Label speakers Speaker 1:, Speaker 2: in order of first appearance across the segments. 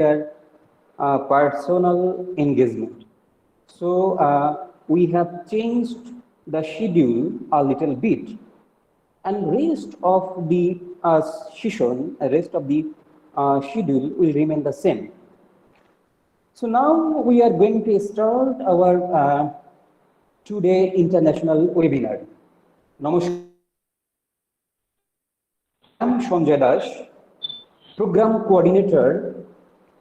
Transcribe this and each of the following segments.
Speaker 1: their personal engagement. So we have changed the schedule a little bit, and rest of the session, rest of the schedule will remain the same. So now we are going to start our today international webinar. Namaskar. I am Sanjay Das, program coordinator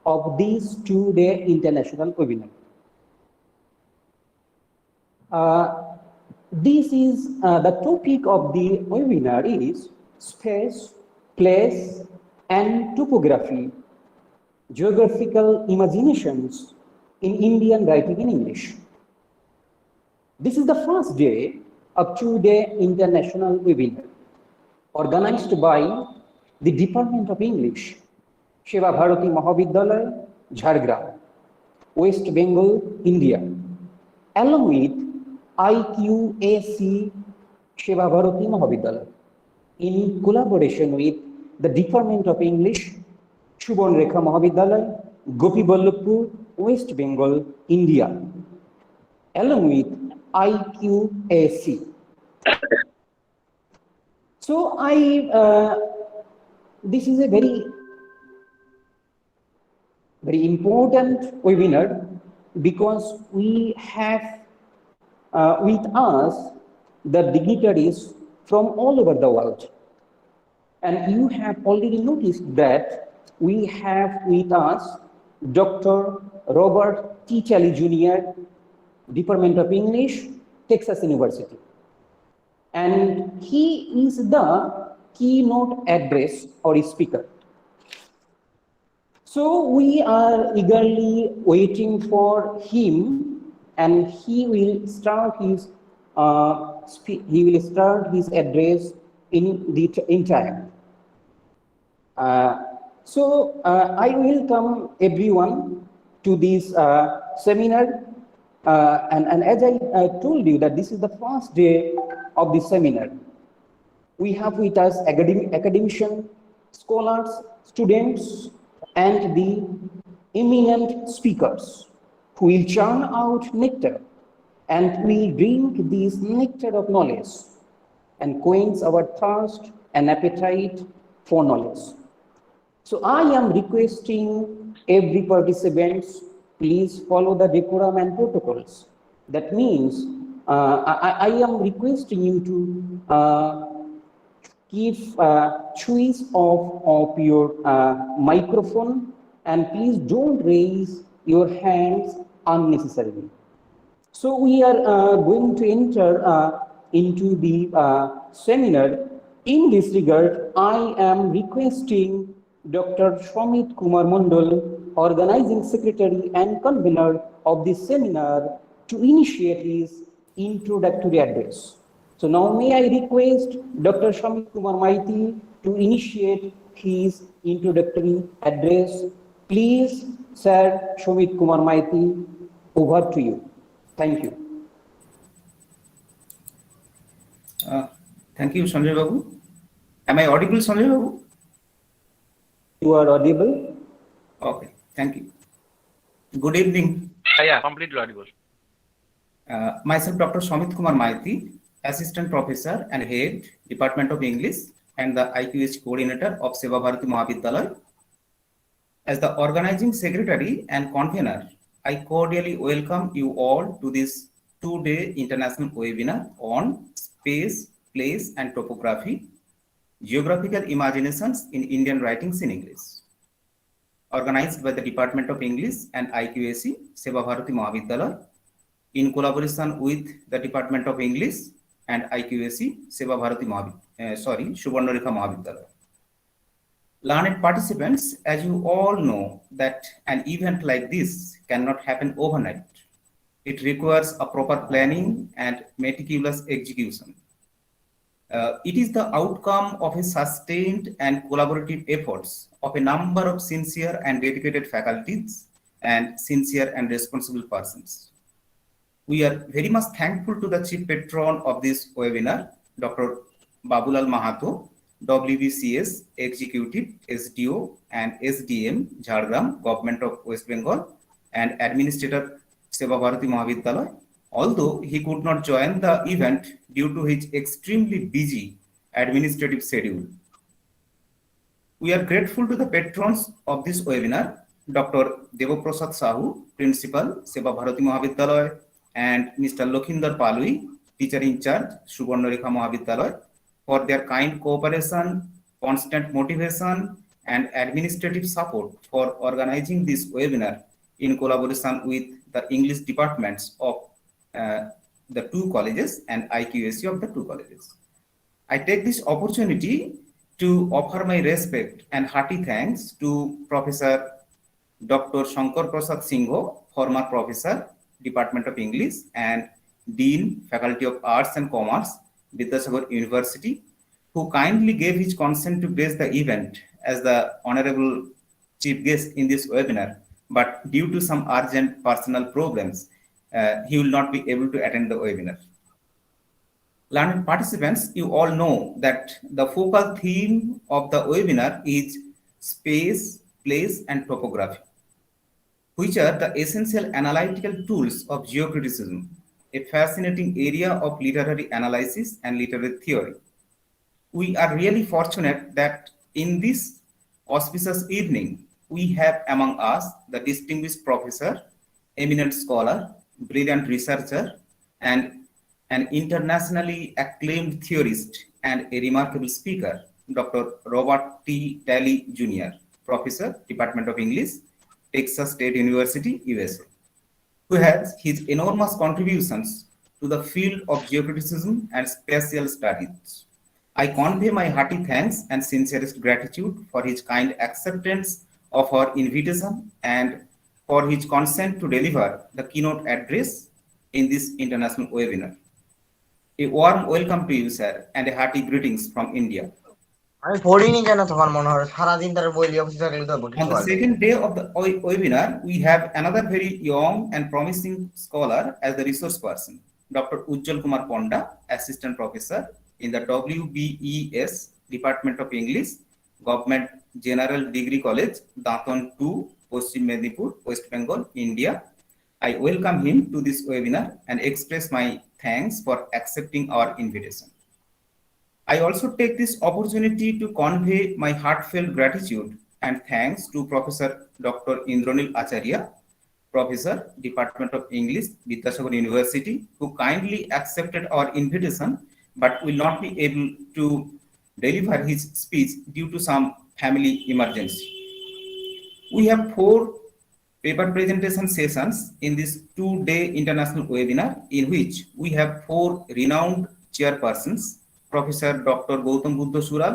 Speaker 1: of this two-day international webinar. This is the topic of the webinar is space, place, and topography, geographical imaginations in Indian writing in English. This is the first day of two-day international webinar organized by the Department of English, Seva Bharati Mahavidyalaya, Jhargram, West Bengal, India, along with IQAC Seva Bharati Mahavidyalaya, in collaboration with the Department of English, Subarnarekha Mahavidyalaya, Gopiballavpur, West Bengal, India, along with IQAC. So this is a very important webinar because we have with us the dignitaries from all over the world. And you have already noticed that we have with us Dr. Robert T. Challey Jr., Department of English, Texas University. And he is the keynote address or speaker. So we are eagerly waiting for him, and he will start his address in time. I welcome everyone to this seminar. And as I told you that this is the first day of the seminar, we have with us academicians, scholars, students, and the eminent speakers who will churn out nectar and will drink this nectar of knowledge and quench our thirst and appetite for knowledge. So I am requesting every participant, please follow the decorum and protocols. That means I am requesting you to keep choice of your microphone, and please don't raise your hands unnecessarily. So we are going to enter into the seminar. In this regard, I am requesting Dr. Shomit Kumar Mondal, organizing secretary and convener of this seminar, to initiate his introductory address. So now may I request Dr. Shomit Kumar Maiti to initiate his introductory address. Please, Sir Shomit Kumar Maiti, over to you. Thank you.
Speaker 2: Thank you, Sanjay Babu. Am I audible, Sanjay Babu?
Speaker 1: You are audible.
Speaker 2: Okay, thank you. Good evening.
Speaker 3: Yeah, completely audible.
Speaker 2: Myself, Dr. Shomit Kumar Maiti, Assistant Professor and Head, Department of English, and the IQAC Coordinator of Seva Bharati Mahavidyalaya. As the Organizing Secretary and Convener, I cordially welcome you all to this two-day international webinar on space, place, and topography, geographical imaginations in Indian writings in English, organized by the Department of English and IQAC, Seva Bharati Mahavidyalaya, in collaboration with the Department of English and IQAC, Seva Bharati Subarnarekha Mahavidyalaya. Learned participants, as you all know, that an event like this cannot happen overnight. It requires a proper planning and meticulous execution. It is the outcome of a sustained and collaborative efforts of a number of sincere and dedicated faculties and sincere and responsible persons. We are very much thankful to the chief patron of this webinar, Dr. Babulal Mahato, WBCS Executive, SDO, and SDM, Jhargram, Government of West Bengal, and Administrator Seva Bharati Mahavidyalaya. Although he could not join the event due to his extremely busy administrative schedule. We are grateful to the patrons of this webinar, Dr. Devaprasad Sahu, Principal, Seva Bharati Mahavidyalaya, and Mr. Lokhinder Palui, Teacher in Charge, Subarnarekha Mahavidyalaya, for their kind cooperation, constant motivation, and administrative support for organizing this webinar in collaboration with the English departments of the two colleges and IQAC of the two colleges. I take this opportunity to offer my respect and hearty thanks to Professor Dr. Shankar Prasad Singho, former Professor, Department of English and Dean, Faculty of Arts and Commerce, Vidyasagar University, who kindly gave his consent to grace the event as the Honorable Chief Guest in this webinar, but due to some urgent personal problems, he will not be able to attend the webinar. Learned participants, you all know that the focal theme of the webinar is space, place, and topography, which are the essential analytical tools of geocriticism, a fascinating area of literary analysis and literary theory. We are really fortunate that in this auspicious evening, we have among us the distinguished professor, eminent scholar, brilliant researcher, and an internationally acclaimed theorist and a remarkable speaker, Dr. Robert T. Talley Jr., Professor, Department of English, Texas State University, USA, who has his enormous contributions to the field of geocriticism and spatial studies. I convey my hearty thanks and sincerest gratitude for his kind acceptance of our invitation and for his consent to deliver the keynote address in this international webinar. A warm welcome to you, sir, and a hearty greetings from India.
Speaker 3: আমি পড়িনি কেন তখন মনে হয় সারাদিন তার বই অফিসে থাকলে তো
Speaker 2: On the second day of the webinar, we have another very young and promising scholar as the resource person, Dr. Ujjwal Kumar Ponda, Assistant Professor in the WBES, Department of English, Government General Degree College, Daton 2, Paschim Medinipur, West Bengal, India. I welcome him to this webinar and express my thanks for accepting our invitation. I also take this opportunity to convey my heartfelt gratitude and thanks to Professor Dr. Indranil Acharya, Professor, Department of English, Vidyasagar University, who kindly accepted our invitation but will not be able to deliver his speech due to some family emergency. We have 4 paper presentation sessions in this 2-day international webinar in which we have 4 renowned chairpersons, Professor Dr. Gautam Buddha Sural,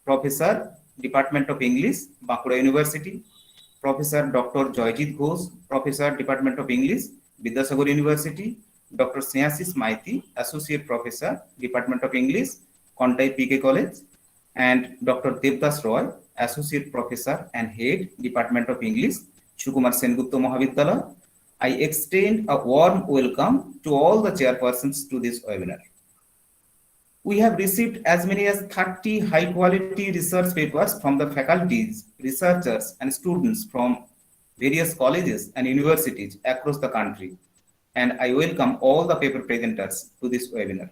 Speaker 2: Professor, Department of English, Bankura University, Professor Dr. Joyjit Ghosh, Professor, Department of English, Vidyasagar University, Dr. Snehasis Maiti, Associate Professor, Department of English, Kontai PK College, and Dr. Devdas Roy, Associate Professor and Head, Department of English, Sukumar Sengupta Mahavidyalaya. I extend a warm welcome to all the chairpersons to this webinar. We have received as many as 30 high-quality research papers from the faculties, researchers, and students from various colleges and universities across the country, and I welcome all the paper presenters to this webinar.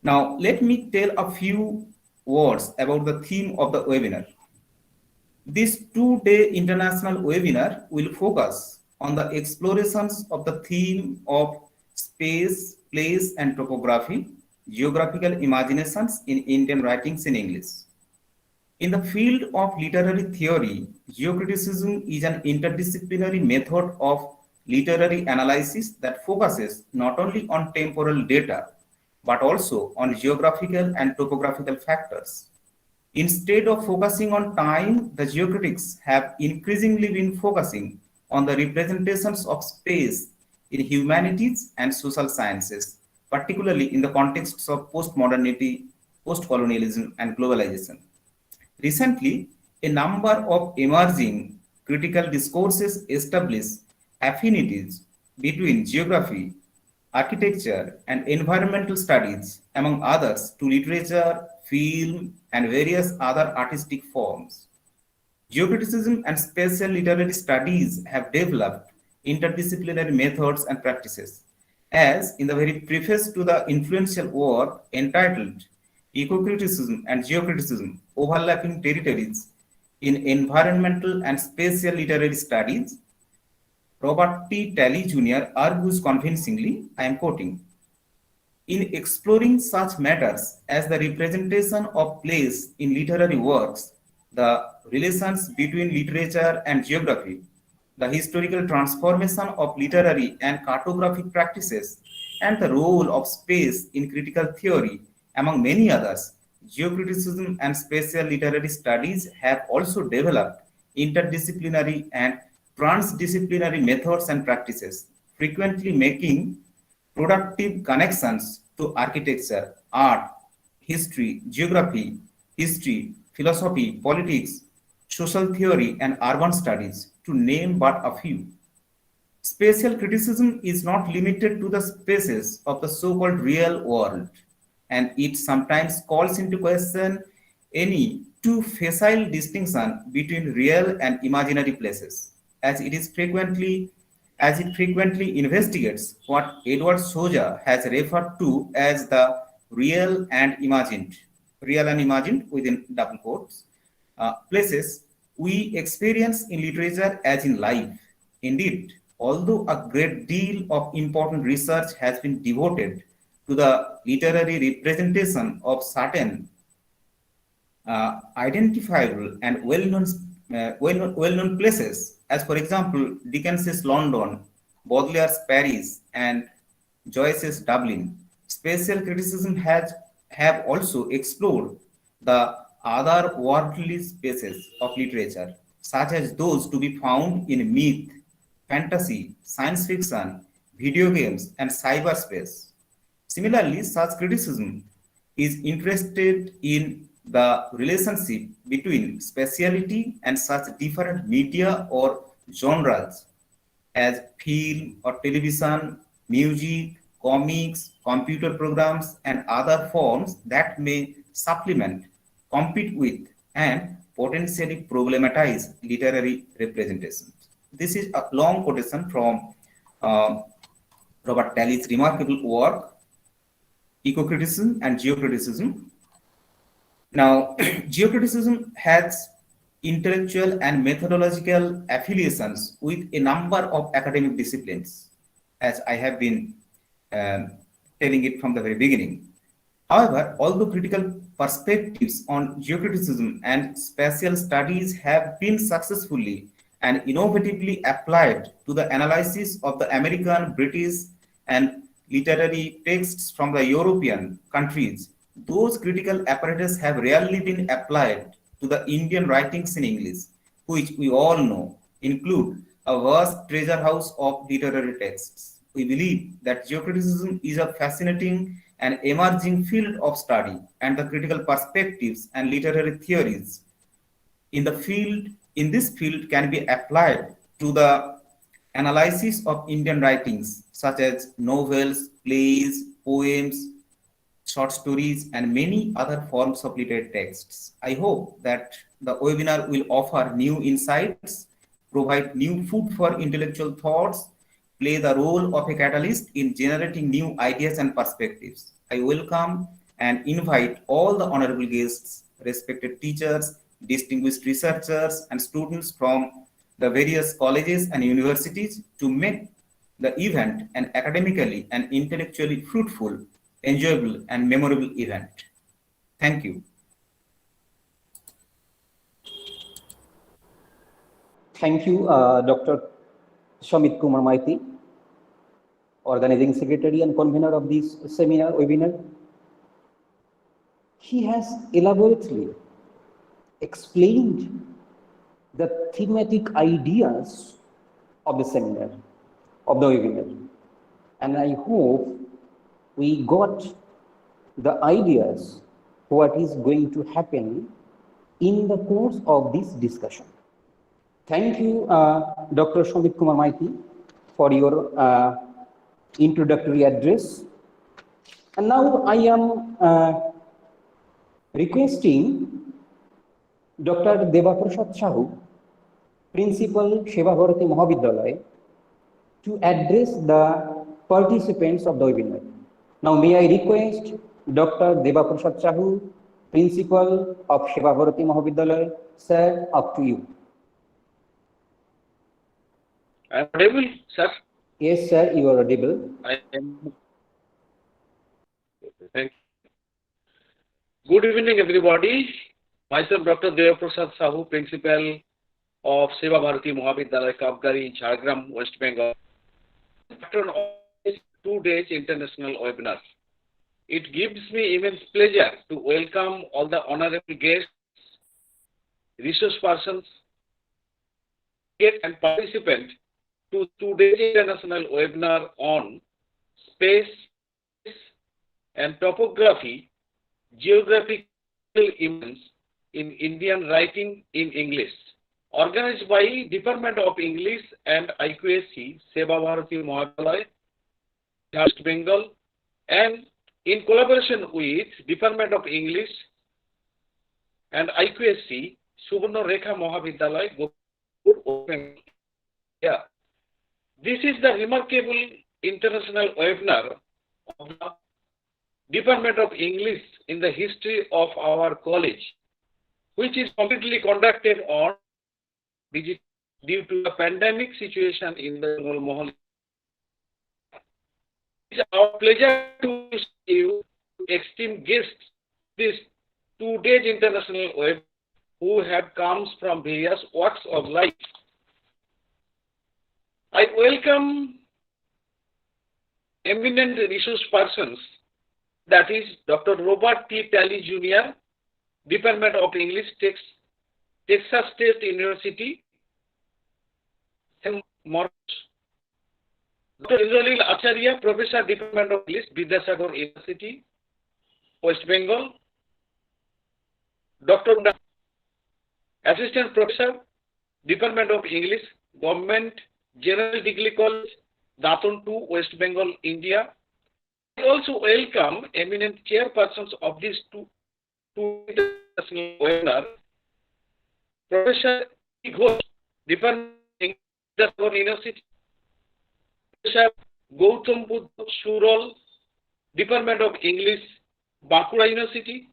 Speaker 2: Now, let me tell a few words about the theme of the webinar. This 2-day international webinar will focus on the explorations of the theme of space, place, and topography, geographical imaginations in Indian writings in English. In the field of literary theory, geocriticism is an interdisciplinary method of literary analysis that focuses not only on temporal data, but also on geographical and topographical factors. Instead of focusing on time, the geocritics have increasingly been focusing on the representations of space in humanities and social sciences, particularly in the contexts of postmodernity, postcolonialism, and globalization. Recently, a number of emerging critical discourses establish affinities between geography, architecture, and environmental studies, among others, to literature, film, and various other artistic forms. Geocriticism and spatial literary studies have developed interdisciplinary methods and practices. As in the very preface to the influential work entitled Ecocriticism and Geocriticism, Overlapping Territories in Environmental and Spatial Literary Studies, Robert T. Talley Jr. argues convincingly, I am quoting, in exploring such matters as the representation of place in literary works, the relations between literature and geography, the historical transformation of literary and cartographic practices, and the role of space in critical theory, among many others, geocriticism and spatial literary studies have also developed interdisciplinary and transdisciplinary methods and practices, frequently making productive connections to architecture, art, history, geography, history, philosophy, politics, social theory, and urban studies, to name but a few. Spatial criticism is not limited to the spaces of the so-called real world, and it sometimes calls into question any too facile distinction between real and imaginary places, as it frequently investigates what Edward Soja has referred to as the real and imagined within double quotes, places we experience in literature as in life. Indeed, although a great deal of important research has been devoted to the literary representation of certain identifiable and well-known places, as for example, Dickens's London, Baudelaire's Paris, and Joyce's Dublin, spatial criticism have also explored the other worldly spaces of literature, such as those to be found in myth, fantasy, science fiction, video games, and cyberspace. Similarly, such criticism is interested in the relationship between spatiality and such different media or genres as film or television, music, comics, computer programs, and other forms that may supplement, compete with, and potentially problematize literary representations. This is a long quotation from Robert Talley's remarkable work, Ecocriticism and Geocriticism. Now, geocriticism has intellectual and methodological affiliations with a number of academic disciplines, as I have been telling it from the very beginning. However, although critical perspectives on geocriticism and spatial studies have been successfully and innovatively applied to the analysis of the American, British, and literary texts from the European countries, those critical apparatus have rarely been applied to the Indian writings in English, which we all know include a vast treasure house of literary texts. We believe that geocriticism is a fascinating and emerging field of study, and the critical perspectives and literary theories in this field can be applied to the analysis of Indian writings such as novels, plays, poems, short stories, and many other forms of literary texts. I hope that the webinar will offer new insights, provide new food for intellectual thoughts, play the role of a catalyst in generating new ideas and perspectives. I welcome and invite all the honorable guests, respected teachers, distinguished researchers, and students from the various colleges and universities to make the event an academically and intellectually fruitful, enjoyable, and memorable event. Thank you.
Speaker 1: Thank you, Dr. Shamit Kumar Maiti, Organizing Secretary and Convener of this webinar. He has elaborately explained the thematic ideas of the seminar, of the webinar. And I hope we got the ideas what is going to happen in the course of this discussion. Thank you, Dr. Shamit Kumar Maiti, for your introductory address. And now I am requesting Dr. Debaprasad Sahu, Principal Seva Bharati Mahavidyalaya, to address the participants of the webinar. Now, may I request Dr. Debaprasad Sahu, Principal of Seva Bharati Mahavidyalaya, sir, up to you.
Speaker 4: I am audible, sir?
Speaker 1: Yes, sir, you are audible.
Speaker 4: I am. Thank you. Good evening, everybody. Myself, Dr. Debaprasad Sahu, Principal of Seva Bharati Mahavidyalaya, Kapgari, Jhargram, West Bengal. After this 2 days international webinar, it gives me immense pleasure to welcome all the honorable guests, resource persons, and participants to today's international webinar on space and topography, geographical events in Indian writing in English, organized by Department of English and IQAC, Seva Bharati Mahavidyalaya, West Bengal, and in collaboration with Department of English and IQAC, Subarnarekha Mahavidyalaya, Gopiballavpur. Yeah. This is the remarkable international webinar of the Department of English in the history of our college, which is completely conducted on digital due to the pandemic situation in the Bengal. It is our pleasure to see you, esteemed guests, this 2 days international web who have come from various walks of life. I welcome eminent resource persons, that is Dr. Robert T. Talley Jr., Department of English, Texas State University, Dr. Indralil Acharya, Professor, Department of English, Vidyasagar University, West Bengal, Dr. Assistant Professor, Department of English, Government General Degree College, Daton 2, West Bengal, India. I also welcome eminent chairpersons of this two international webinar, Professor E. Ghosh, Department of English, University, Professor Gautam Buddha Surol, Department of English, Bankura University,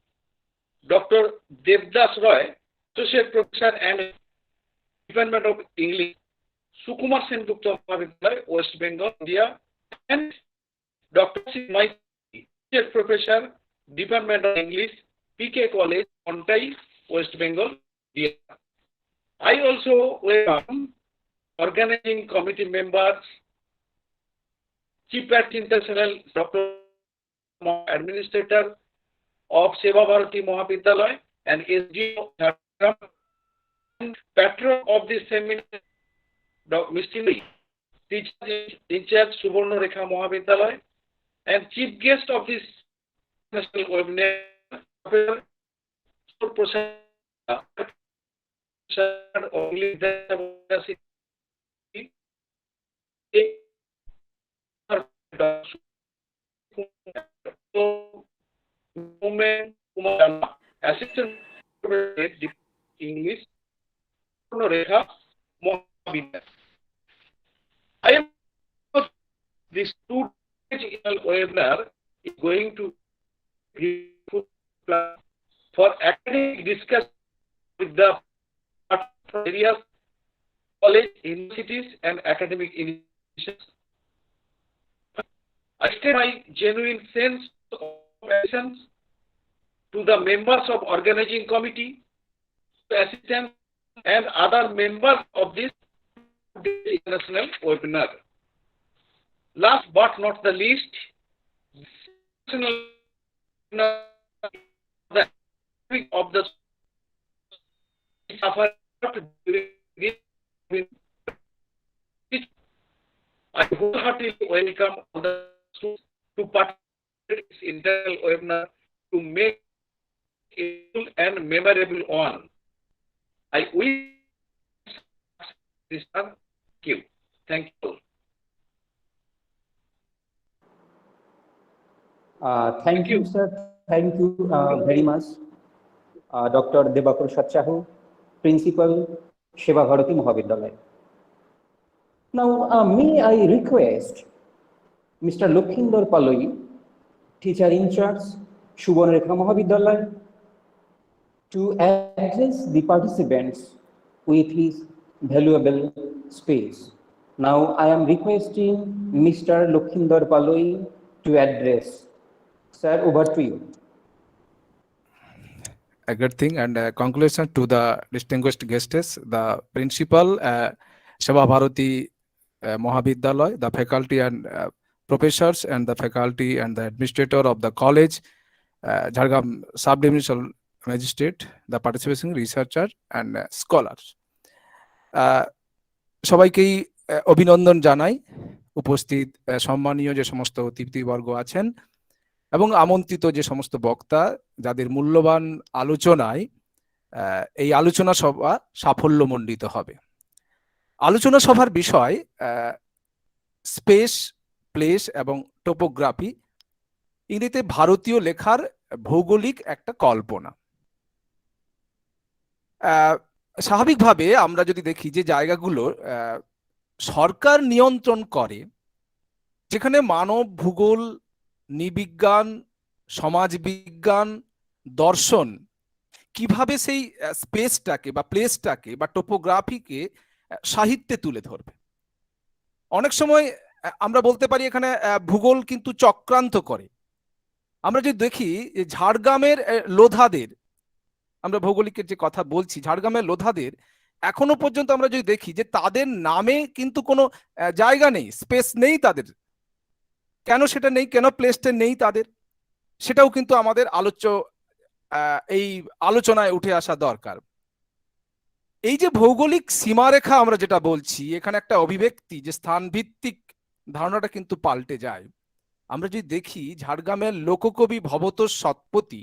Speaker 4: Dr. Devdas Roy, Associate Professor and Department of English, Sukumar Sengupta Mahavidyalaya, West Bengal, India, and Dr. C. Maiti, Associate Professor, Department of English, PK College, Ontai, West Bengal, India. I also welcome organizing committee members, Chief at International, Dr. Administrator of Seva Bharati Mahavidyalaya and SDO Jhargram, and patron of this seminar, Mr. Teacher in charge, Subarnarekha Mahavidyalaya, and chief guest of this national webinar, Professor Assistant Professor English, Subarnarekha Mahavidyalaya. I am this 2 days webinar is going to be for academic discussion with the various college, universities, and academic institutions. I extend my genuine sense of appreciation to the members of organizing committee, assistants, and other members of this international webinar. Last but not the least, the of the suffered I wholeheartedly welcome all the students to participate in this internal webinar to make it and memorable one. I wish this. Thank you. Thank you.
Speaker 1: Thank you, sir. Thank you very much Dr. Debaprasad Sahu, Principal, Seva Bharati Mahavidyalaya. Now, may I request Mr. Lokhinder Paloi, Teacher in charge, Subarnarekha Mahavidyalaya, to address the participants with his valuable space. Now, I am requesting Mr. Lokhinder Paloi to address. Sir, over to you.
Speaker 5: A good thing, and congratulations to the distinguished guests, the principal, Seva Bharati Mahavidyalaya, the faculty and professors, and the faculty and the administrator of the college, Jhargram Sub-Divisional Magistrate, the participating researcher and scholars. সবাইকেই অভিনন্দন জানাই, উপস্থিত সম্মানীয় যে সমস্ত অতিথিবর্গ আছেন এবং আমন্ত্রিত যে সমস্ত বক্তা, যাদের মূল্যবান আলোচনায় এই আলোচনা সভা সাফল্যমণ্ডিত হবে। আলোচনা সভার বিষয় স্পেস, প্লেস এবং টোপোগ্রাফি, ইংরেজিতে ভারতীয় লেখার ভৌগোলিক একটা কল্পনা। স্বাভাবিকভাবে আমরা যদি দেখি যে জায়গাগুলো সরকার নিয়ন্ত্রণ করে, যেখানে মানব ভূগোল, নৃবিজ্ঞান, সমাজবিজ্ঞান, দর্শন কিভাবে সেই স্পেসটাকে বা প্লেসটাকে বা টোপোগ্রাফিকে সাহিত্যে তুলে ধরবে। অনেক সময় আমরা বলতে পারি এখানে ভূগোল কিন্তু চক্রান্ত করে। আমরা যদি দেখি ঝাড়গ্রামের লোধাদের, আমরা ভৌগোলিকের যে কথা বলছি, ঝাড়গ্রামের লোধাদের এখনো পর্যন্ত আমরা যদি দেখি যে তাদের নামে কিন্তু কোনো জায়গা নেই, স্পেস নেই তাদের। কেন সেটা নেই, কেন প্লেসটা নেই তাদের, সেটাও কিন্তু আমাদের এই আলোচনায় উঠে আসা দরকার। এই যে ভৌগোলিক সীমারেখা আমরা যেটা বলছি, এখানে একটা অভিব্যক্তি যে স্থান ভিত্তিক ধারণাটা কিন্তু পাল্টে যায়। আমরা যদি দেখি ঝাড়গ্রামের লোককবি ভবতোষ সৎপতি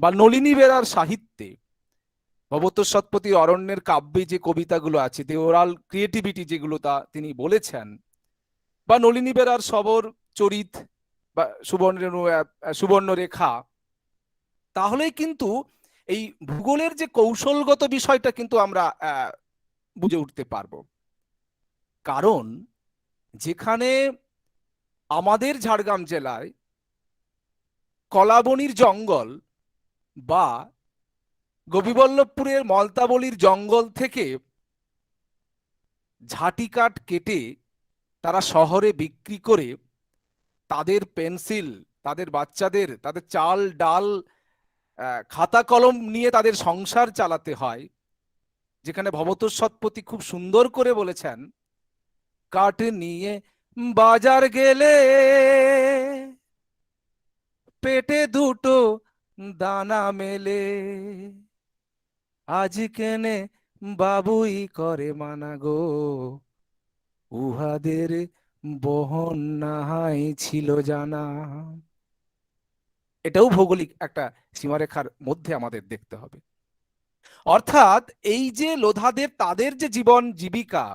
Speaker 5: বা নলিনী বেরার সাহিত্যে, ভবতোষ সৎপতি অরণ্যের কাব্যে যে কবিতাগুলো আছে, যে ওরাল ক্রিয়েটিভিটি যেগুলো তা তিনি বলেছেন, বা নলিনী বেরার সবর চরিত বা সুবর্ণরেখা, তাহলেই কিন্তু এই ভূগোলের যে কৌশলগত বিষয়টা কিন্তু আমরা বুঝে উঠতে পারবো। কারণ যেখানে আমাদের ঝাড়গ্রাম জেলায় কলাবনির জঙ্গল বা গোপিবল্লভপুরের মলতাবলির জঙ্গল থেকে ঝাঁটি কাঠ কেটে তারা শহরে বিক্রি করে তাদের পেন্সিল, তাদের বাচ্চাদের, তাদের চাল ডাল, খাতা কলম নিয়ে তাদের সংসার চালাতে হয়, যেখানে ভবতোষ সৎপতি খুব সুন্দর করে বলেছেন, কাঠ নিয়ে বাজার গেলে পেটে দুটো দানা মেলে, আজ কেনে বাবুই করে মানা গো, উহাদের বহন নাহাই ছিল জানা। এটাও ভৌগোলিক একটা সীমারেখার মধ্যে আমাদের দেখতে হবে। অর্থাৎ এই যে লোধাদের, তাদের যে জীবন জীবিকা,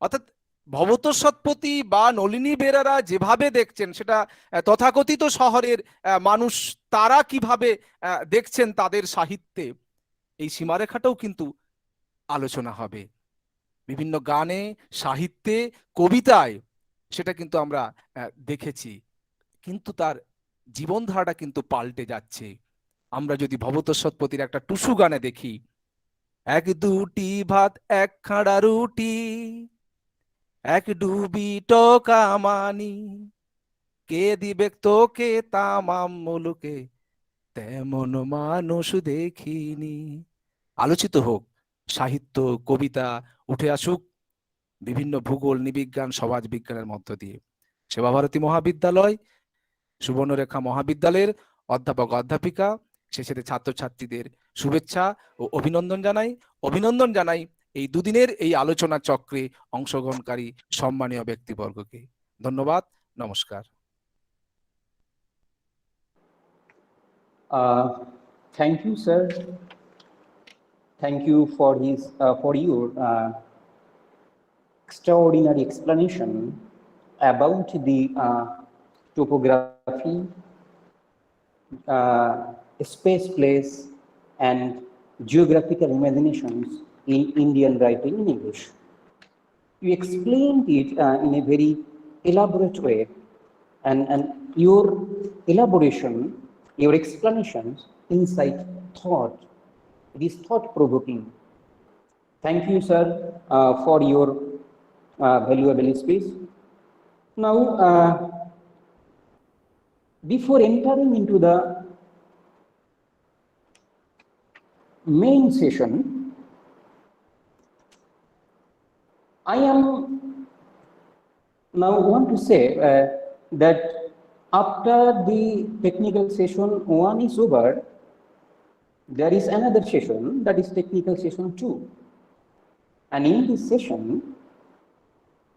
Speaker 5: অর্থাৎ ভবতোষ সৎপতি বা নলিনী বেরারা যেভাবে দেখছেন, সেটা তথাকথিত শহরের মানুষ তারা কিভাবে দেখছেন তাদের সাহিত্যে, এই সীমারেখাটাও কিন্তু আলোচনা হবে। বিভিন্ন গানে, সাহিত্যে, কবিতায় সেটা কিন্তু আমরা দেখেছি, কিন্তু তার জীবনধারাটা কিন্তু পাল্টে যাচ্ছে। আমরা যদি ভবতোষ সৎপতির একটা টুসু গানে দেখি, এক দুটি ভাত এক খাড়া রুটি, এক ডুবি টকা মানি, কে দিবে তোকে তামাম মুলুকে, তেমন মানুষ দেখিনি। আলোচিত হোক সাহিত্য, কবিতা, উঠে আসুক বিভিন্ন ভূগোল, নৃবিজ্ঞান, সমাজ বিজ্ঞানের মধ্য দিয়ে। সেবা ভারতী মহাবিদ্যালয়, সুবর্ণরেখা মহাবিদ্যালয়ের অধ্যাপক অধ্যাপিকা, সে সাথে ছাত্রছাত্রীদের শুভেচ্ছা ও অভিনন্দন জানাই এই দুদিনের এই আলোচনা চক্রে অংশগ্রহণকারী সম্মানীয় ব্যক্তিবর্গকে। ধন্যবাদ, নমস্কার।
Speaker 1: Thank you, sir. Thank you for your extraordinary explanation about the topography, space, place, and Geographical Imaginations in Indian Writing in English. You explained it in a very elaborate way, and your elaboration, your explanations incite thought. It is thought-provoking. Thank you, sir, for your valuable speech. Now, before entering into the main session, I am now want to say that after the technical session 1 is over, there is another session, that is technical session 2. And in this session,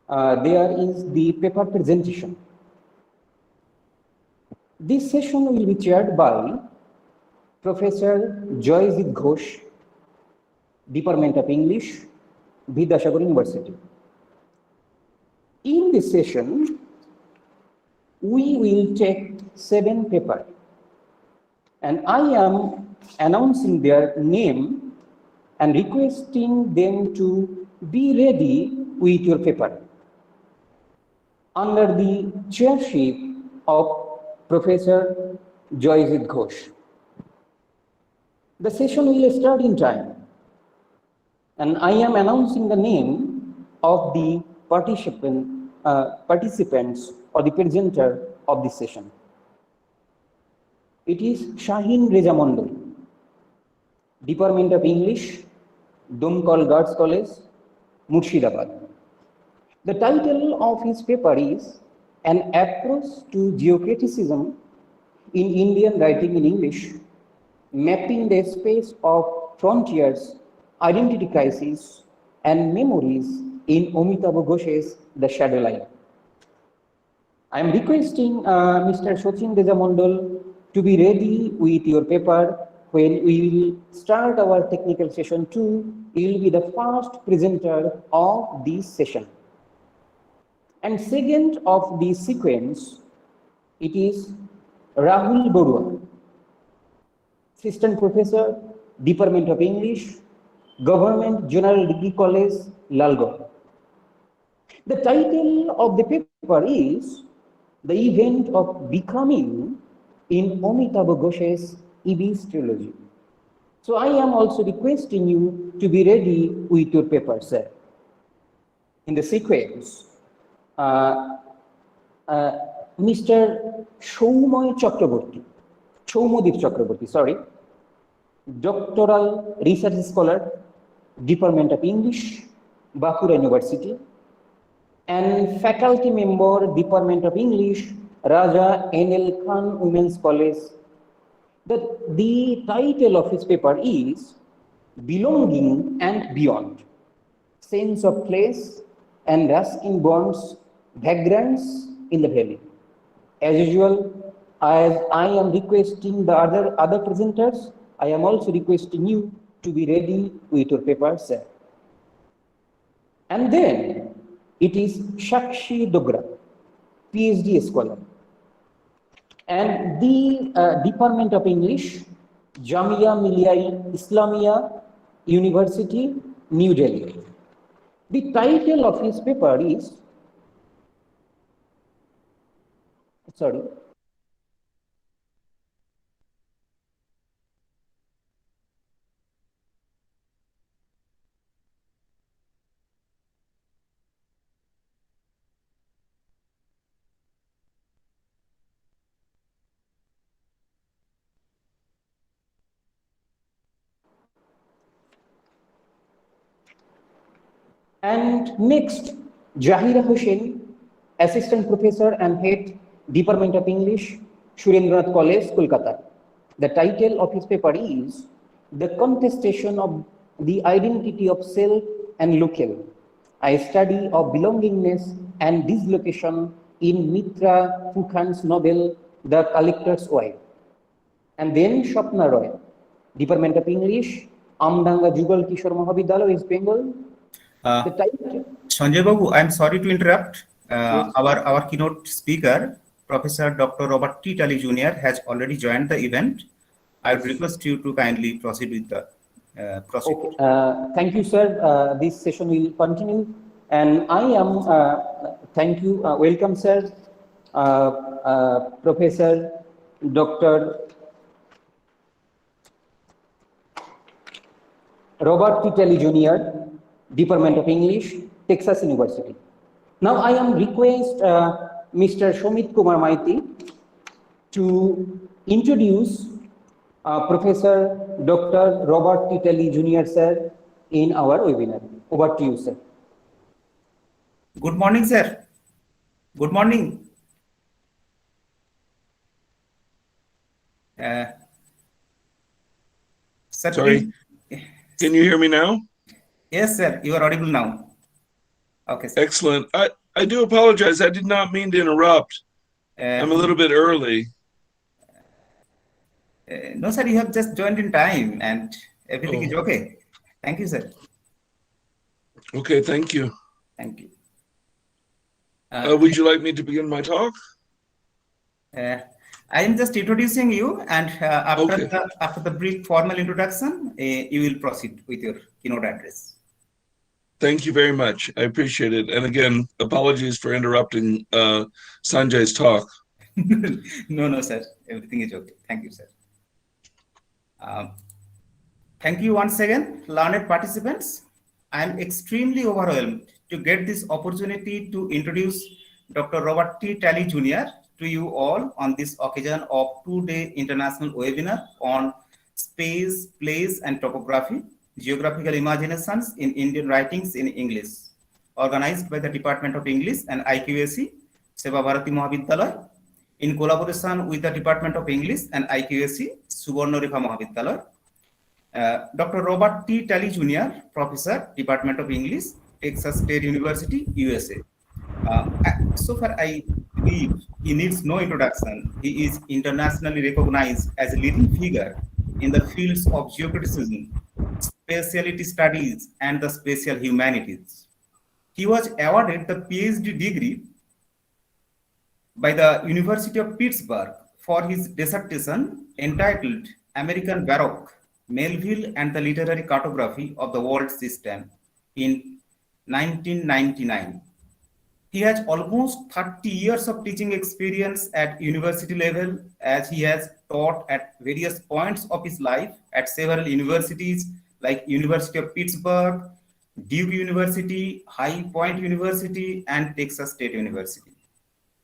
Speaker 1: there is the paper presentation. This session will be chaired by Professor Joyjit Ghosh, Department of English, Vidyasagar University. In this session, we will take 7 papers, and I am announcing their name and requesting them to be ready with your paper under the chairship of Professor Joyjit Ghosh. The session will start in time, and I am announcing the name of the participants or the presenter of this session. It is Shahin Reza Mondal, Department of English, Domkal Girls College, Murshidabad. The title of his paper is An Approach to Geocriticism in Indian Writing in English, Mapping the Space of Frontiers, Identity Crisis, and Memories in Amitabh Ghosh's The Shadow Line. I am requesting Mr. Sachin Reza Mondal to be ready with your paper. When we will start our technical session 2, he will be the first presenter of this session. And second of the sequence, it is Rahul Borua, Assistant Professor, Department of English, Government General Degree College, Lalgod. The title of the paper is The Event of Becoming in Amitabh Ghosh's Ibis Trilogy. So I am also requesting you to be ready with your paper, sir. In the sequence, Mr. Soumodip Chakraborty, Doctoral Research Scholar, Department of English, Bankura University, and faculty member, Department of English, Raja N.L. Khan Women's College. The title of his paper is Belonging and Beyond, Sense of Place and Ruskin Bond's Vagrants in the Valley. As usual, as I am requesting the other presenters, I am also requesting you to be ready with your paper, sir. And then it is Shakshi Dogra, PhD scholar, and the Department of English, Jamia Millia Islamia University, New Delhi. The title of his paper is, and next, Jahira Hussain, Assistant Professor and Head, Department of English, Surendranath College, Kolkata. The title of his paper is The Contestation of the Identity of Self and Local, a study of belongingness and dislocation in Mitra Fukhan's novel, The Collector's Wife. And then Shapna Roy, Department of English, Amdanga Jugal Kishore Mahavidyalaya, West Bengal. The title.
Speaker 2: Sanjay Babu, I am sorry to interrupt. Our keynote speaker, Professor Dr. Robert T. Tully Jr. has already joined the event. I would request you to kindly proceed with the proceed.
Speaker 1: Okay. Thank you, sir. This session will continue, and I am. Thank you. Welcome, sir. Professor Dr. Robert T. Talley Jr., Department of English, Texas University. Now I am request Mr. Shomit Kumar Maiti to introduce Professor Dr. Robert T. Talley Jr. sir in our webinar. Over to you, sir.
Speaker 2: Good morning, sir. Good morning. Sir,
Speaker 6: Sorry.
Speaker 2: please.
Speaker 6: Can you hear me now?
Speaker 2: Yes, sir. You are audible now. Okay, sir.
Speaker 6: Excellent. I do apologize. I did not mean to interrupt. I'm a little bit early.
Speaker 2: No, sir. You have just joined in time, and everything is okay. Thank you, sir.
Speaker 6: Okay, thank you.
Speaker 2: Thank you.
Speaker 6: Would you like me to begin my talk?
Speaker 2: I am just introducing you, and
Speaker 6: Okay.
Speaker 2: after the brief formal introduction, you will proceed with your keynote address.
Speaker 6: Thank you very much. I appreciate it. And again, apologies for interrupting Sanjay's talk.
Speaker 2: No, sir. Everything is okay. Thank you, sir. Thank you once again, learned participants. I am extremely overwhelmed to get this opportunity to introduce Dr. Robert T. Talley Jr. to you all on this occasion of two-day international webinar on space, place, and topography, geographical imaginations in Indian writings in English, organized by the Department of English and IQAC, Seva Bharati Mahavidyalaya, in collaboration with the Department of English and IQAC, Subarnarekha Mahavidyalaya. Dr. Robert T. Talley Jr., Professor, Department of English, Texas State University, USA. So far, I believe he needs no introduction. He is internationally recognized as a leading figure in the fields of geocriticism, spatiality studies, and the spatial humanities. He was awarded the PhD degree by the University of Pittsburgh for his dissertation entitled American Baroque, Melville and the Literary Cartography of the World System in 1999. He has almost 30 years of teaching experience at university level, as he has taught at various points of his life at several universities like University of Pittsburgh, Duke University, High Point University, and Texas State University.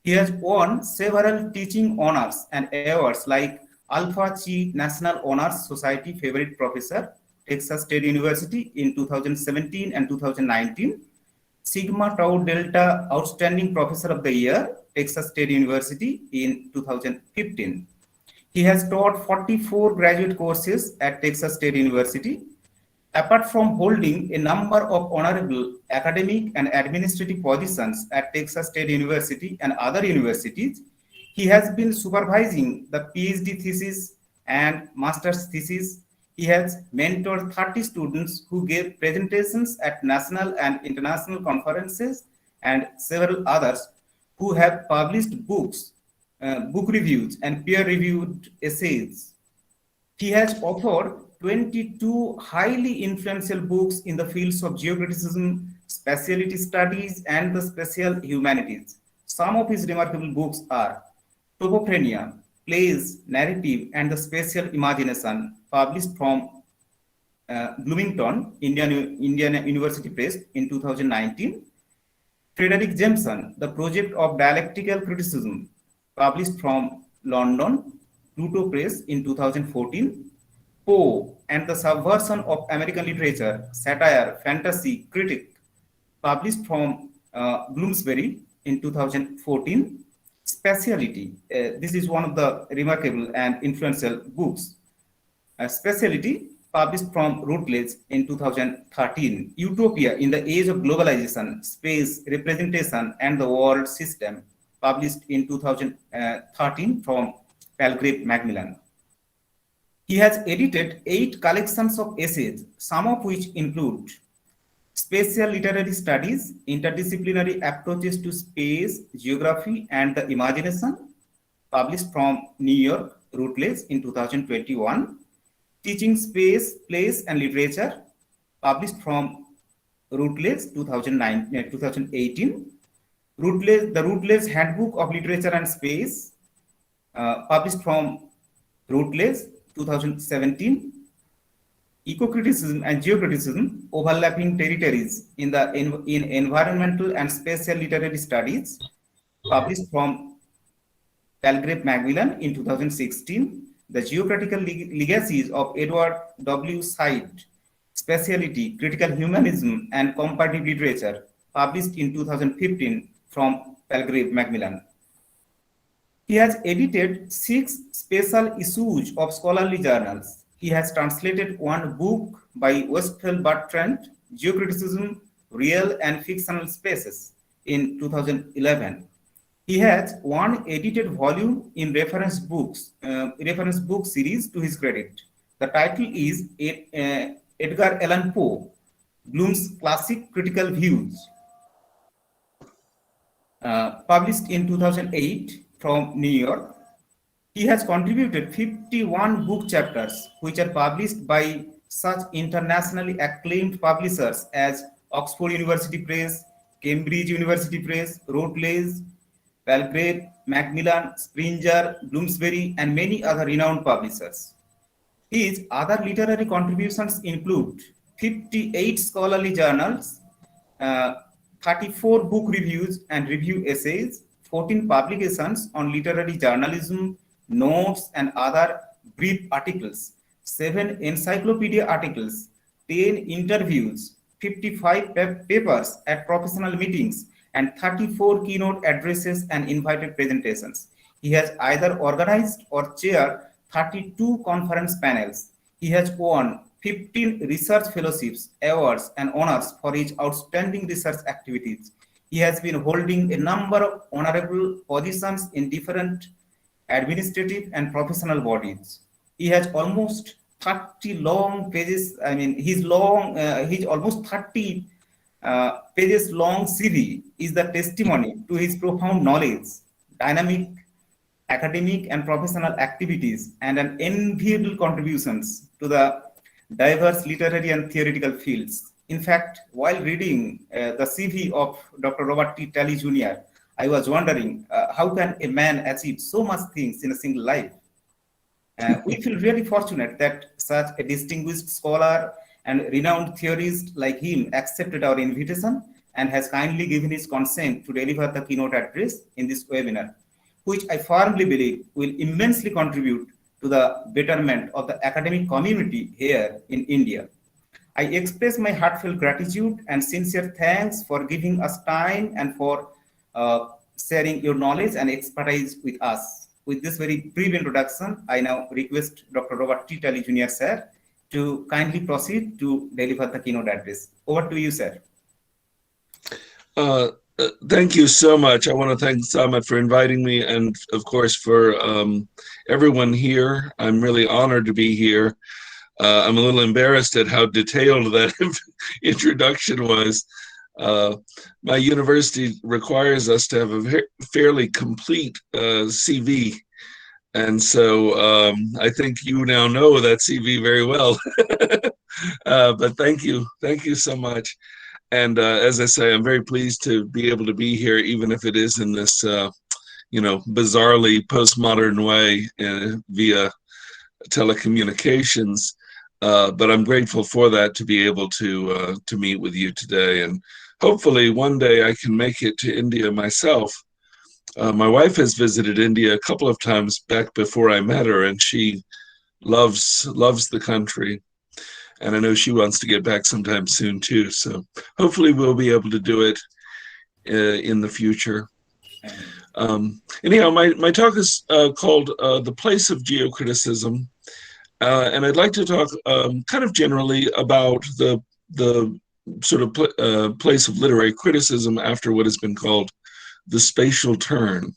Speaker 2: He has won several teaching honors and awards like Alpha Chi National Honors Society Favorite Professor, Texas State University in 2017 and 2019, Sigma Tau Delta Outstanding Professor of the Year, Texas State University in 2015. He has taught 44 graduate courses at Texas State University. Apart from holding a number of honorable academic and administrative positions at Texas State University and other universities, he has been supervising the PhD thesis and master's thesis. He has mentored 30 students who gave presentations at national and international conferences, and several others who have published books, book reviews, and peer-reviewed essays. He has authored 22 highly influential books in the fields of geocriticism, spatiality studies, and the spatial humanities. Some of his remarkable books are Topography, Place, Narrative, and the Spatial Imagination, published from Bloomington, Indiana University Press in 2019. Frederick Jameson, The Project of Dialectical Criticism, published from London, Pluto Press in 2014. Poe and the Subversion of American Literature, Satire, Fantasy, Critic, published from Bloomsbury in 2014. Spatiality, this is one of the remarkable and influential books. Spatiality, published from Routledge in 2013. Utopia in the Age of Globalization, Space, Representation, and the World System, published in 2013 from Palgrave Macmillan. He has edited 8 collections of essays, some of which include Spatial Literary Studies, Interdisciplinary Approaches to Space, Geography, and the Imagination, published from New York, Routledge in 2021. Teaching Space, Place and Literature, published from Routledge 2018. The Routledge Handbook of Literature and Space, published from Routledge 2017. Eco-criticism and geocriticism, overlapping territories in environmental and spatial literary studies, published from Palgrave Macmillan in 2016. The Geographical Legacies of Edward W. Said, Spatiality, Critical Humanism and Comparative Literature, published in 2015 from Palgrave Macmillan. He has edited 6 special issues of scholarly journals. He has translated 1 book by Westphal Bertrand, Geocriticism, Real and Fictional Spaces, in 2011. He has 1 edited volume in reference book series to his credit. The title is Edgar Allan Poe, Bloom's Classic Critical Views, published in 2008 from New York. He has contributed 51 book chapters, which are published by such internationally acclaimed publishers as Oxford University Press, Cambridge University Press, Routledge, Palgrave, Macmillan, Springer, Bloomsbury, and many other renowned publishers. His other literary contributions include 58 scholarly journals, 34 book reviews and review essays, 14 publications on literary journalism, notes and other brief articles, 7 encyclopedia articles, 10 interviews, 55 papers at professional meetings, and 34 keynote addresses and invited presentations. He has either organized or chaired 32 conference panels. He has won 15 research fellowships, awards, and honors for his outstanding research activities. He has been holding a number of honorable positions in different administrative and professional bodies. He has almost 30 long pages. His almost 30 pages long CV is the testimony to his profound knowledge, dynamic academic and professional activities, and an enviable contributions to the diverse literary and theoretical fields. In fact, while reading the CV of Dr. Robert T. Talley Jr., I was wondering how can a man achieve so much things in a single life? We feel really fortunate that such a distinguished scholar and renowned theorist like him accepted our invitation and has kindly given his consent to deliver the keynote address in this webinar, which I firmly believe will immensely contribute to the betterment of the academic community here in India. I express my heartfelt gratitude and sincere thanks for giving us time and for sharing your knowledge and expertise with us. With this very brief introduction, I now request Dr. Robert T. Talley Jr. sir to kindly proceed to deliver the keynote address. Over to you, sir.
Speaker 6: Thank you so much. I want to thank Samad for inviting me, and of course for everyone here. I'm really honored to be here. I'm a little embarrassed at how detailed that introduction was. My university requires us to have a fairly complete CV. And so I think you now know that CV very well. But thank you so much. And as I say, I'm very pleased to be able to be here, even if it is in this, bizarrely postmodern way via telecommunications. But I'm grateful for that, to be able to meet with you today. And hopefully one day I can make it to India myself. My wife has visited India a couple of times back before I met her, and she loves the country. And I know she wants to get back sometime soon too. So hopefully we'll be able to do it in the future. Anyhow, my talk is called The Place of Geocriticism. And I'd like to talk kind of generally about the sort of place of literary criticism after what has been called the spatial turn.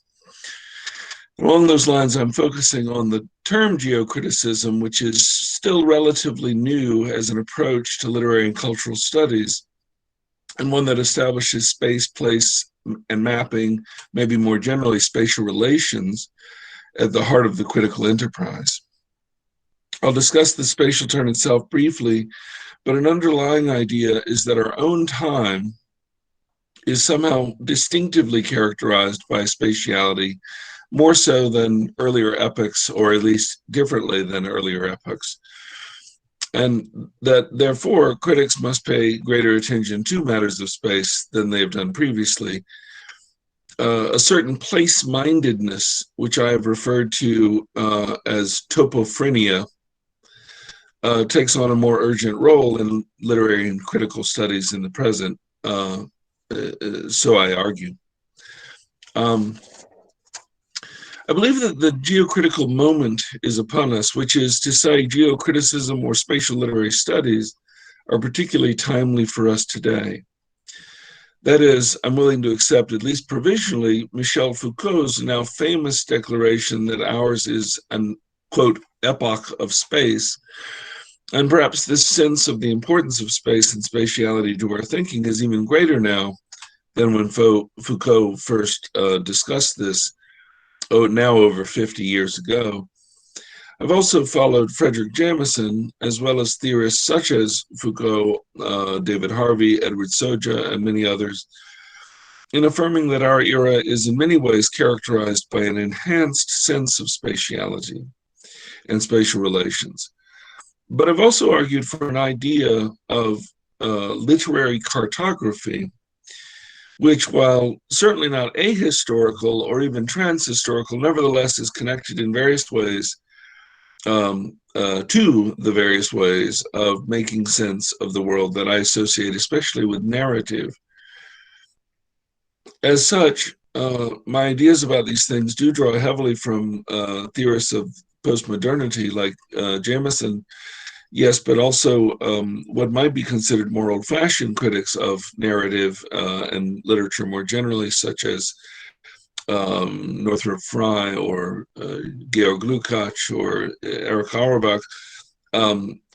Speaker 6: Along those lines, I'm focusing on the term geocriticism, which is still relatively new as an approach to literary and cultural studies, and one that establishes space, place, and mapping, maybe more generally spatial relations, at the heart of the critical enterprise. I'll discuss the spatial turn itself briefly, but an underlying idea is that our own time is somehow distinctively characterized by spatiality, more so than earlier epochs, or at least differently than earlier epochs. And that therefore critics must pay greater attention to matters of space than they have done previously. A certain place-mindedness, which I have referred to as topophrenia, takes on a more urgent role in literary and critical studies in the present, so I argue. I believe that the geocritical moment is upon us, which is to say geocriticism or spatial literary studies are particularly timely for us today. That is, I'm willing to accept, at least provisionally, Michel Foucault's now famous declaration that ours is an, quote, epoch of space. And perhaps this sense of the importance of space and spatiality to our thinking is even greater now than when Foucault first discussed this, now over 50 years ago. I've also followed Frederick Jameson, as well as theorists such as Foucault, David Harvey, Edward Soja, and many others, in affirming that our era is in many ways characterized by an enhanced sense of spatiality and spatial relations. But I've also argued for an idea of literary cartography, which, while certainly not ahistorical or even transhistorical, nevertheless is connected in various ways to the various ways of making sense of the world that I associate especially with narrative. As such, my ideas about these things do draw heavily from theorists of postmodernity like Jameson, yes, but also what might be considered more old-fashioned critics of narrative and literature more generally, such as Northrop Frye or Georg Lukács or Erich Auerbach,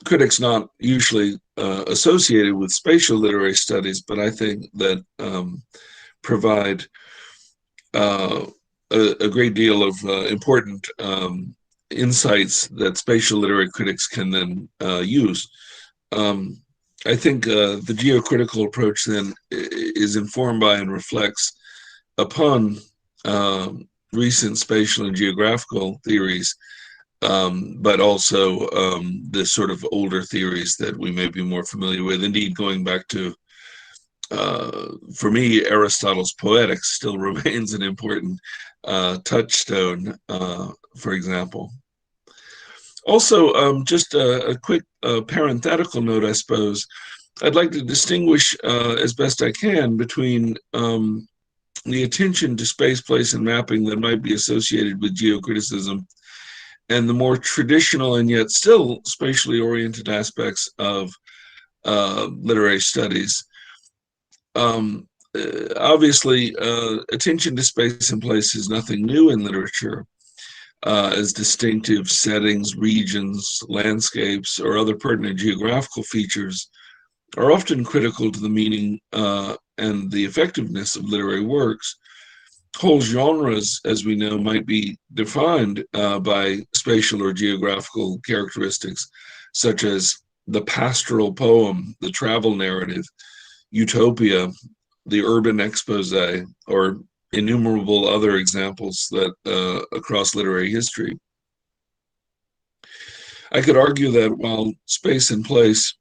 Speaker 6: critics not usually associated with spatial literary studies, but I think that provide a great deal of important insights that spatial literary critics can then use. I think the geocritical approach then is informed by and reflects upon recent spatial and geographical theories, but also the sort of older theories that we may be more familiar with. Indeed, going back to, for me, Aristotle's Poetics still remains an important touchstone, for example. Also, just a quick parenthetical note, I suppose. I'd like to distinguish as best I can between the attention to space, place, and mapping that might be associated with geocriticism and the more traditional and yet still spatially oriented aspects of literary studies. Obviously, attention to space and place is nothing new in literature, as distinctive settings, regions, landscapes, or other pertinent geographical features are often critical to the meaning and the effectiveness of literary works. Whole genres, as we know, might be defined by spatial or geographical characteristics, such as the pastoral poem, the travel narrative, utopia, the urban expose, or innumerable other examples that across literary history. I could argue that while space and place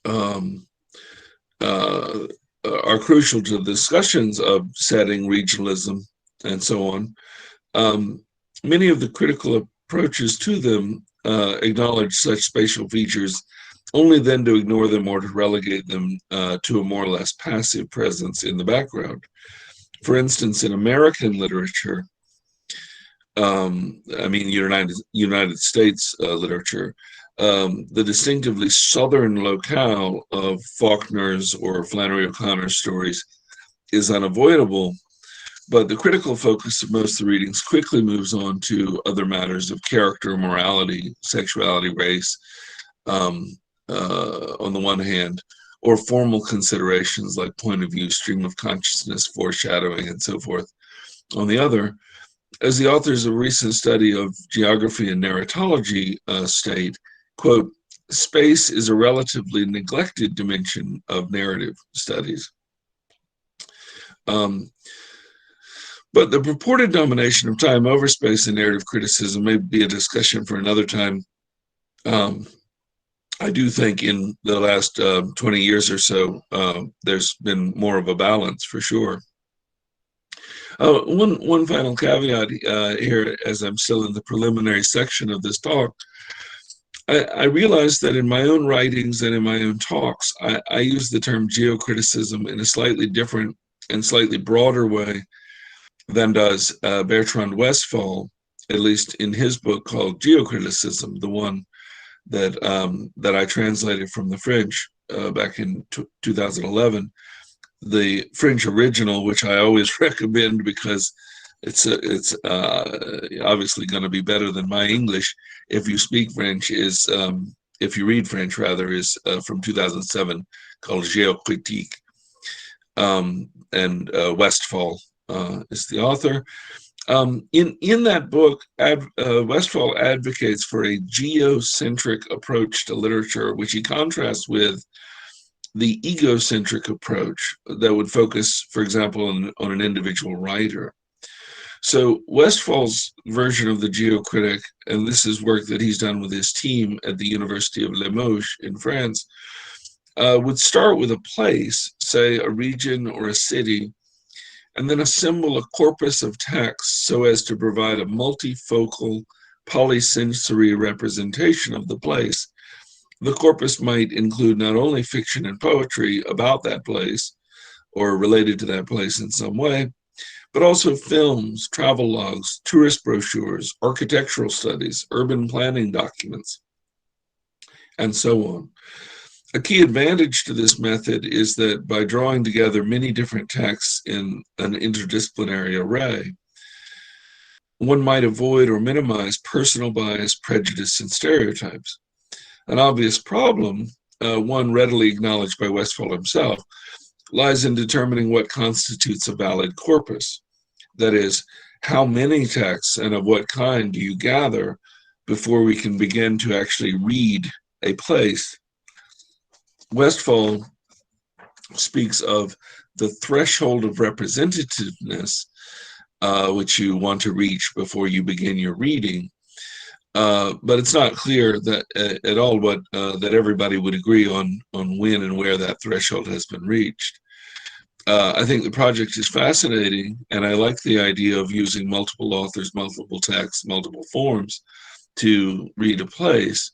Speaker 6: are crucial to the discussions of setting, regionalism, and so on, many of the critical approaches to them acknowledge such spatial features only then to ignore them or to relegate them to a more or less passive presence in the background. For instance, in American literature, United States literature, the distinctively southern locale of Faulkner's or Flannery O'Connor's stories is unavoidable, but the critical focus of most of the readings quickly moves on to other matters of character, morality, sexuality, race, on the one hand, or formal considerations like point of view, stream of consciousness, foreshadowing, and so forth on the other. as the authors of a recent study of geography and narratology state, quote, space is a relatively neglected dimension of narrative studies. But the purported domination of time over space in narrative criticism may be a discussion for another time. I do think in the last 20 years or so, there's been more of a balance for sure. One final caveat here, as I'm still in the preliminary section of this talk, I realized that in my own writings and in my own talks, I use the term geocriticism in a slightly different and slightly broader way than does Bertrand Westphal, at least in his book called Geocriticism, the one that that I translated from the French back in 2011. The French original, which I always recommend because it's obviously going to be better than my English if you speak French, is if you read French rather, is from 2007 called Geocritique, and Westphal is the author. In that book, Westphal advocates for a geocentric approach to literature, which he contrasts with the egocentric approach that would focus, for example, on an individual writer. So Westphal's version of the geocritic, and this is work that he's done with his team at the University of Limoges in France, would start with a place, say a region or a city, and then assemble a corpus of texts so as to provide a multifocal, polysensory representation of the place. The corpus might include not only fiction and poetry about that place or related to that place in some way, but also films, travel logs, tourist brochures, architectural studies, urban planning documents, and so on. A key advantage to this method is that by drawing together many different texts in an interdisciplinary array, one might avoid or minimize personal bias, prejudice, and stereotypes. An obvious problem, one readily acknowledged by Westphal himself, lies in determining what constitutes a valid corpus. That is, how many texts and of what kind do you gather before we can begin to actually read a place? Westphal speaks of the threshold of representativeness, which you want to reach before you begin your reading. But it's not clear that at all what that everybody would agree on when and where that threshold has been reached. I think the project is fascinating, and I like the idea of using multiple authors, multiple texts, multiple forms to read a place.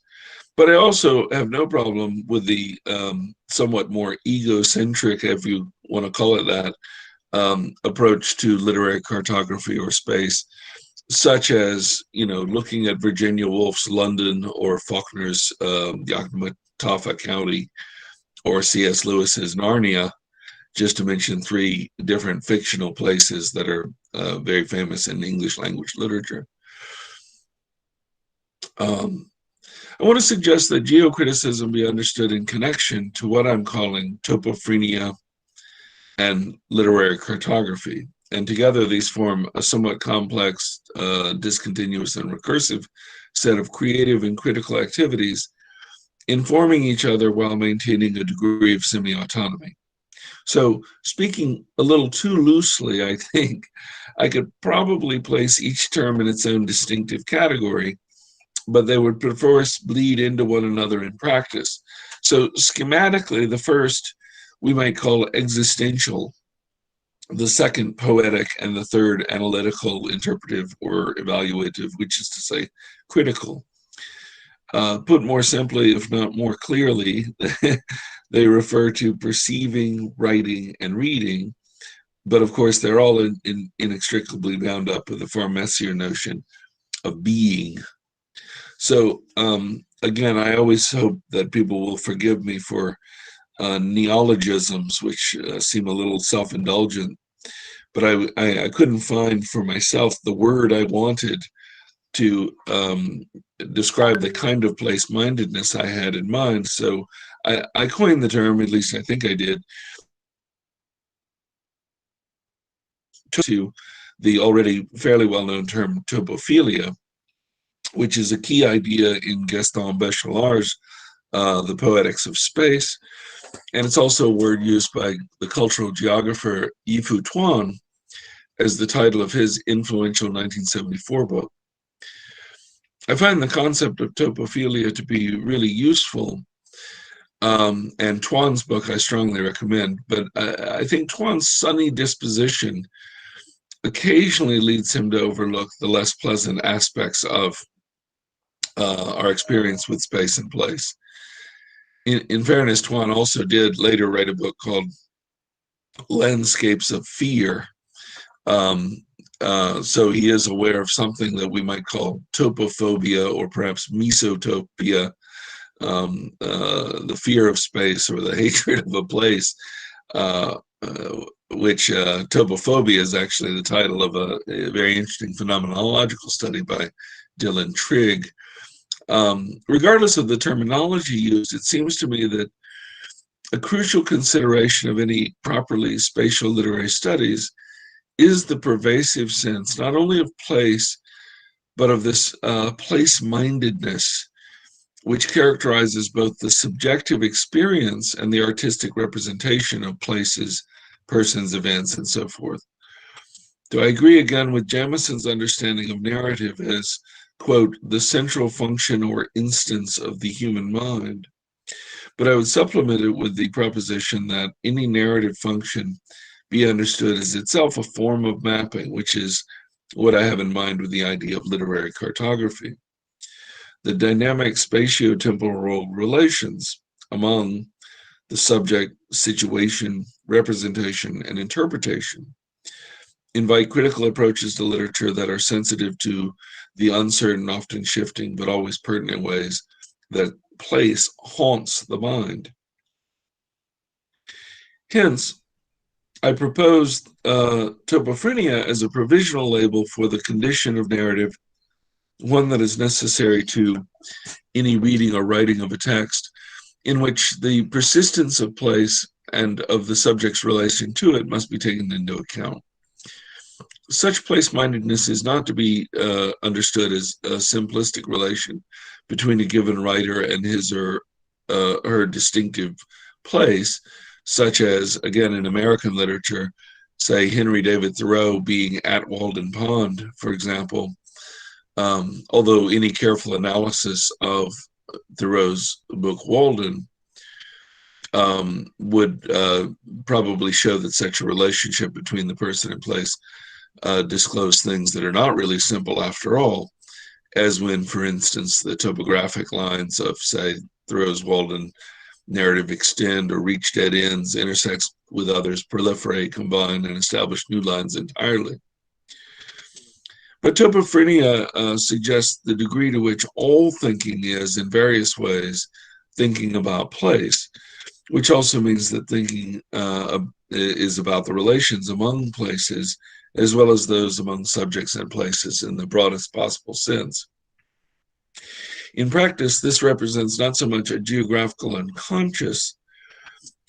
Speaker 6: But I also have no problem with the somewhat more egocentric, if you want to call it that, approach to literary cartography or space, such as, looking at Virginia Woolf's London or Faulkner's Yakima County or C.S. Lewis's Narnia, just to mention three different fictional places that are very famous in English language literature. I want to suggest that geocriticism be understood in connection to what I'm calling topophrenia and literary cartography. And together these form a somewhat complex, discontinuous, and recursive set of creative and critical activities informing each other while maintaining a degree of semi-autonomy. So, speaking a little too loosely, I think I could probably place each term in its own distinctive category, but they would perforce bleed into one another in practice. So, schematically, the first we might call existential, the second poetic, and the third analytical, interpretive, or evaluative, which is to say critical. Put more simply, if not more clearly, they refer to perceiving, writing, and reading, but of course they're all inextricably bound up with the far messier notion of being. So again, I always hope that people will forgive me for neologisms, which seem a little self-indulgent, but I couldn't find for myself the word I wanted to describe the kind of place-mindedness I had in mind. So I coined the term, at least I think I did, to the already fairly well-known term topophilia, which is a key idea in Gaston Bachelar's The Poetics of Space. And it's also a word used by the cultural geographer Yi-Fu Tuan as the title of his influential 1974 book. I find the concept of topophilia to be really useful, and Tuan's book I strongly recommend, but I think Tuan's sunny disposition occasionally leads him to overlook the less pleasant aspects of our experience with space and place. In fairness, Tuan also did later write a book called Landscapes of Fear. So he is aware of something that we might call topophobia, or perhaps mesotopia, the fear of space or the hatred of a place, which topophobia is actually the title of a very interesting phenomenological study by Dylan Trigg. Regardless of the terminology used, it seems to me that a crucial consideration of any properly spatial literary studies is the pervasive sense not only of place, but of this place-mindedness, which characterizes both the subjective experience and the artistic representation of places, persons, events, and so forth. Do I agree again with Jamison's understanding of narrative as, quote, the central function or instance of the human mind? But I would supplement it with the proposition that any narrative function be understood as itself a form of mapping, which is what I have in mind with the idea of literary cartography. The dynamic spatio-temporal relations among the subject, situation, representation, and interpretation invite critical approaches to literature that are sensitive to the uncertain, often shifting, but always pertinent ways that place haunts the mind. Hence, I proposed topophrenia as a provisional label for the condition of narrative, one that is necessary to any reading or writing of a text, in which the persistence of place and of the subject's relation to it must be taken into account. Such place-mindedness is not to be understood as a simplistic relation between a given writer and his or her distinctive place, such as, again, in American literature, say Henry David Thoreau being at Walden Pond, for example, although any careful analysis of Thoreau's book Walden would probably show that such a relationship between the person and place disclose things that are not really simple after all, as when, for instance, the topographic lines of, say, Thoreau's Walden narrative extend or reach dead ends, intersect with others, proliferate, combine, and establish new lines entirely. But topophrenia suggests the degree to which all thinking is, in various ways, thinking about place, which also means that thinking is about the relations among places, as well as those among subjects and places in the broadest possible sense. In practice, this represents not so much a geographical unconscious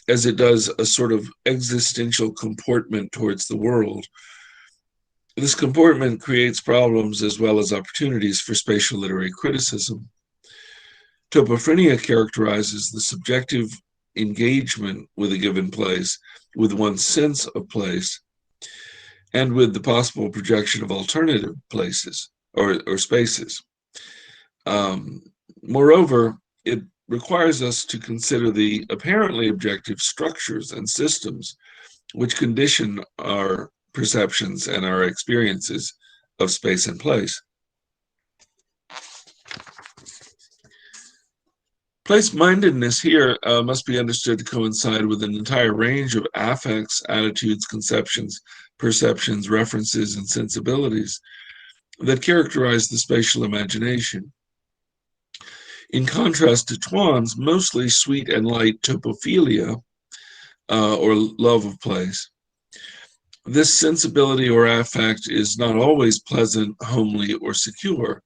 Speaker 6: as it does a sort of existential comportment towards the world. This comportment creates problems as well as opportunities for spatial literary criticism. Topophrenia characterizes the subjective engagement with a given place, with one's sense of place, and with the possible projection of alternative places or spaces. Moreover, it requires us to consider the apparently objective structures and systems which condition our perceptions and our experiences of space and place. Place-mindedness here must be understood to coincide with an entire range of affects, attitudes, conceptions, perceptions, references, and sensibilities that characterize the spatial imagination. In contrast to Tuan's mostly sweet and light topophilia, or love of place, this sensibility or affect is not always pleasant, homely, or secure,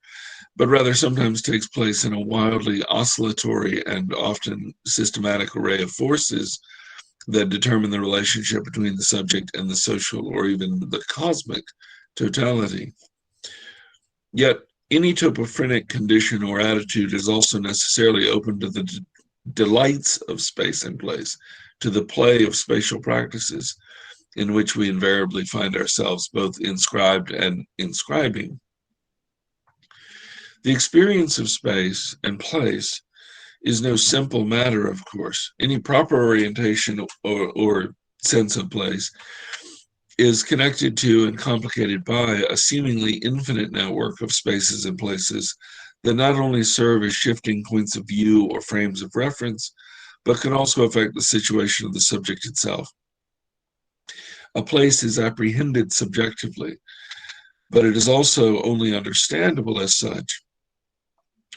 Speaker 6: but rather sometimes takes place in a wildly oscillatory and often systematic array of forces that determine the relationship between the subject and the social or even the cosmic totality. Yet, any topophrenic condition or attitude is also necessarily open to the delights of space and place, to the play of spatial practices, in which we invariably find ourselves both inscribed and inscribing. The experience of space and place is no simple matter, of course. Any proper orientation or sense of place is connected to and complicated by a seemingly infinite network of spaces and places that not only serve as shifting points of view or frames of reference, but can also affect the situation of the subject itself. A place is apprehended subjectively, but it is also only understandable as such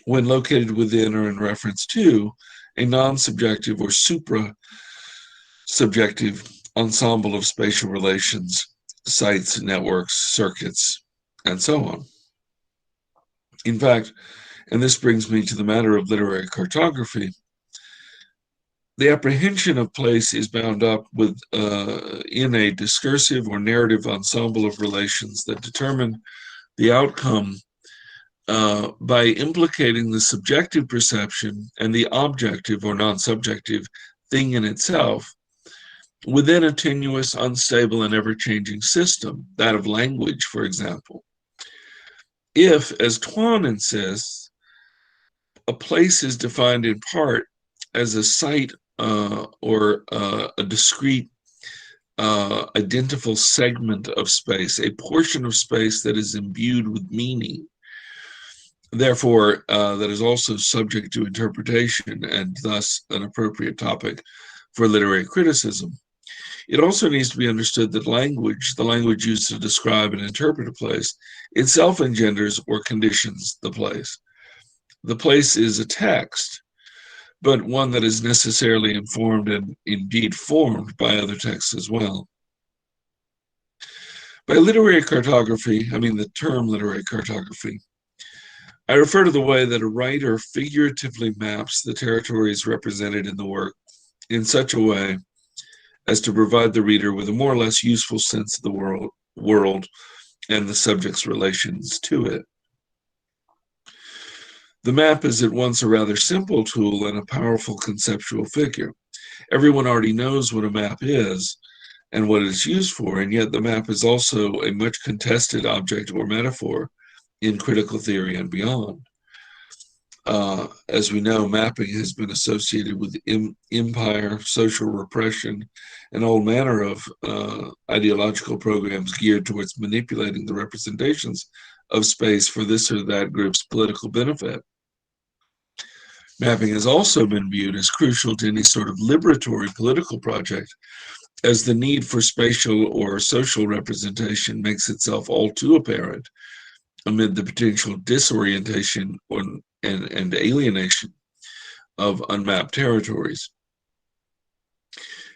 Speaker 6: when located within or in reference to a non-subjective or supra-subjective ensemble of spatial relations, sites, networks, circuits, and so on. In fact, and this brings me to the matter of literary cartography, the apprehension of place is bound up with in a discursive or narrative ensemble of relations that determine the outcome by implicating the subjective perception and the objective or non-subjective thing in itself within a tenuous, unstable, and ever-changing system, that of language, for example. If, as Tuan insists, a place is defined in part as a site or a discrete identifiable segment of space, a portion of space that is imbued with meaning, therefore that is also subject to interpretation and thus an appropriate topic for literary criticism. It also needs to be understood that language, the language used to describe and interpret a place, itself engenders or conditions the place. The place is a text, but one that is necessarily informed and indeed formed by other texts as well. By literary cartography, I mean the term literary cartography, I refer to the way that a writer figuratively maps the territories represented in the work in such a way as to provide the reader with a more or less useful sense of the world and the subject's relations to it. The map is at once a rather simple tool and a powerful conceptual figure. Everyone already knows what a map is and what it's used for, and yet the map is also a much contested object or metaphor in critical theory and beyond. As we know, mapping has been associated with empire, social repression, and all manner of ideological programs geared towards manipulating the representations of space for this or that group's political benefit. Mapping has also been viewed as crucial to any sort of liberatory political project, as the need for spatial or social representation makes itself all too apparent amid the potential disorientation and alienation of unmapped territories.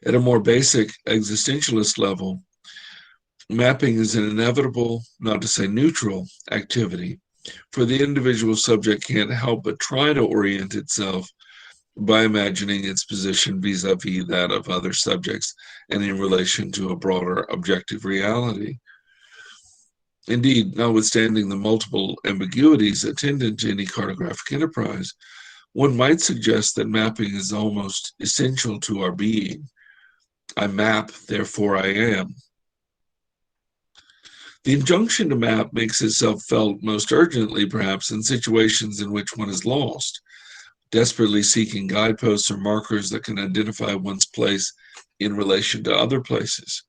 Speaker 6: At a more basic existentialist level, mapping is an inevitable, not to say neutral, activity, for the individual subject can't help but try to orient itself by imagining its position vis-a-vis that of other subjects and in relation to a broader objective reality. Indeed, notwithstanding the multiple ambiguities attendant to any cartographic enterprise, one might suggest that mapping is almost essential to our being. I map, therefore I am. The injunction to map makes itself felt most urgently, perhaps, in situations in which one is lost, desperately seeking guideposts or markers that can identify one's place in relation to other places.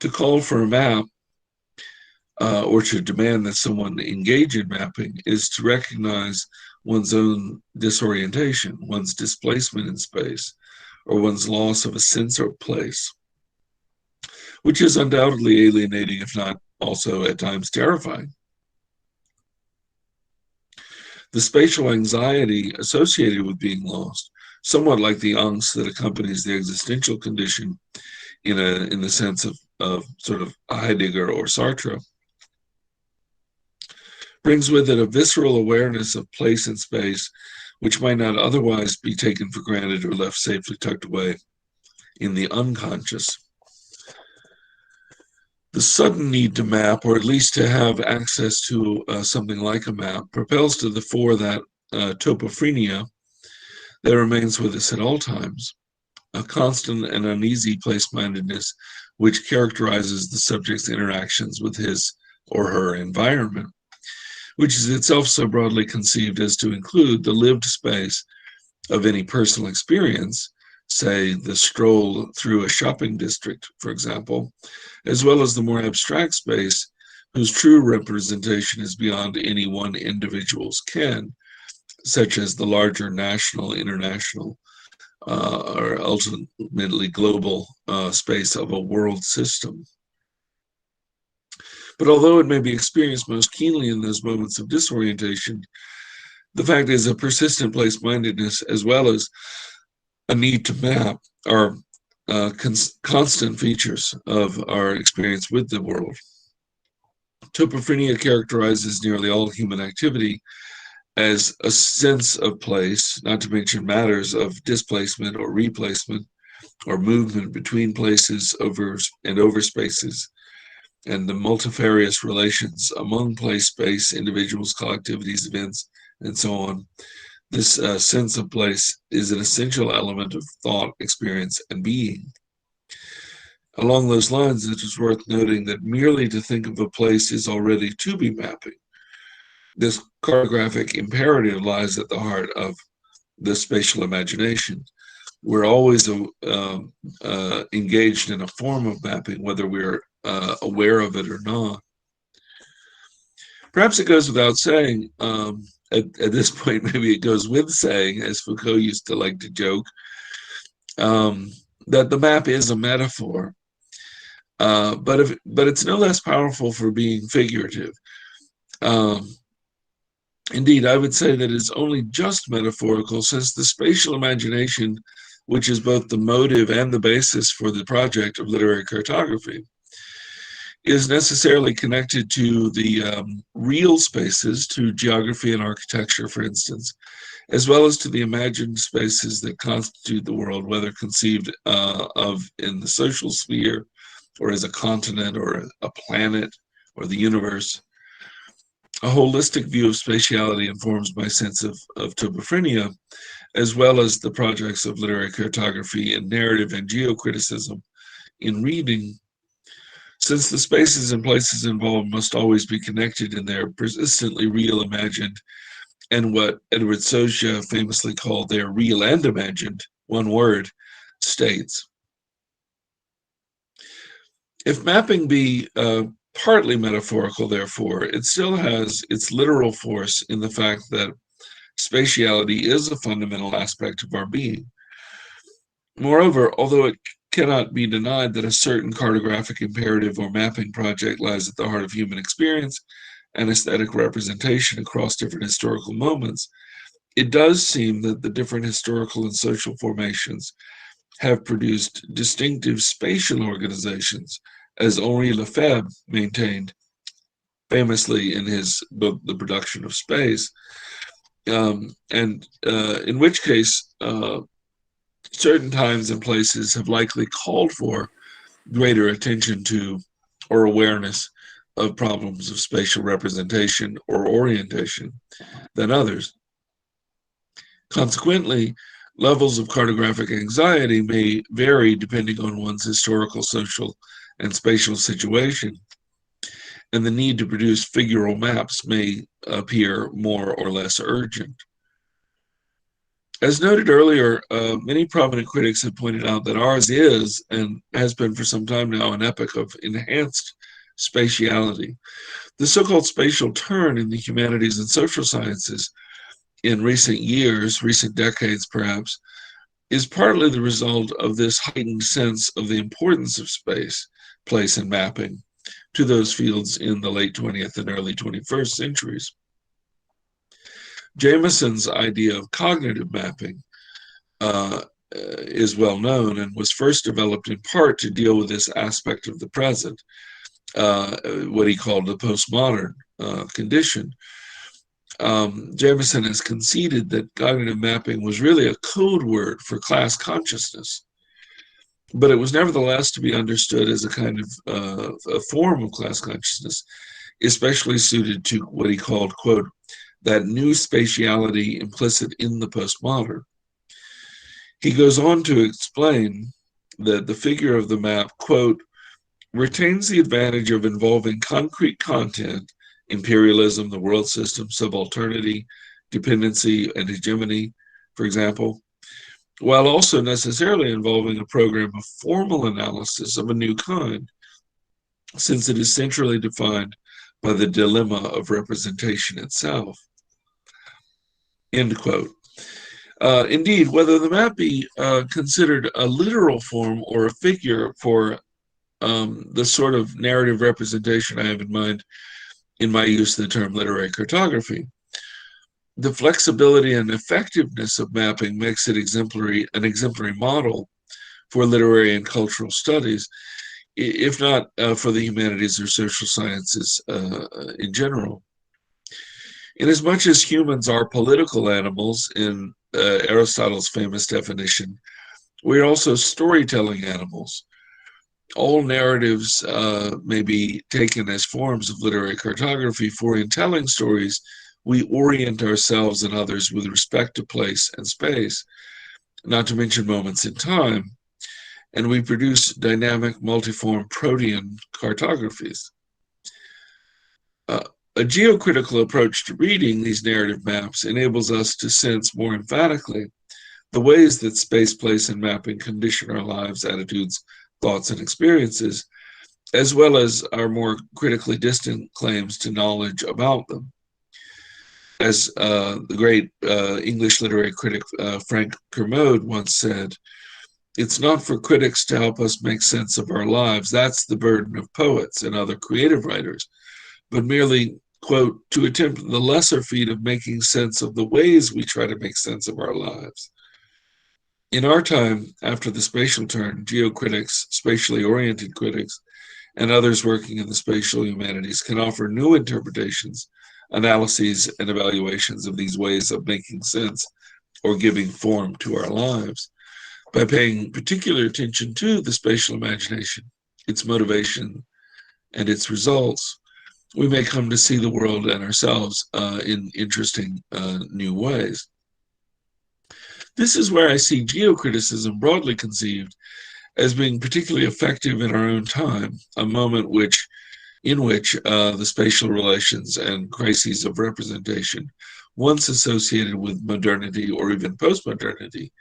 Speaker 6: To call for a map or to demand that someone engage in mapping is to recognize one's own disorientation, one's displacement in space, or one's loss of a sense of place, which is undoubtedly alienating, if not also at times terrifying. The spatial anxiety associated with being lost, somewhat like the angst that accompanies the existential condition in the sense of sort of Heidegger or Sartre, brings with it a visceral awareness of place and space which might not otherwise be taken for granted or left safely tucked away in the unconscious. The sudden need to map, or at least to have access to something like a map, propels to the fore that topophrenia that remains with us at all times, a constant and uneasy place-mindedness which characterizes the subject's interactions with his or her environment, which is itself so broadly conceived as to include the lived space of any personal experience, say the stroll through a shopping district, for example, as well as the more abstract space whose true representation is beyond any one individual's ken, such as the larger national, international, or ultimately global space of a world system. But although it may be experienced most keenly in those moments of disorientation, the fact is a persistent place-mindedness as well as a need to map are constant features of our experience with the world. Topophrenia characterizes nearly all human activity as a sense of place, not to mention matters of displacement or replacement or movement between places over spaces, and the multifarious relations among place, space, individuals, collectivities, events, and so on. This sense of place is an essential element of thought, experience, and being. Along those lines, it is worth noting that merely to think of a place is already to be mapping. This cartographic imperative lies at the heart of the spatial imagination. We're always engaged in a form of mapping, whether we're aware of it or not. Perhaps it goes without saying, at this point, maybe it goes with saying, as Foucault used to like to joke, that the map is a metaphor, but it's no less powerful for being figurative. Indeed, I would say that it's only just metaphorical, since the spatial imagination, which is both the motive and the basis for the project of literary cartography, is necessarily connected to the real spaces, to geography and architecture, for instance, as well as to the imagined spaces that constitute the world, whether conceived of in the social sphere, or as a continent, or a planet, or the universe. A holistic view of spatiality informs my sense of topophrenia, as well as the projects of literary cartography and narrative and geocriticism in reading, since the spaces and places involved must always be connected in their persistently real, imagined, and what Edward Soja famously called their real and imagined, one word, states. If mapping be partly metaphorical, therefore, it still has its literal force in the fact that spatiality is a fundamental aspect of our being. Moreover, although it cannot be denied that a certain cartographic imperative or mapping project lies at the heart of human experience and aesthetic representation across different historical moments, it does seem that the different historical and social formations have produced distinctive spatial organizations, as Henri Lefebvre maintained famously in his book, The Production of Space, and in which case certain times and places have likely called for greater attention to or awareness of problems of spatial representation or orientation than others. Consequently, levels of cartographic anxiety may vary depending on one's historical, social, and spatial situation, and the need to produce figural maps may appear more or less urgent. As noted earlier, many prominent critics have pointed out that ours is, and has been for some time now, an epoch of enhanced spatiality. The so-called spatial turn in the humanities and social sciences in recent years, recent decades perhaps, is partly the result of this heightened sense of the importance of space, place, and mapping to those fields in the late 20th and early 21st centuries. Jameson's idea of cognitive mapping is well known and was first developed in part to deal with this aspect of the present, what he called the postmodern condition. Jameson has conceded that cognitive mapping was really a code word for class consciousness, but it was nevertheless to be understood as a kind of a form of class consciousness, especially suited to what he called, quote, that new spatiality implicit in the postmodern. He goes on to explain that the figure of the map, quote, retains the advantage of involving concrete content, imperialism, the world system, subalternity, dependency, and hegemony, for example, while also necessarily involving a program of formal analysis of a new kind, since it is centrally defined by the dilemma of representation itself. End quote. Indeed, whether the map be considered a literal form or a figure for the sort of narrative representation I have in mind in my use of the term literary cartography, the flexibility and effectiveness of mapping makes it an exemplary model for literary and cultural studies, if not for the humanities or social sciences in general. Inasmuch as humans are political animals, in Aristotle's famous definition, we are also storytelling animals. All narratives may be taken as forms of literary cartography, for in telling stories, we orient ourselves and others with respect to place and space, not to mention moments in time, and we produce dynamic, multiform protean cartographies. A geocritical approach to reading these narrative maps enables us to sense more emphatically the ways that space, place, and mapping condition our lives, attitudes, thoughts, and experiences, as well as our more critically distant claims to knowledge about them. As the great English literary critic Frank Kermode once said, it's not for critics to help us make sense of our lives. That's the burden of poets and other creative writers, but merely, quote, to attempt the lesser feat of making sense of the ways we try to make sense of our lives. In our time, after the spatial turn, geocritics, spatially oriented critics, and others working in the spatial humanities can offer new interpretations, analyses, and evaluations of these ways of making sense or giving form to our lives. By paying particular attention to the spatial imagination, its motivation, and its results, we may come to see the world and ourselves in interesting new ways. This is where I see geocriticism broadly conceived as being particularly effective in our own time, a moment in which the spatial relations and crises of representation, once associated with modernity or even postmodernity,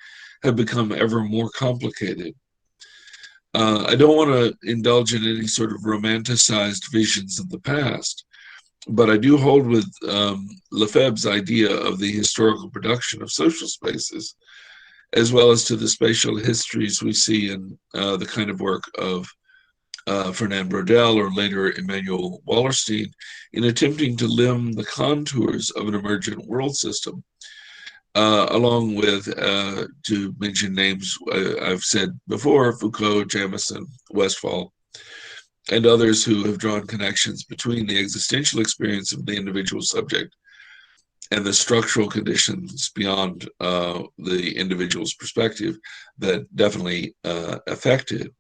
Speaker 6: have become ever more complicated. I don't want to indulge in any sort of romanticized visions of the past, but I do hold with Lefebvre's idea of the historical production of social spaces, as well as to the spatial histories we see in the kind of work of Fernand Braudel or later Emanuel Wallerstein in attempting to limn the contours of an emergent world system, along with, to mention names I've said before, Foucault, Jamison, Westphal, and others who have drawn connections between the existential experience of the individual subject and the structural conditions beyond the individual's perspective that definitely affect it.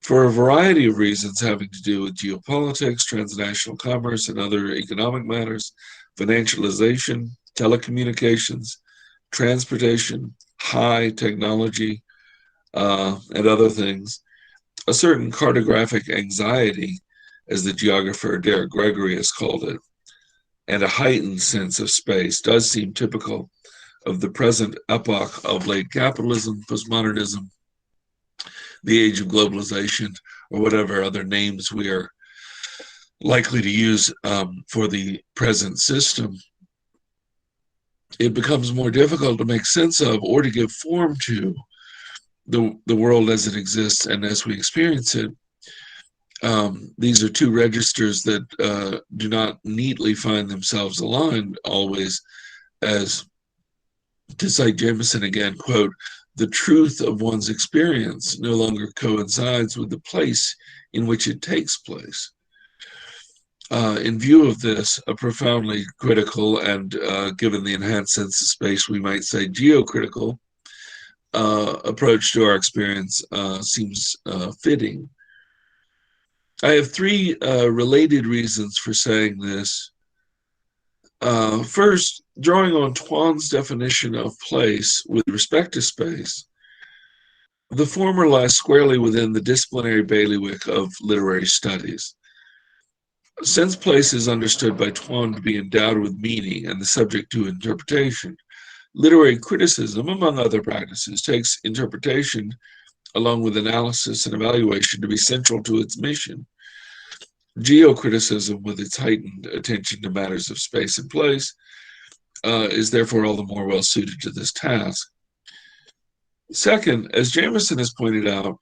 Speaker 6: For a variety of reasons having to do with geopolitics, transnational commerce, and other economic matters, financialization, telecommunications, transportation, high technology, and other things, a certain cartographic anxiety, as the geographer Derek Gregory has called it, and a heightened sense of space does seem typical of the present epoch of late capitalism, postmodernism, the age of globalization, or whatever other names we are likely to use for the present system. It becomes more difficult to make sense of or to give form to the world as it exists and as we experience it. These are two registers that do not neatly find themselves aligned always, as, to cite Jamison again, quote, the truth of one's experience no longer coincides with the place in which it takes place. In view of this, a profoundly critical and, given the enhanced sense of space, we might say geocritical approach to our experience seems fitting. I have three related reasons for saying this. First, drawing on Tuan's definition of place with respect to space, the former lies squarely within the disciplinary bailiwick of literary studies. Since place is understood by Tuan to be endowed with meaning and the subject to interpretation, literary criticism, among other practices, takes interpretation along with analysis and evaluation to be central to its mission. Geocriticism, with its heightened attention to matters of space and place, is therefore all the more well suited to this task. Second, as Jamieson has pointed out,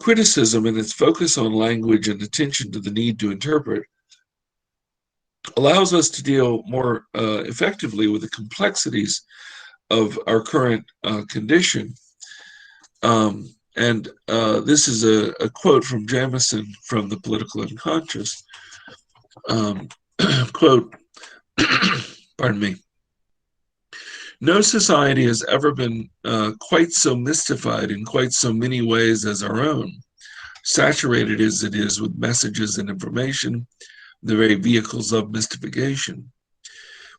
Speaker 6: criticism and its focus on language and attention to the need to interpret allows us to deal more effectively with the complexities of our current condition. This is a quote from Jamieson from The Political Unconscious. Quote, pardon me. No society has ever been quite so mystified in quite so many ways as our own, saturated as it is with messages and information, the very vehicles of mystification.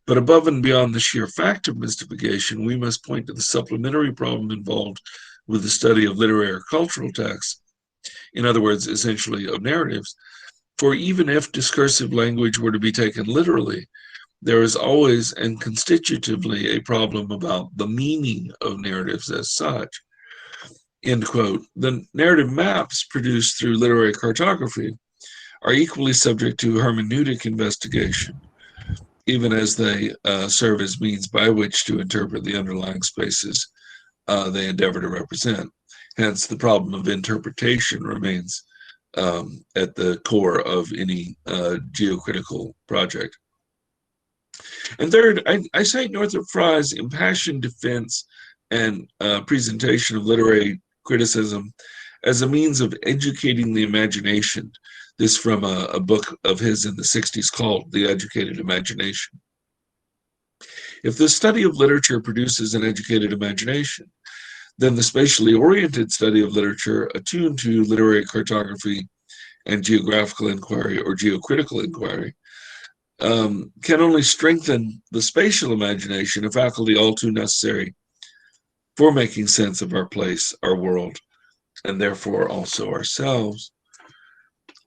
Speaker 6: But above and beyond the sheer fact of mystification, we must point to the supplementary problem involved with the study of literary or cultural texts, in other words, essentially of narratives. For even if discursive language were to be taken literally, there is always and constitutively a problem about the meaning of narratives as such. End quote. The narrative maps produced through literary cartography are equally subject to hermeneutic investigation, even as they serve as means by which to interpret the underlying spaces they endeavor to represent. Hence, the problem of interpretation remains at the core of any geocritical project. And third, I cite Northrop Frye's impassioned defense and presentation of literary criticism as a means of educating the imagination. This from a book of his in the 60s called The Educated Imagination. If the study of literature produces an educated imagination, then the spatially oriented study of literature attuned to literary cartography and geographical inquiry or geocritical inquiry can only strengthen the spatial imagination, a faculty all too necessary for making sense of our place, our world, and therefore also ourselves.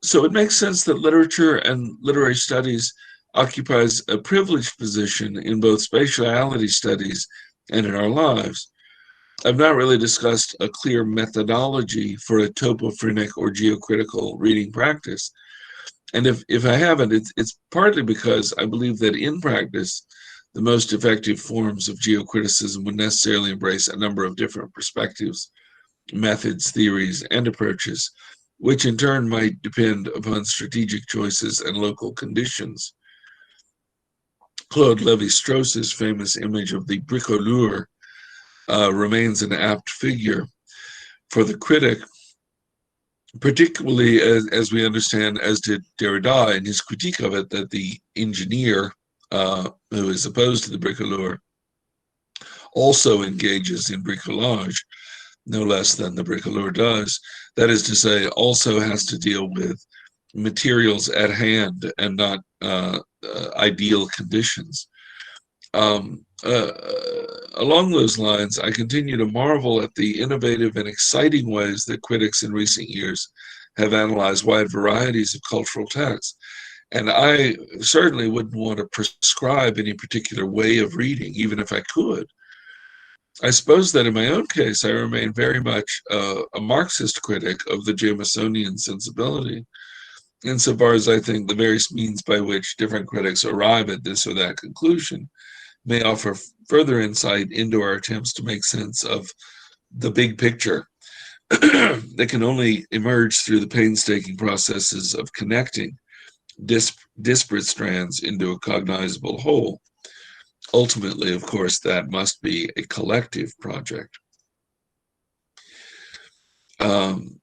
Speaker 6: So it makes sense that literature and literary studies occupies a privileged position in both spatiality studies and in our lives. I've not really discussed a clear methodology for a topophrenic or geocritical reading practice. And if I haven't, it's partly because I believe that in practice, the most effective forms of geocriticism would necessarily embrace a number of different perspectives, methods, theories, and approaches, which in turn might depend upon strategic choices and local conditions. Claude Lévi-Strauss's famous image of the bricoleur remains an apt figure for the critic, particularly as we understand, as did Derrida in his critique of it, that the engineer who is opposed to the bricoleur also engages in bricolage, no less than the bricoleur does. That is to say, also has to deal with materials at hand and not ideal conditions. Along those lines, I continue to marvel at the innovative and exciting ways that critics in recent years have analyzed wide varieties of cultural texts. And I certainly wouldn't want to prescribe any particular way of reading, even if I could. I suppose that in my own case, I remain very much a Marxist critic of the Jamesonian sensibility, insofar as I think the various means by which different critics arrive at this or that conclusion may offer further insight into our attempts to make sense of the big picture that can only emerge through the painstaking processes of connecting disparate strands into a cognizable whole. Ultimately, of course, that must be a collective project.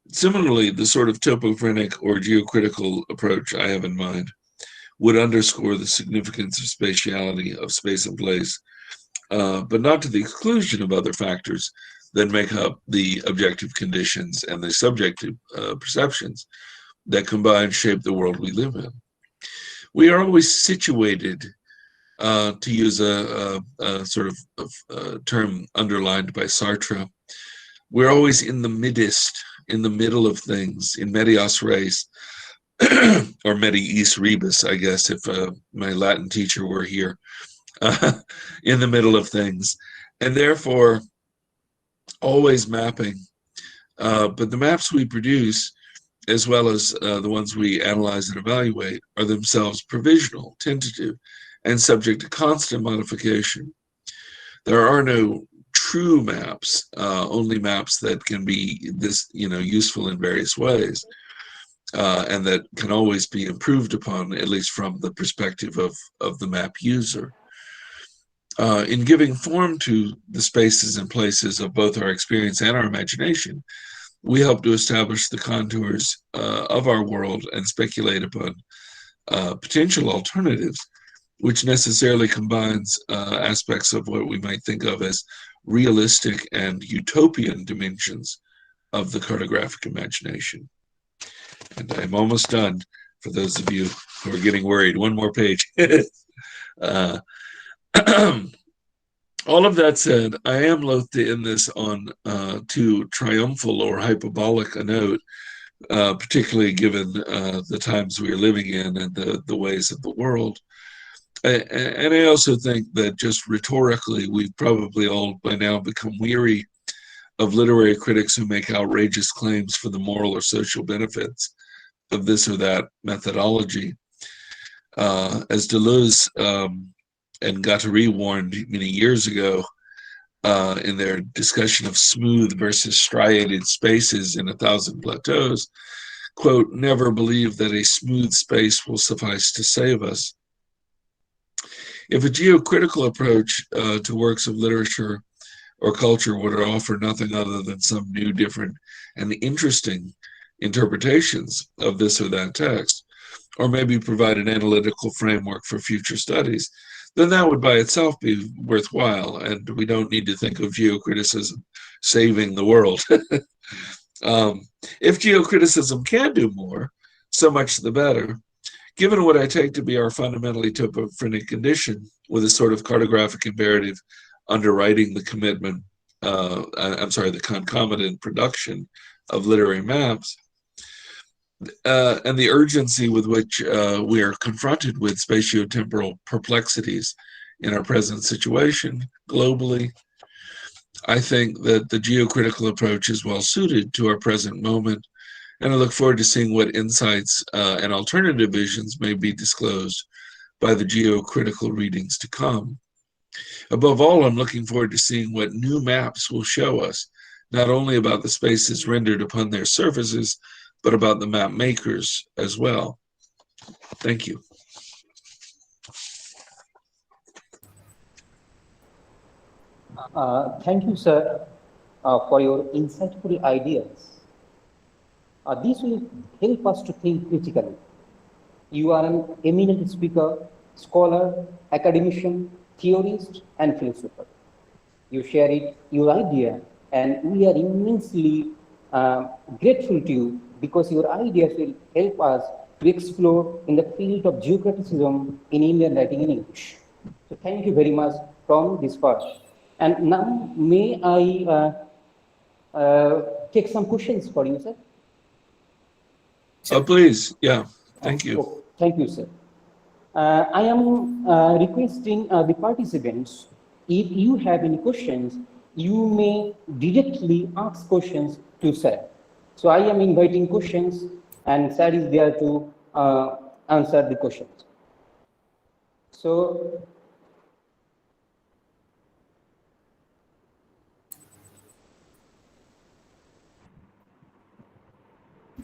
Speaker 6: Similarly, the sort of topophrenic or geocritical approach I have in mind would underscore the significance of spatiality, of space and place, but not to the exclusion of other factors that make up the objective conditions and the subjective perceptions that combine shape the world we live in. We are always situated, to use a sort of term underlined by Sartre, we're always in the midst, in the middle of things, in medias res, or mediis rebus, I guess, if my Latin teacher were here, in the middle of things, and therefore always mapping. But the maps we produce, as well as the ones we analyze and evaluate, are themselves provisional, tentative, and subject to constant modification. There are no true maps, only maps that can be useful in various ways, and that can always be improved upon, at least from the perspective of the map user. In giving form to the spaces and places of both our experience and our imagination, we help to establish the contours of our world and speculate upon potential alternatives, which necessarily combines aspects of what we might think of as realistic and utopian dimensions of the cartographic imagination. And I'm almost done, for those of you who are getting worried. One more page. All of that said, I am loath to end this on too triumphal or hyperbolic a note, particularly given the times we are living in and the ways of the world. And I also think that just rhetorically, we've probably all by now become weary of literary critics who make outrageous claims for the moral or social benefits of this or that methodology. As Deleuze and Guattari warned many years ago in their discussion of smooth versus striated spaces in 1,000 Plateaus, quote, "Never believe that a smooth space will suffice to save us." If a geocritical approach to works of literature or culture would offer nothing other than some new, different, and interesting interpretations of this or that text, or maybe provide an analytical framework for future studies, then that would by itself be worthwhile, and we don't need to think of geocriticism saving the world. If geocriticism can do more, so much the better. Given what I take to be our fundamentally topophrenic condition, with a sort of cartographic imperative underwriting the commitment, the concomitant production of literary maps, and the urgency with which we are confronted with spatiotemporal perplexities in our present situation globally, I think that the geocritical approach is well suited to our present moment, and I look forward to seeing what insights and alternative visions may be disclosed by the geocritical readings to come. Above all, I'm looking forward to seeing what new maps will show us, not only about the spaces rendered upon their surfaces, but about the map makers as well. Thank you.
Speaker 1: Thank you, sir, for your insightful ideas. This will help us to think critically. You are an eminent speaker, scholar, academician, theorist, and philosopher. You share your idea, and we are immensely grateful to you, because your ideas will help us to explore in the field of geocriticism in Indian writing in English. So thank you very much from this part. And now, may I take some questions for you, sir?
Speaker 6: Please, yeah, thank you.
Speaker 1: Oh, thank you, sir. I am requesting the participants, if you have any questions, you may directly ask questions to sir. So I am inviting questions, and sir is there to answer the questions. So,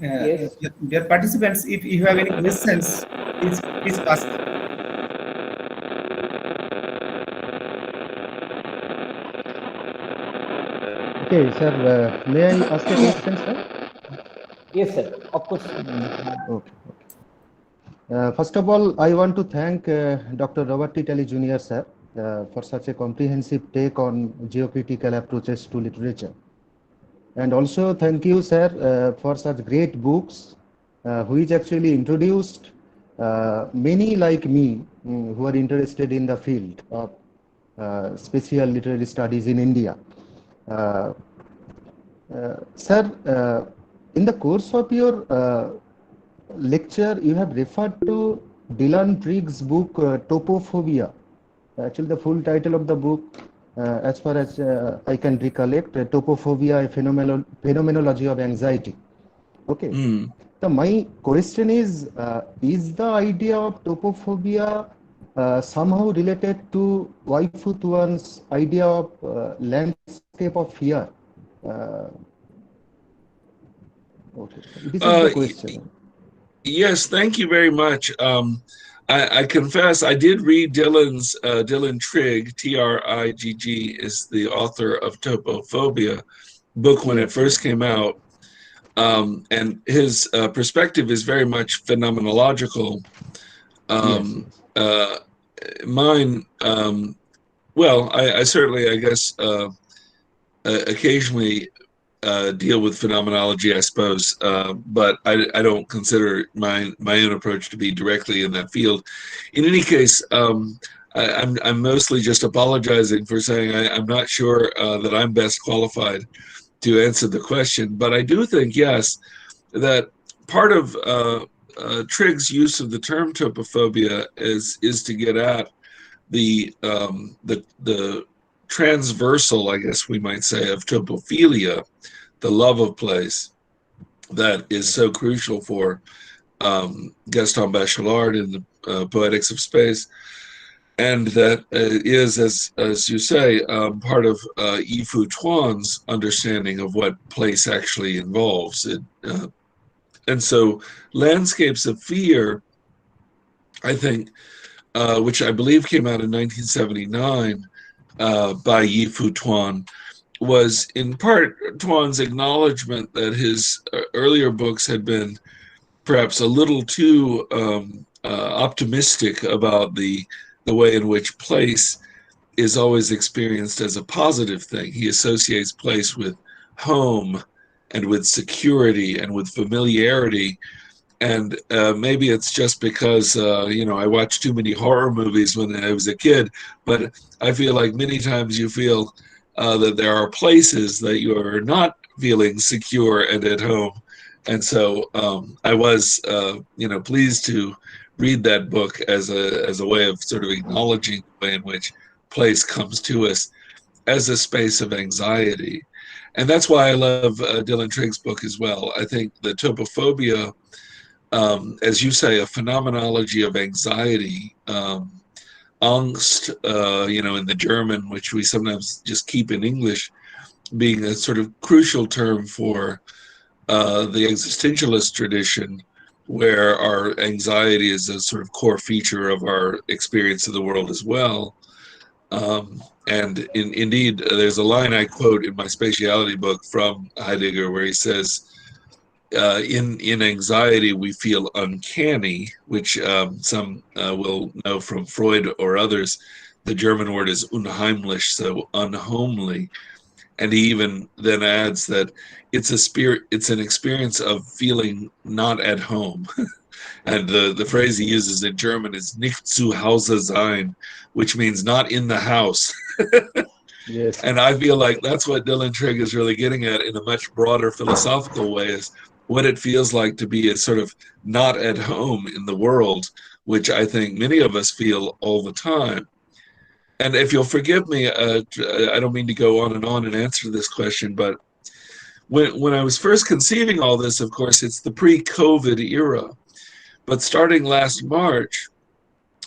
Speaker 1: yes.
Speaker 2: Dear participants, if you have any questions, please ask.
Speaker 7: Okay, sir, may I ask a question, sir?
Speaker 1: Yes, sir, of course.
Speaker 7: Okay. First of all, I want to thank Dr. Robert T. Talley Jr., sir, for such a comprehensive take on geocritical approaches to literature. And also thank you, sir, for such great books, which actually introduced many like me who are interested in the field of spatial literary studies in India. Sir, in the course of your lecture, you have referred to Dylan Trigg's book, Topophobia. Actually, the full title of the book, as far as I can recollect, Topophobia, a phenomenology of anxiety. Okay. So my question is the idea of topophobia somehow related to Waifutuan's idea of landscape of fear? Okay. This is the question.
Speaker 6: Yes, thank you very much. I confess I did read Dylan Trigg, Trigg, is the author of Topophobia book when it first came out. And his perspective is very much phenomenological. Mine, well, I certainly, I guess, occasionally deal with phenomenology, I suppose, but I don't consider my own approach to be directly in that field. In any case, I'm mostly just apologizing for saying I'm not sure that I'm best qualified to answer the question, but I do think, yes, that part of Trigg's use of the term topophobia is to get at the transversal, I guess we might say, of topophilia, the love of place that is so crucial for Gaston Bachelard in the Poetics of Space, and that is, as you say, part of Yi-Fu Tuan's understanding of what place actually involves. And so Landscapes of Fear, I think, which I believe came out in 1979 by Yi-Fu Tuan, was in part Tuan's acknowledgement that his earlier books had been perhaps a little too optimistic about the way in which place is always experienced as a positive thing. He associates place with home and with security and with familiarity. And maybe it's just because, I watched too many horror movies when I was a kid, but I feel like many times you feel that there are places that you are not feeling secure and at home. And so I was, pleased to read that book as a way of sort of acknowledging the way in which place comes to us as a space of anxiety. And that's why I love Dylan Trigg's book as well. I think the topophobia, as you say, a phenomenology of anxiety, angst, in the German, which we sometimes just keep in English, being a sort of crucial term for the existentialist tradition, where our anxiety is a sort of core feature of our experience of the world as well. And indeed, there's a line I quote in my Spatiality book from Heidegger where he says, in anxiety, we feel uncanny, which some will know from Freud or others. The German word is unheimlich, so unhomely. And he even then adds that it's an experience of feeling not at home. And the phrase he uses in German is nicht zu Hause sein, which means not in the house.
Speaker 7: Yes.
Speaker 6: And I feel like that's what Dylan Trigg is really getting at in a much broader philosophical way, is what it feels like to be a sort of not at home in the world, which I think many of us feel all the time. And if you'll forgive me, I don't mean to go on and answer this question, but when I was first conceiving all this, of course, it's the pre-COVID era. But starting last March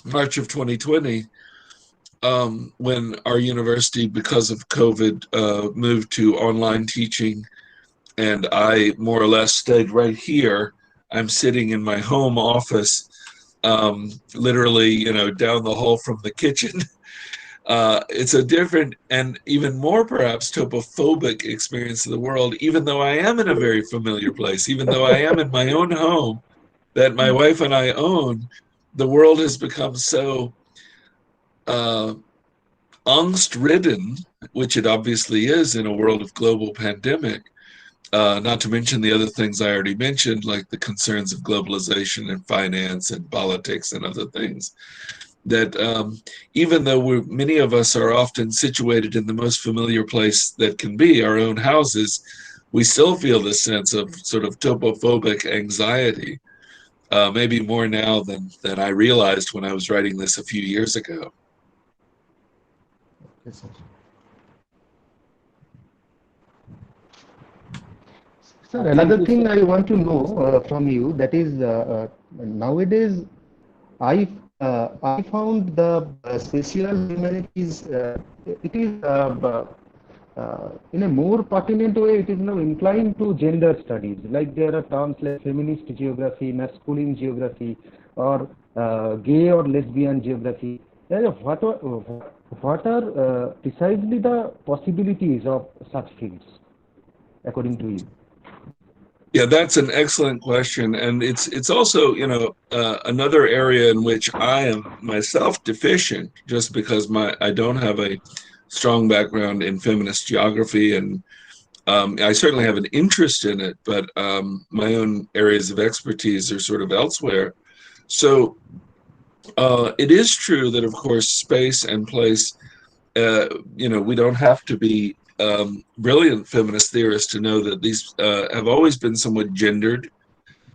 Speaker 6: of 2020, when our university, because of COVID, moved to online teaching, and I more or less stayed right here. I'm sitting in my home office, literally, down the hall from the kitchen. It's a different and even more perhaps topophobic experience of the world, even though I am in a very familiar place, even though I am in my own home that my wife and I own. The world has become so angst-ridden, which it obviously is in a world of global pandemic, not to mention the other things I already mentioned, like the concerns of globalization and finance and politics and other things, that even though many of us are often situated in the most familiar place that can be, our own houses, we still feel this sense of sort of topophobic anxiety, maybe more now than I realized when I was writing this a few years ago.
Speaker 7: Yes, sir. Sir,
Speaker 1: Thank
Speaker 7: another
Speaker 1: you,
Speaker 7: thing
Speaker 1: sir.
Speaker 7: I want to know from you, that is nowadays I found the spatial humanities it is in a more pertinent way, it is now inclined to gender studies. Like there are terms like feminist geography, masculine geography, or gay or lesbian geography. What are precisely the possibilities of such fields, according to you?
Speaker 6: Yeah, that's an excellent question, and it's also, you know, another area in which I am myself deficient, just because I don't have a strong background in feminist geography, and I certainly have an interest in it, but my own areas of expertise are sort of elsewhere. So it is true that, of course, space and place, you know, we don't have to be brilliant feminist theorists to know that these have always been somewhat gendered,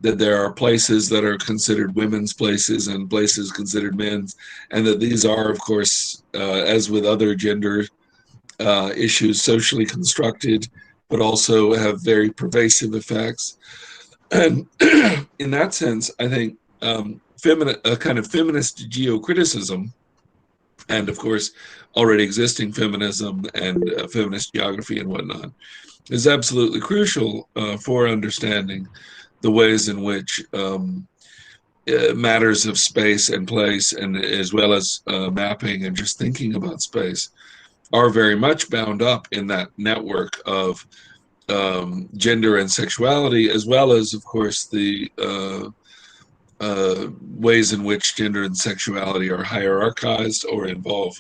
Speaker 6: that there are places that are considered women's places and places considered men's, and that these are, of course, as with other gender issues, socially constructed, but also have very pervasive effects. And in that sense, I think a kind of feminist geocriticism, and of course, already existing feminism and feminist geography and whatnot, is absolutely crucial for understanding the ways in which matters of space and place, and as well as mapping and just thinking about space, are very much bound up in that network of gender and sexuality, as well as, of course, the ways in which gender and sexuality are hierarchized or involve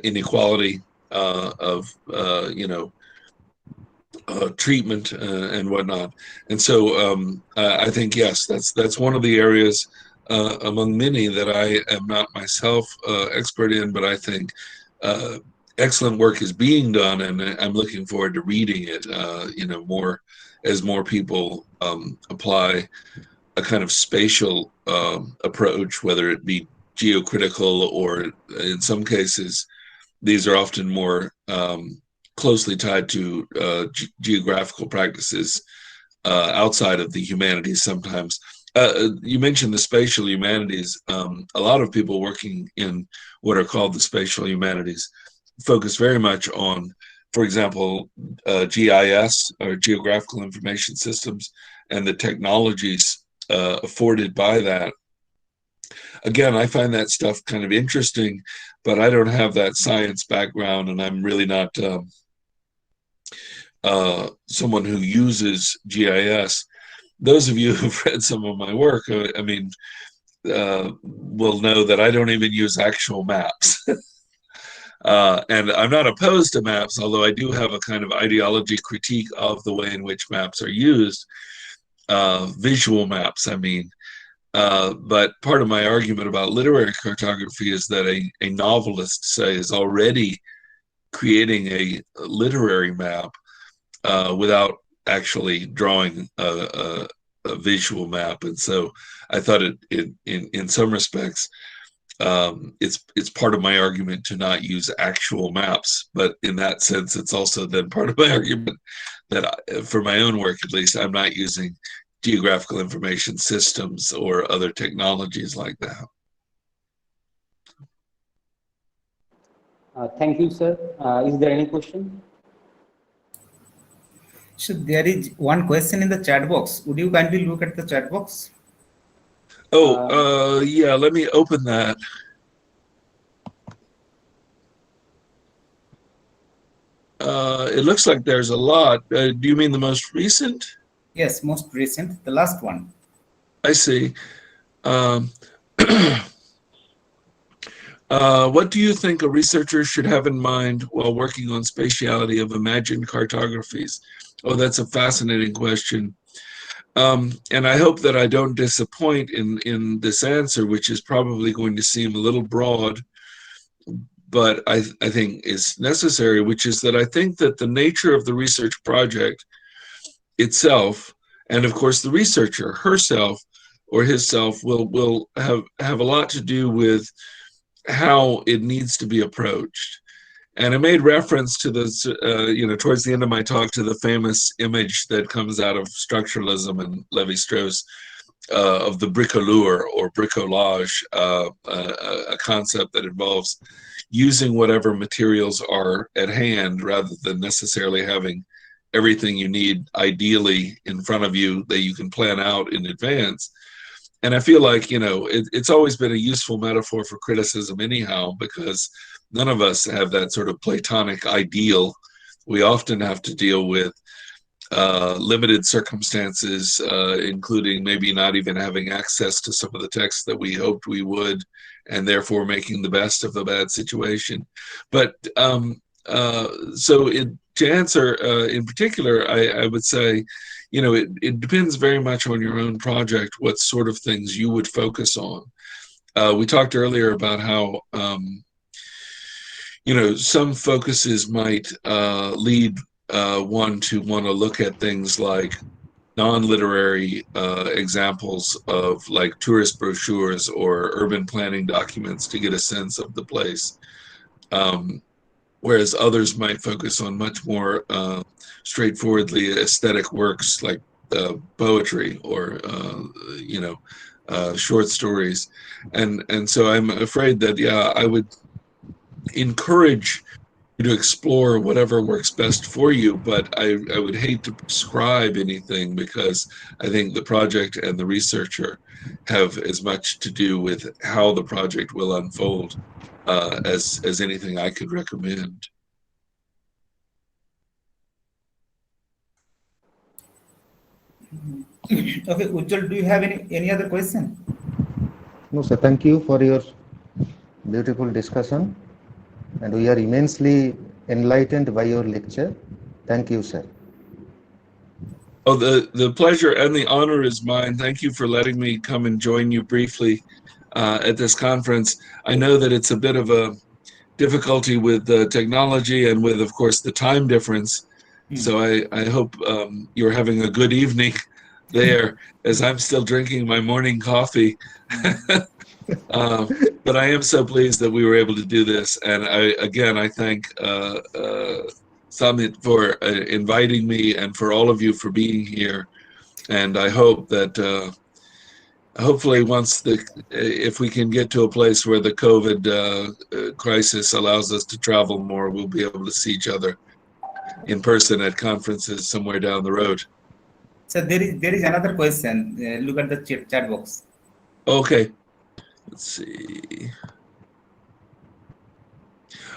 Speaker 6: inequality of you know, treatment and whatnot. And so I think, yes, that's one of the areas among many that I am not myself expert in, but I think excellent work is being done, and I'm looking forward to reading it, you know, more as more people apply a kind of spatial approach, whether it be geocritical, or in some cases, these are often more closely tied to geographical practices outside of the humanities sometimes. You mentioned the spatial humanities. A lot of people working in what are called the spatial humanities focus very much on, for example, GIS, or Geographical Information Systems, and the technologies afforded by that. Again, I find that stuff kind of interesting, but I don't have that science background, and I'm really not someone who uses GIS. Those of you who've read some of my work, I mean, will know that I don't even use actual maps. And I'm not opposed to maps, although I do have a kind of ideology critique of the way in which maps are used. Visual maps, I mean. But part of my argument about literary cartography is that a novelist, say, is already creating a literary map without actually drawing a visual map. And so I thought in some respects, it's part of my argument to not use actual maps, but in that sense, it's also then part of my argument that for my own work, at least, I'm not using geographical information systems or other technologies like that.
Speaker 1: Thank you, sir. Is there any question?
Speaker 2: So there is one question in the chat box. Would you kindly look at the chat box?
Speaker 6: Oh, yeah, let me open that. It looks like there's a lot. Do you mean the most recent?
Speaker 2: Yes, most recent, the last one.
Speaker 6: I see. What do you think a researcher should have in mind while working on spatiality of imagined cartographies? Oh, that's a fascinating question. And I hope that I don't disappoint in this answer, which is probably going to seem a little broad, but I think is necessary, which is that I think that the nature of the research project itself, and of course the researcher herself or himself will have a lot to do with how it needs to be approached. And I made reference to this, towards the end of my talk, to the famous image that comes out of structuralism and Lévi-Strauss of the bricoleur or bricolage, a concept that involves using whatever materials are at hand rather than necessarily having everything you need ideally in front of you that you can plan out in advance. And I feel like, it's always been a useful metaphor for criticism anyhow, because none of us have that sort of Platonic ideal. We often have to deal with limited circumstances, including maybe not even having access to some of the texts that we hoped we would, and therefore making the best of a bad situation. But to answer in particular, I would say, it depends very much on your own project, what sort of things you would focus on. We talked earlier about how, some focuses might lead one to want to look at things like non-literary examples of like tourist brochures or urban planning documents to get a sense of the place. Whereas others might focus on much more straightforwardly aesthetic works like poetry or short stories, and so I'm afraid that I would encourage you to explore whatever works best for you, but I would hate to prescribe anything, because I think the project and the researcher have as much to do with how the project will unfold as anything I could recommend.
Speaker 2: Okay, Ujjwal, do you have any other question?
Speaker 7: No, sir. Thank you for your beautiful discussion, and we are immensely enlightened by your lecture. Thank you, sir.
Speaker 6: Oh, the pleasure and the honor is mine. Thank you for letting me come and join you briefly at this conference. I know that it's a bit of a difficulty with the technology and with, of course, the time difference. So I hope you're having a good evening there, as I'm still drinking my morning coffee. But I am so pleased that we were able to do this. And I thank Samit for inviting me, and for all of you for being here. And I hope that hopefully if we can get to a place where the COVID crisis allows us to travel more, we'll be able to see each other in person at conferences somewhere down the road.
Speaker 2: So there is another question. Look at the chat box.
Speaker 6: Okay. Let's see.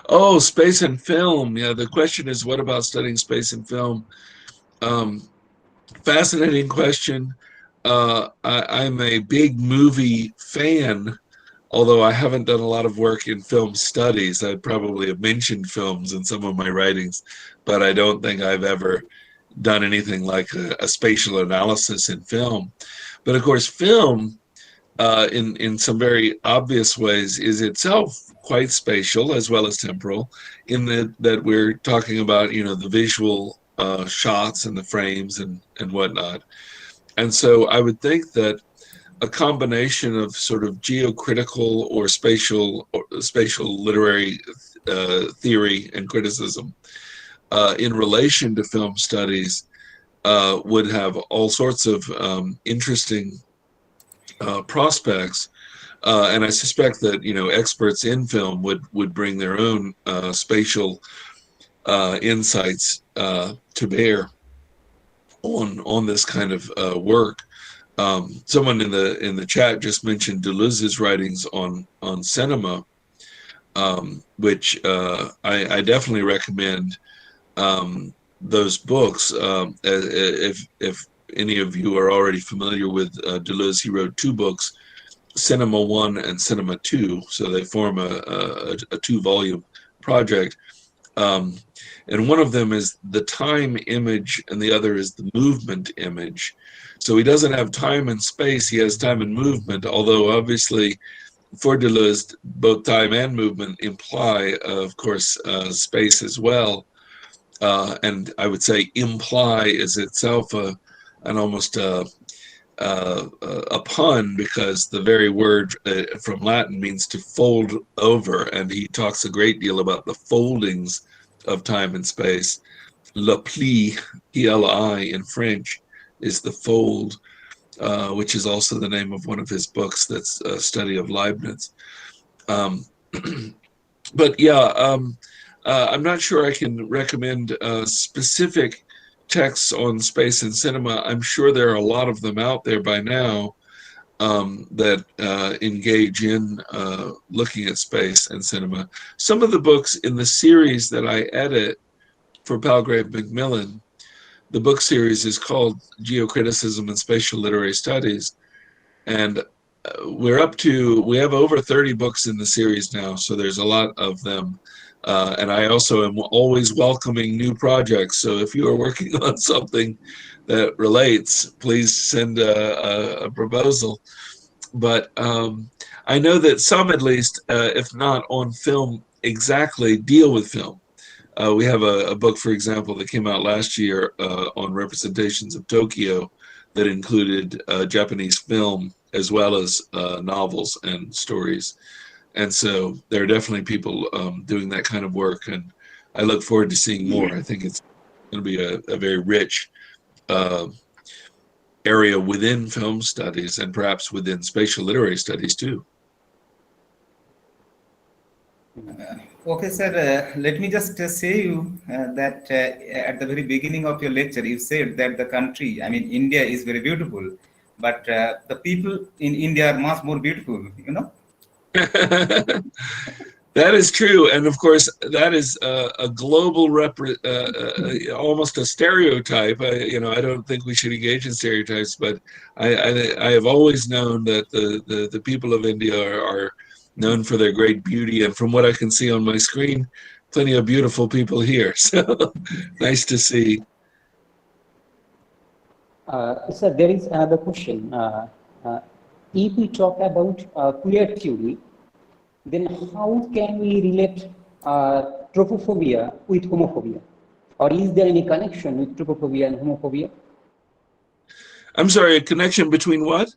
Speaker 6: Oh, space and film. Yeah, the question is, what about studying space and film? Fascinating question. I'm a big movie fan, although I haven't done a lot of work in film studies. I probably have mentioned films in some of my writings, but I don't think I've ever done anything like a spatial analysis in film. But of course, film, in some very obvious ways, is itself quite spatial as well as temporal, in that we're talking about, the visual shots and the frames and whatnot. And so I would think that a combination of sort of geocritical or spatial literary theory and criticism in relation to film studies would have all sorts of interesting prospects. And I suspect that, experts in film would bring their own spatial insights to bear on this kind of work. Someone in the chat just mentioned Deleuze's writings on cinema, which I definitely recommend those books. If any of you are already familiar with Deleuze, he wrote 2 books Cinema 1 and Cinema 2, so they form a 2-volume project. And one of them is the time image and the other is the movement image. So he doesn't have time and space, he has time and movement, although obviously for Deleuze, both time and movement imply, of course, space as well. And I would say imply is itself an almost a pun, because the very word from Latin means to fold over, and he talks a great deal about the foldings of time and space. Le pli, P-L-I in French, is the fold, which is also the name of one of his books that's a study of Leibniz. But yeah, I'm not sure I can recommend specific texts on space and cinema. I'm sure there are a lot of them out there by now that engage in looking at space and cinema. Some of the books in the series that I edit for Palgrave Macmillan, the book series is called Geocriticism and Spatial Literary Studies. And we have over 30 books in the series now, so there's a lot of them. And I also am always welcoming new projects. So if you are working on something that relates, please send a proposal. But I know that some, at least, if not on film exactly, deal with film. We have a book, for example, that came out last year on representations of Tokyo that included Japanese film as well as novels and stories. And so there are definitely people doing that kind of work, and I look forward to seeing more. I think it's going to be a very rich area within film studies and perhaps within spatial literary studies too.
Speaker 2: Okay, sir, let me just say you that at the very beginning of your lecture, you said that the country, I mean, India is very beautiful, but the people in India are much more beautiful, you know?
Speaker 6: That is true, and of course that is a global almost a stereotype. I don't think we should engage in stereotypes, but I have always known that the people of India are known for their great beauty, and from what I can see on my screen, plenty of beautiful people here. So nice to see.
Speaker 1: Sir, there is another question. If we talk about queer theory, then how can we relate tropophobia with homophobia? Or is there any connection with tropophobia and homophobia?
Speaker 6: I'm sorry, a connection between what?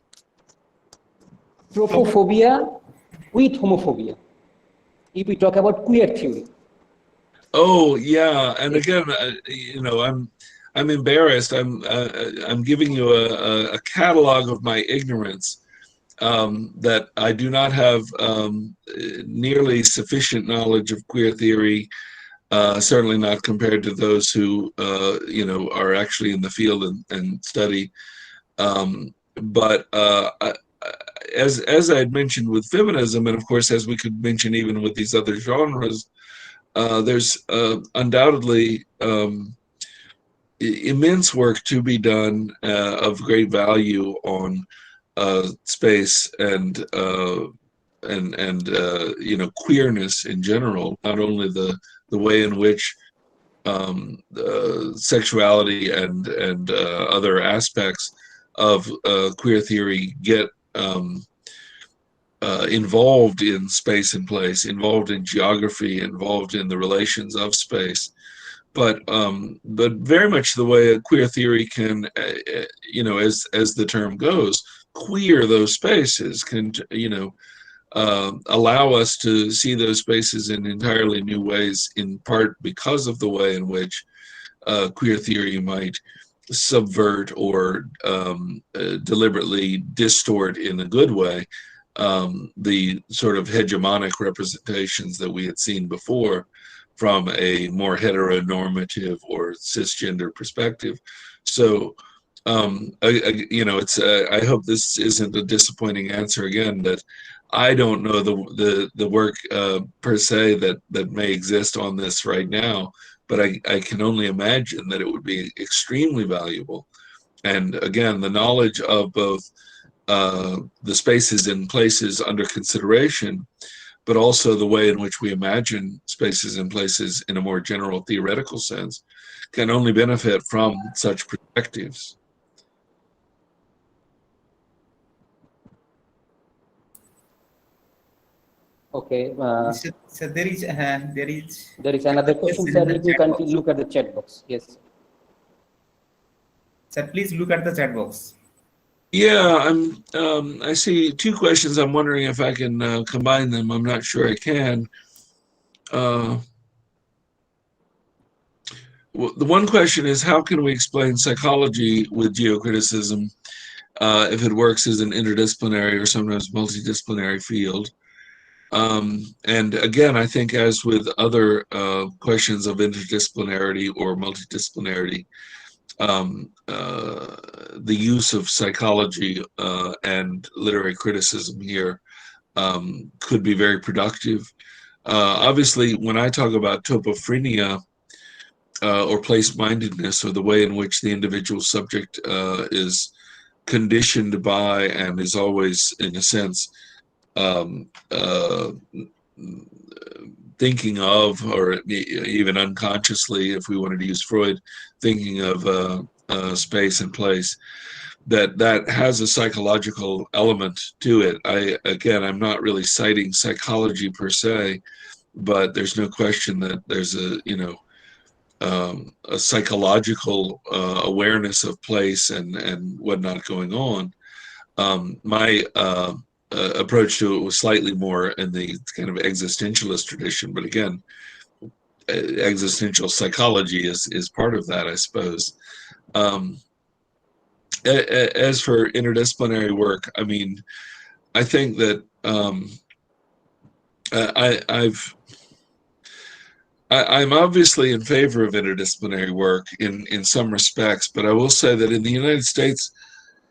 Speaker 1: Tropophobia with homophobia, if we talk about queer theory.
Speaker 6: Oh yeah, and again, I'm embarrassed. I'm giving you a catalog of my ignorance. That I do not have nearly sufficient knowledge of queer theory, certainly not compared to those who are actually in the field and study. But as I had mentioned with feminism, and of course as we could mention even with these other genres, there's undoubtedly immense work to be done of great value on space and queerness in general, not only the way in which sexuality and other aspects of queer theory get involved in space and place, involved in geography, involved in the relations of space, but very much the way a queer theory can, as the term goes, queer those spaces, can allow us to see those spaces in entirely new ways, in part because of the way in which queer theory might subvert or deliberately distort in a good way the sort of hegemonic representations that we had seen before from a more heteronormative or cisgender perspective. So I hope this isn't a disappointing answer again, that I don't know the work per se that may exist on this right now, but I can only imagine that it would be extremely valuable. And again, the knowledge of both the spaces and places under consideration, but also the way in which we imagine spaces and places in a more general theoretical sense, can only benefit from such perspectives.
Speaker 1: Okay.
Speaker 2: So there is
Speaker 1: There is another question, sir. If you can look at the chat box. Yes.
Speaker 2: Sir, please look at the chat box.
Speaker 6: Yeah, I see two questions. I'm wondering if I can combine them. I'm not sure I can. The one question is, how can we explain psychology with geocriticism if it works as an interdisciplinary or sometimes multidisciplinary field? And again, I think as with other questions of interdisciplinarity or multidisciplinarity, the use of psychology and literary criticism here could be very productive. Obviously, when I talk about topophrenia or place-mindedness, or the way in which the individual subject is conditioned by and is always, in a sense, thinking of, or even unconsciously, if we wanted to use Freud, thinking of space and place, that has a psychological element to it. I'm not really citing psychology per se, but there's no question that there's a psychological awareness of place and whatnot going on. My approach to it was slightly more in the kind of existentialist tradition, but again, existential psychology is part of that, I suppose. As for interdisciplinary work, I mean, I think that I'm obviously in favor of interdisciplinary work in some respects, but I will say that in the United States,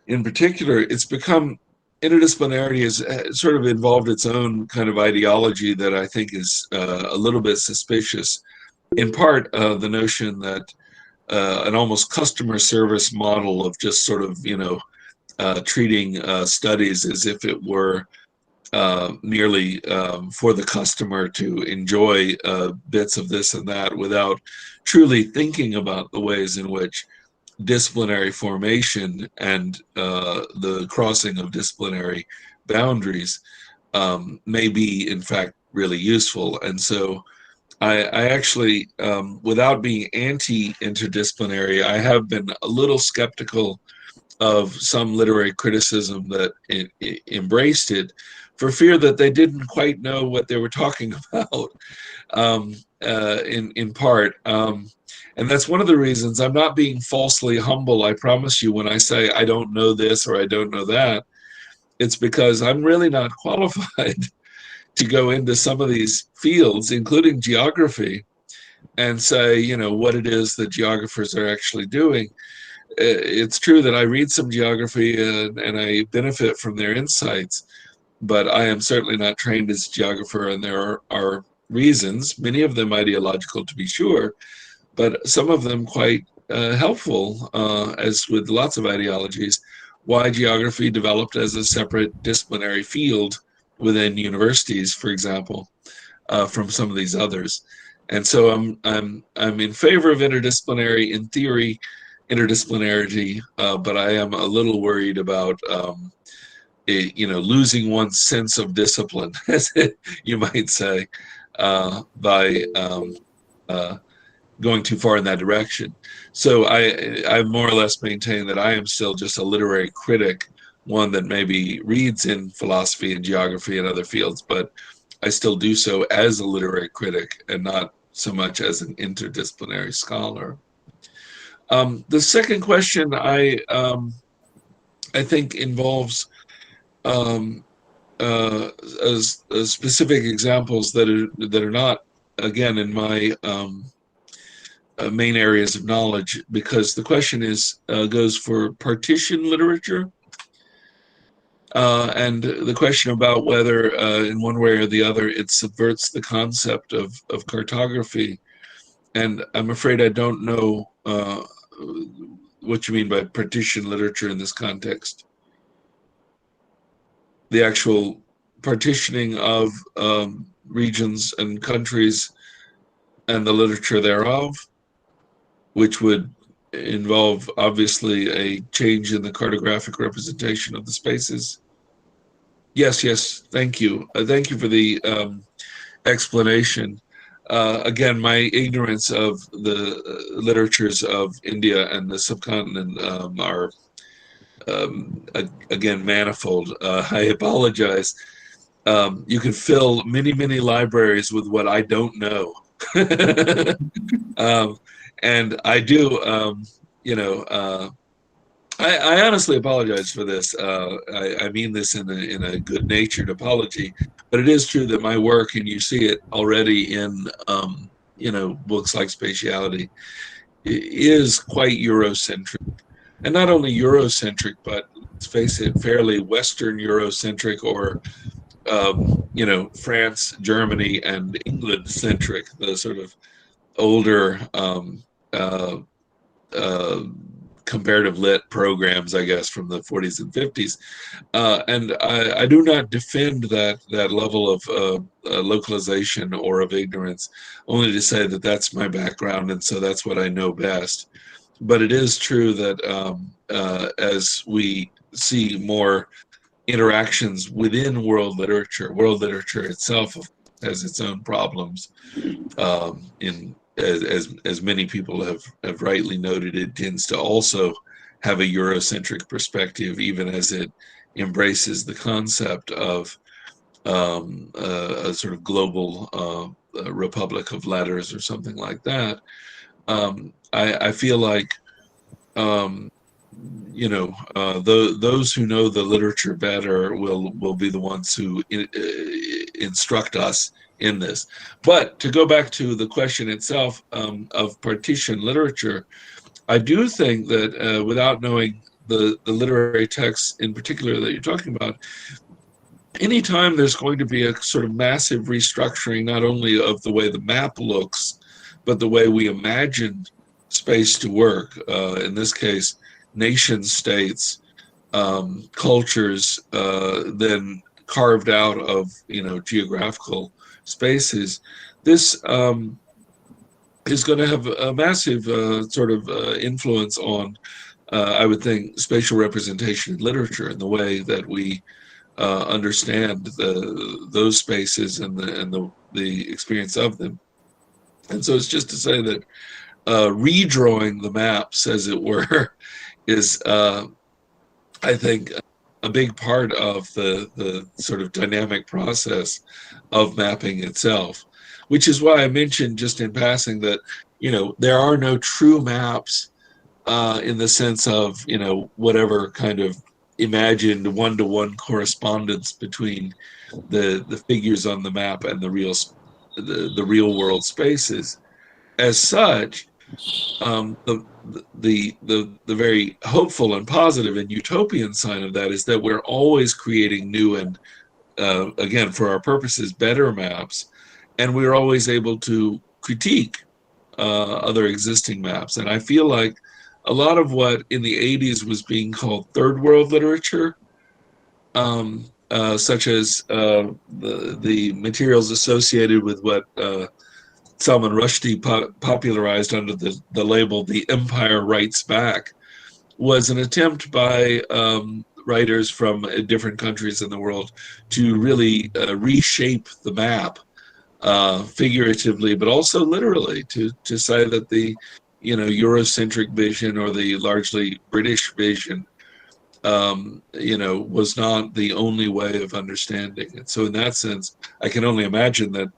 Speaker 6: in particular, it's become, interdisciplinarity has sort of involved its own kind of ideology that I think is a little bit suspicious. In part, the notion that an almost customer service model of just sort of, treating studies as if it were merely for the customer to enjoy bits of this and that without truly thinking about the ways in which disciplinary formation and the crossing of disciplinary boundaries may be, in fact, really useful. And so I actually, without being anti-interdisciplinary, I have been a little skeptical of some literary criticism that embraced it, for fear that they didn't quite know what they were talking about, in part. And that's one of the reasons I'm not being falsely humble, I promise you, when I say I don't know this or I don't know that. It's because I'm really not qualified to go into some of these fields, including geography, and say, what it is that geographers are actually doing. It's true that I read some geography and I benefit from their insights, but I am certainly not trained as a geographer, and there are reasons, many of them ideological to be sure, but some of them quite helpful, as with lots of ideologies, why geography developed as a separate disciplinary field within universities, for example, from some of these others. And so I'm in favor of interdisciplinary, in theory, interdisciplinarity, but I am a little worried about losing one's sense of discipline, as you might say, by going too far in that direction. So I more or less maintain that I am still just a literary critic, one that maybe reads in philosophy and geography and other fields, but I still do so as a literary critic and not so much as an interdisciplinary scholar. The second question I think involves specific examples that are not, again, in my main areas of knowledge, because the question goes for partition literature, and the question about whether in one way or the other it subverts the concept of cartography. And I'm afraid I don't know what you mean by partition literature in this context. the actual partitioning of regions and countries and the literature thereof, which would involve obviously a change in the cartographic representation of the spaces. Yes, thank you. Thank you for the explanation. Again, my ignorance of the literatures of India and the subcontinent are again manifold. I apologize. You can fill many libraries with what I don't know. And I do, you know, I honestly apologize for this. I mean this in a good-natured apology, but it is true that my work, and you see it already in, you know, books like Spatiality, is quite Eurocentric. And not only Eurocentric, but let's face it, fairly Western Eurocentric, or you know, France, Germany, and England centric, the sort of older comparative lit programs, I guess, from the 40s and 50s. And I do not defend that level of localization or of ignorance, only to say that that's my background, and so that's what I know best. But it is true that as we see more interactions within world literature itself has its own problems. As many people have rightly noted, it tends to also have a Eurocentric perspective, even as it embraces the concept of a sort of global republic of letters or something like that. I feel like you know, those who know the literature better will be the ones who instruct us in this. But to go back to the question itself of partition literature, I do think that without knowing the literary texts in particular that you're talking about, anytime there's going to be a sort of massive restructuring, not only of the way the map looks, but the way we imagine space to work, in this case, nation states, cultures, then carved out of, you know, geographical spaces, this is going to have a massive sort of influence on, I would think, spatial representation in literature and the way that we understand those spaces and the experience of them. And so it's just to say that redrawing the maps, as it were, is, I think, a big part of the sort of dynamic process of mapping itself, which is why I mentioned just in passing that, you know, there are no true maps in the sense of, you know, whatever kind of imagined one-to-one correspondence between the figures on the map and the real world spaces. As such, the very hopeful and positive and utopian sign of that is that we're always creating new and again, for our purposes, better maps, and we're always able to critique other existing maps. And I feel like a lot of what in the 80s was being called third world literature, such as the materials associated with what Salman Rushdie popularized under the label "The Empire Writes Back," was an attempt by writers from different countries in the world to really reshape the map, figuratively, but also literally, to say that the, you know, Eurocentric vision or the largely British vision, you know, was not the only way of understanding it. So in that sense, I can only imagine that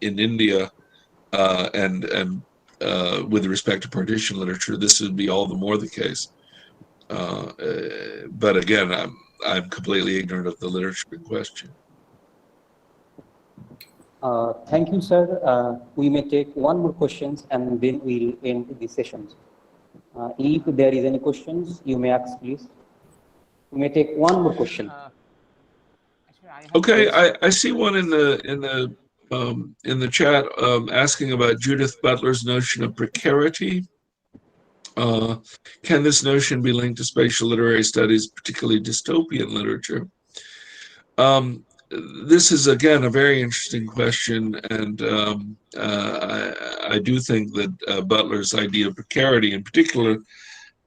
Speaker 6: in India, and with respect to partition literature, this would be all the more the case. But again, I'm completely ignorant of the literature in question.
Speaker 1: Thank you, sir. We may take one more questions and then we'll end the session. If there is any questions, you may ask, please. We may take one more question.
Speaker 6: Okay, I see one in the chat asking about Judith Butler's notion of precarity. Can this notion be linked to spatial literary studies, particularly dystopian literature? This is again a very interesting question, and I do think that Butler's idea of precarity, in particular,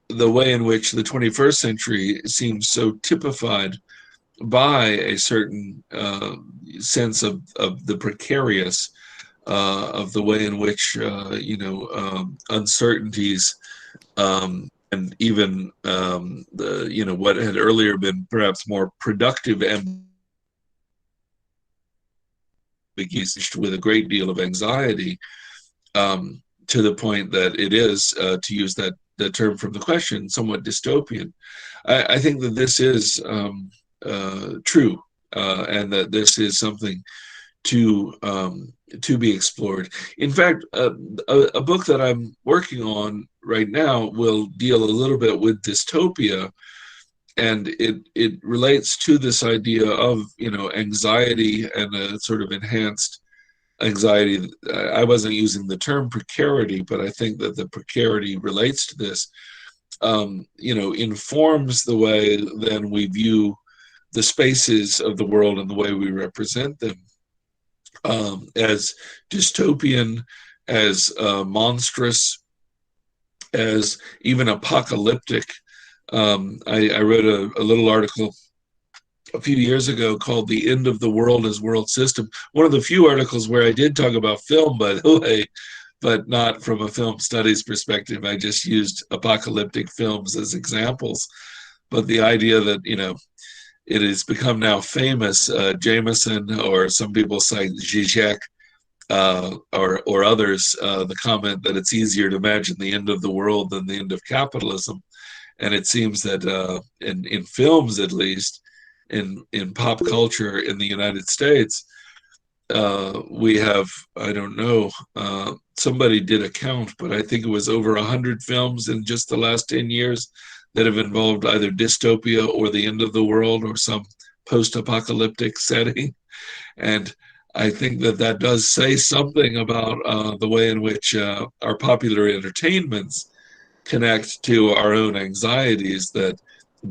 Speaker 6: the way in which the 21st century seems so typified by a certain sense of the precarious, of the way in which uncertainties and even the what had earlier been perhaps more productive ambiguity with a great deal of anxiety, to the point that it is, to use that term from the question, somewhat dystopian. I think that this is true, and that this is something to be explored. In fact, a book that I'm working on right now will deal a little bit with dystopia, and it relates to this idea of anxiety and a sort of enhanced anxiety. I wasn't using the term precarity, but I think that the precarity relates to this. Informs the way then we view the spaces of the world and the way we represent them, as dystopian, as monstrous, as even apocalyptic. I wrote a little article a few years ago called "The End of the World as World System." One of the few articles where I did talk about film, by the way, but not from a film studies perspective. I just used apocalyptic films as examples. But the idea that, it has become now famous, Jameson, or some people cite Zizek, or others, the comment that it's easier to imagine the end of the world than the end of capitalism. And it seems that in films, at least, in pop culture in the United States, we have, I don't know, somebody did a count, but I think it was over 100 films in just the last 10 years that have involved either dystopia or the end of the world or some post-apocalyptic setting. And I think that does say something about the way in which our popular entertainments connect to our own anxieties, that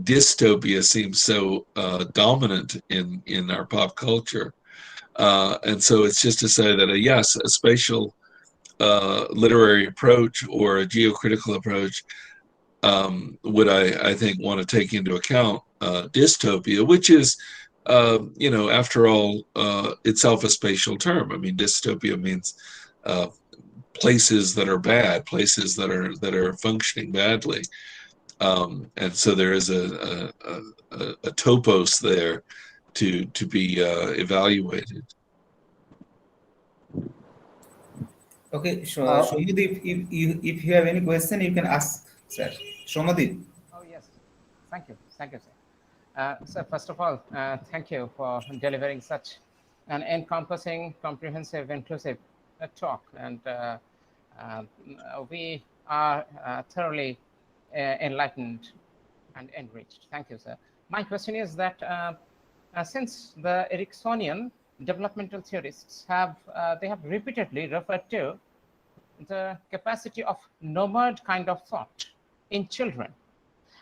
Speaker 6: dystopia seems so dominant in our pop culture. And so it's just to say that, yes, a spatial literary approach or a geocritical approach would, I think, want to take into account dystopia, which is, after all, itself a spatial term. I mean, dystopia means places that are bad, places that are functioning badly. And so there is a topos there to be evaluated.
Speaker 2: Okay, Shomadip, if you have any question, you can ask, sir. Shomadip.
Speaker 8: Oh, yes. Thank you, sir. So first of all, thank you for delivering such an encompassing, comprehensive, inclusive talk. And we are thoroughly enlightened and enriched. Thank you, sir. My question is that since the Ericksonian developmental theorists have repeatedly referred to the capacity of nomad kind of thought in children,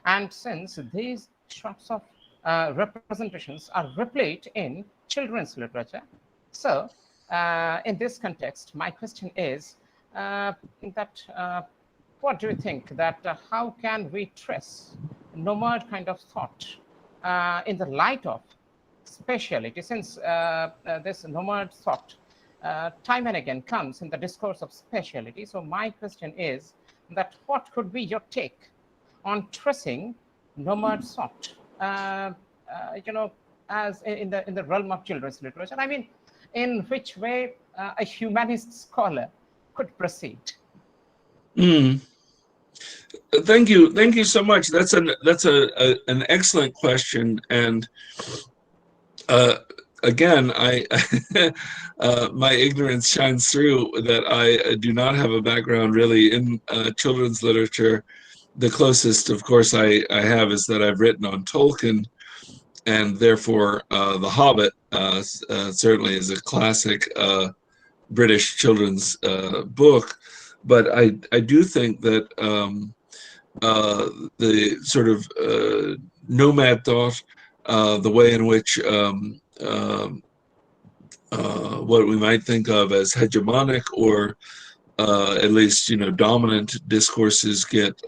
Speaker 8: and since these sorts of representations are replete in children's literature, so in this context, my question is what do you think that how can we trace nomad kind of thought in the light of spatiality, since this nomad thought time and again comes in the discourse of spatiality? So my question is that what could be your take on tracing nomad thought, as in the realm of children's literature? I mean, in which way a humanist scholar could proceed?
Speaker 6: Thank you so much. That's an excellent question, and again, my ignorance shines through that I do not have a background really in children's literature. The closest, of course, I have is that I've written on Tolkien, and therefore The Hobbit certainly is a classic British children's book. But I do think that the sort of nomad thought, the way in which what we might think of as hegemonic or at least, dominant discourses get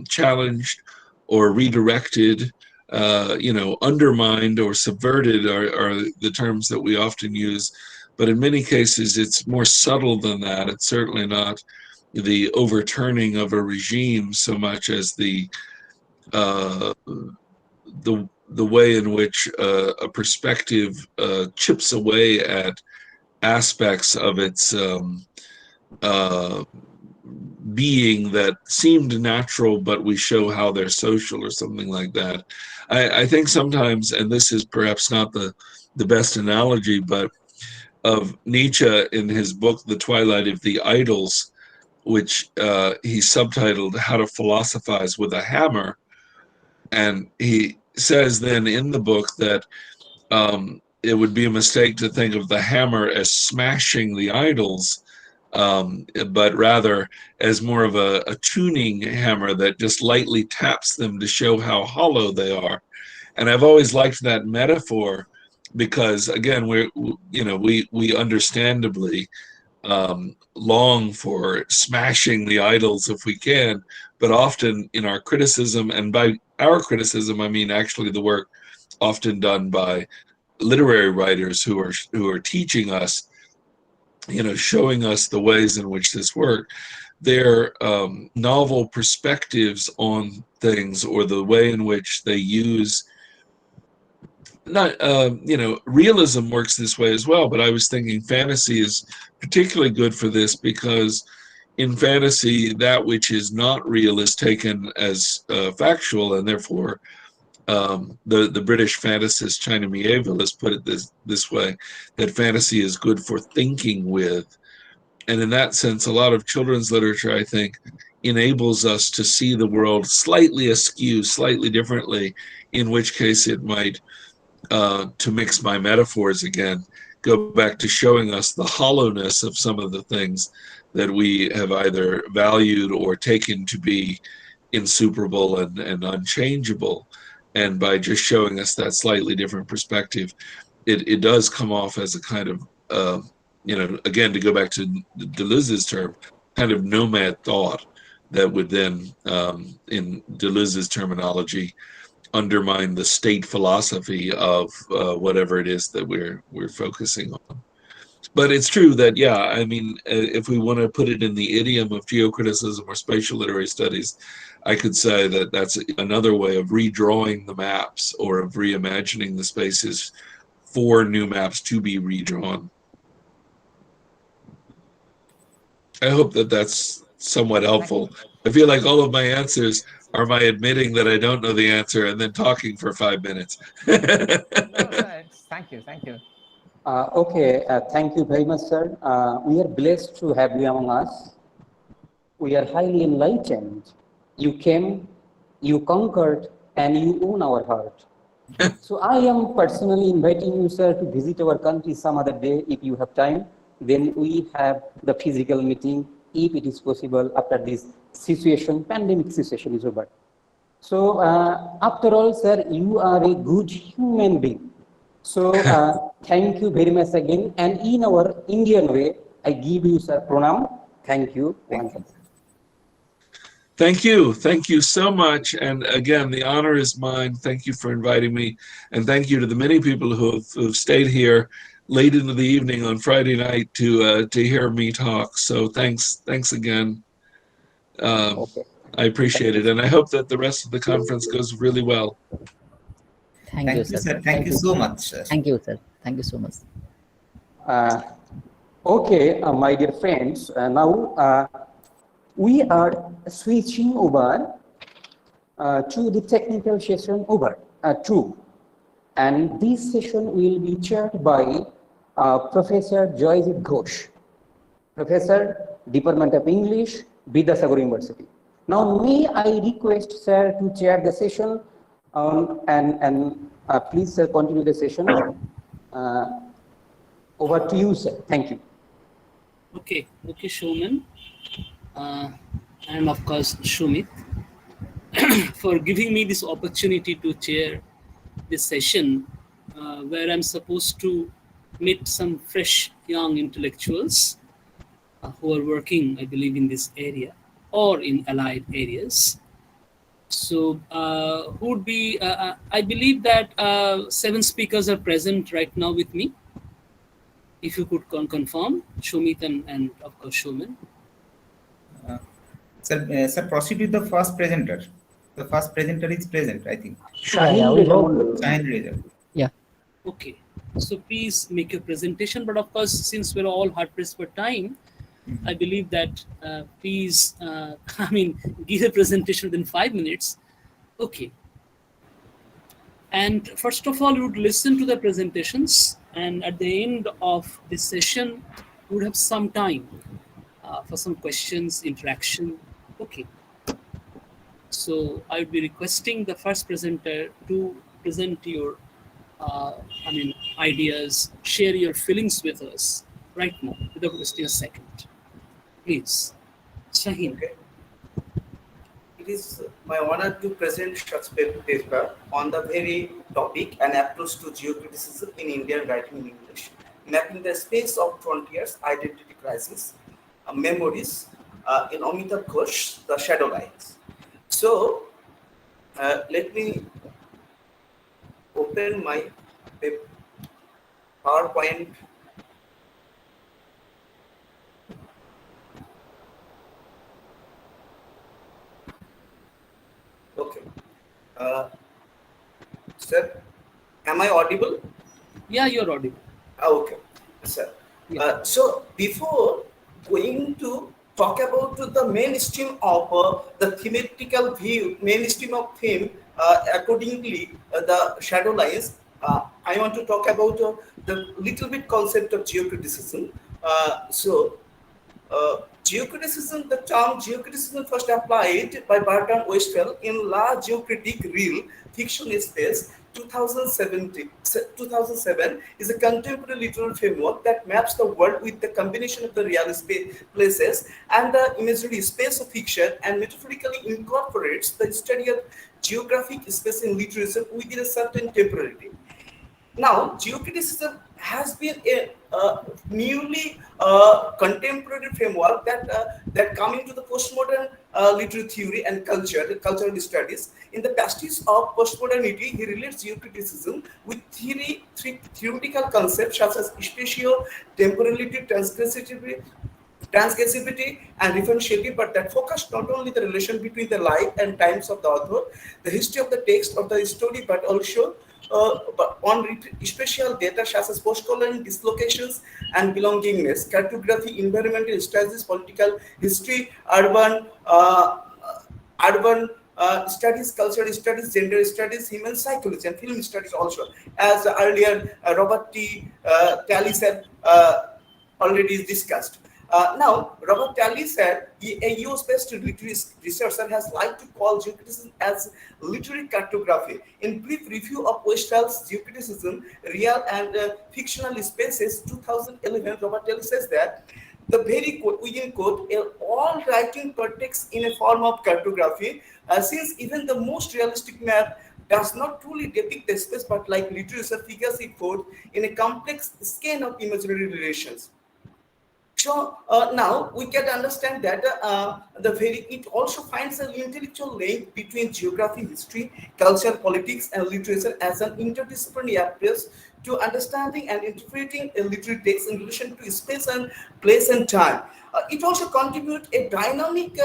Speaker 6: challenged or redirected, undermined or subverted are the terms that we often use. But in many cases, it's more subtle than that. It's certainly not the overturning of a regime so much as the way in which a perspective chips away at aspects of its being that seemed natural, but we show how they're social or something like that. I think sometimes, and this is perhaps not the best analogy, but of Nietzsche in his book, The Twilight of the Idols, which he subtitled How to Philosophize with a Hammer. And he says then in the book that it would be a mistake to think of the hammer as smashing the idols, but rather as more of a tuning hammer that just lightly taps them to show how hollow they are. And I've always liked that metaphor because, again, we understandably long for smashing the idols if we can, but often in our criticism, and by our criticism I mean actually the work often done by literary writers who are teaching us, showing us the ways in which this work, their novel perspectives on things, or the way in which they use realism works this way as well, but I was thinking fantasy is particularly good for this because in fantasy, that which is not real is taken as factual, and therefore the British fantasist China Miéville has put it this way, that fantasy is good for thinking with. And in that sense, a lot of children's literature, I think, enables us to see the world slightly askew, slightly differently, in which case it might, to mix my metaphors again, go back to showing us the hollowness of some of the things that we have either valued or taken to be insuperable and unchangeable. And by just showing us that slightly different perspective, it does come off as a kind of, again, to go back to Deleuze's term, kind of nomad thought that would then, in Deleuze's terminology, undermine the state philosophy of whatever it is that we're focusing on. But it's true that, yeah, I mean, if we want to put it in the idiom of geocriticism or spatial literary studies, I could say that that's another way of redrawing the maps or of reimagining the spaces for new maps to be redrawn. I hope that that's somewhat helpful. I feel like all of my answers are my admitting that I don't know the answer and then talking for 5 minutes.
Speaker 8: No, thank you.
Speaker 1: Okay, thank you very much, sir. We are blessed to have you among us. We are highly enlightened. You came, you conquered, and you own our heart. So I am personally inviting you, sir, to visit our country some other day if you have time. Then we have the physical meeting, if it is possible, after this situation, pandemic situation is over. So after all, sir, you are a good human being. So thank you very much again. And in our Indian way, I give you, sir, pranam. Thank you.
Speaker 6: Thank you. Thank you so much. And again, the honor is mine. Thank you for inviting me. And thank you to the many people who have stayed here late into the evening on Friday night to hear me talk. So thanks again.
Speaker 1: Okay.
Speaker 6: I appreciate it. And I hope that the rest of the conference goes really well.
Speaker 9: Thank you, sir.
Speaker 2: Thank you so much, sir.
Speaker 9: Thank you, sir. Thank you so much.
Speaker 1: Okay, my dear friends, now we are switching over to the technical session over 2. And this session will be chaired by Professor Joyjit Ghosh, Professor, Department of English, Vidyasagar University. Now, may I request, sir, to chair the session and please, sir, continue the session. Over to you, sir. Thank you.
Speaker 10: Okay, Showman. And of course, Shumit, for giving me this opportunity to chair this session. where I'm supposed to meet some fresh young intellectuals who are working, I believe, in this area or in allied areas. So, who would be? I believe that 7 speakers are present right now with me. If you could confirm, Shumit and of course Shoman.
Speaker 2: Sir, proceed with the first presenter. The first presenter is present, I think.
Speaker 9: Yeah, we hope.
Speaker 2: Shahin Reza.
Speaker 9: Yeah.
Speaker 10: Okay. So please make your presentation. But of course, since we're all hard pressed for time, I believe that please, give a presentation within 5 minutes. Okay. And first of all, you would listen to the presentations, and at the end of this session, you would have some time for some questions, interaction. Okay. So I would be requesting the first presenter to present your ideas, share your feelings with us right now, without wasting a second. Please, Shahin.
Speaker 11: Okay. It is my honor to present such paper on the very topic, an approach to geocriticism in Indian writing in English, mapping the space of frontiers, identity crisis, memories, in Amitabh Ghosh, The Shadow Lines. So, let me open my PowerPoint. Okay. Sir, am I audible?
Speaker 10: Yeah, you're audible.
Speaker 11: Okay, sir.
Speaker 10: Yeah.
Speaker 11: So before going to talk about the mainstream of the thematical view, mainstream of theme, accordingly the shadow lines, I want to talk about the little bit concept of geocriticism. Geocriticism, the term geocriticism first applied by Bertrand Westphal in La Geocritique Real Fiction Space 2007 is a contemporary literary framework that maps the world with the combination of the real places and the imaginary space of fiction, and metaphorically incorporates the study of geographic space in literature within a certain temporality. Now, geocriticism has been a newly contemporary framework that come into the postmodern literary theory and cultural studies. In the pastiche of postmodernity, he relates geocriticism with theoretical concepts such as spatio-temporality, transgressivity and referentiality, but that focused not only the relation between the life and times of the author, the history of the text of the story, but also on spatial data such as post-colonial dislocations and belongingness, cartography, environmental studies, political history, urban studies, cultural studies, gender studies, human psychology, and film studies also. As earlier Robert T. Tallis had already discussed. Now, Robert Tallis said a US-based literary researcher has liked to call geocriticism as literary cartography. In brief review of Westphal's Geocriticism, Real and Fictional Spaces 2011, Robert Tallis says that the very quote, within quote, all writing partakes in a form of cartography, since even the most realistic map does not truly depict the space, but like literature figures it forth in a complex skein of imaginary relations. So now we can understand that it also finds an intellectual link between geography, history, culture, politics, and literature as an interdisciplinary approach to understanding and interpreting a literary text in relation to space and place and time. It also contributes a dynamic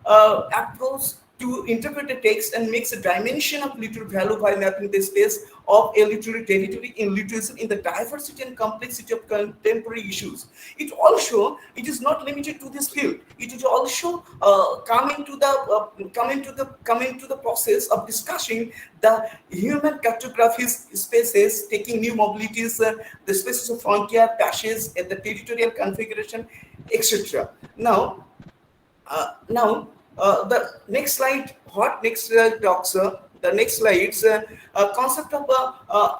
Speaker 11: approach to interpret a text and makes a dimension of literary value by mapping the space of a literary territory in literature in the diversity and complexity of contemporary issues. It is not limited to this field. It is also coming to the process of discussing the human cartography spaces, taking new mobilities, the spaces of frontier, passages, and the territorial configuration, etc. Now, the next slide, talks, the next slide's concept of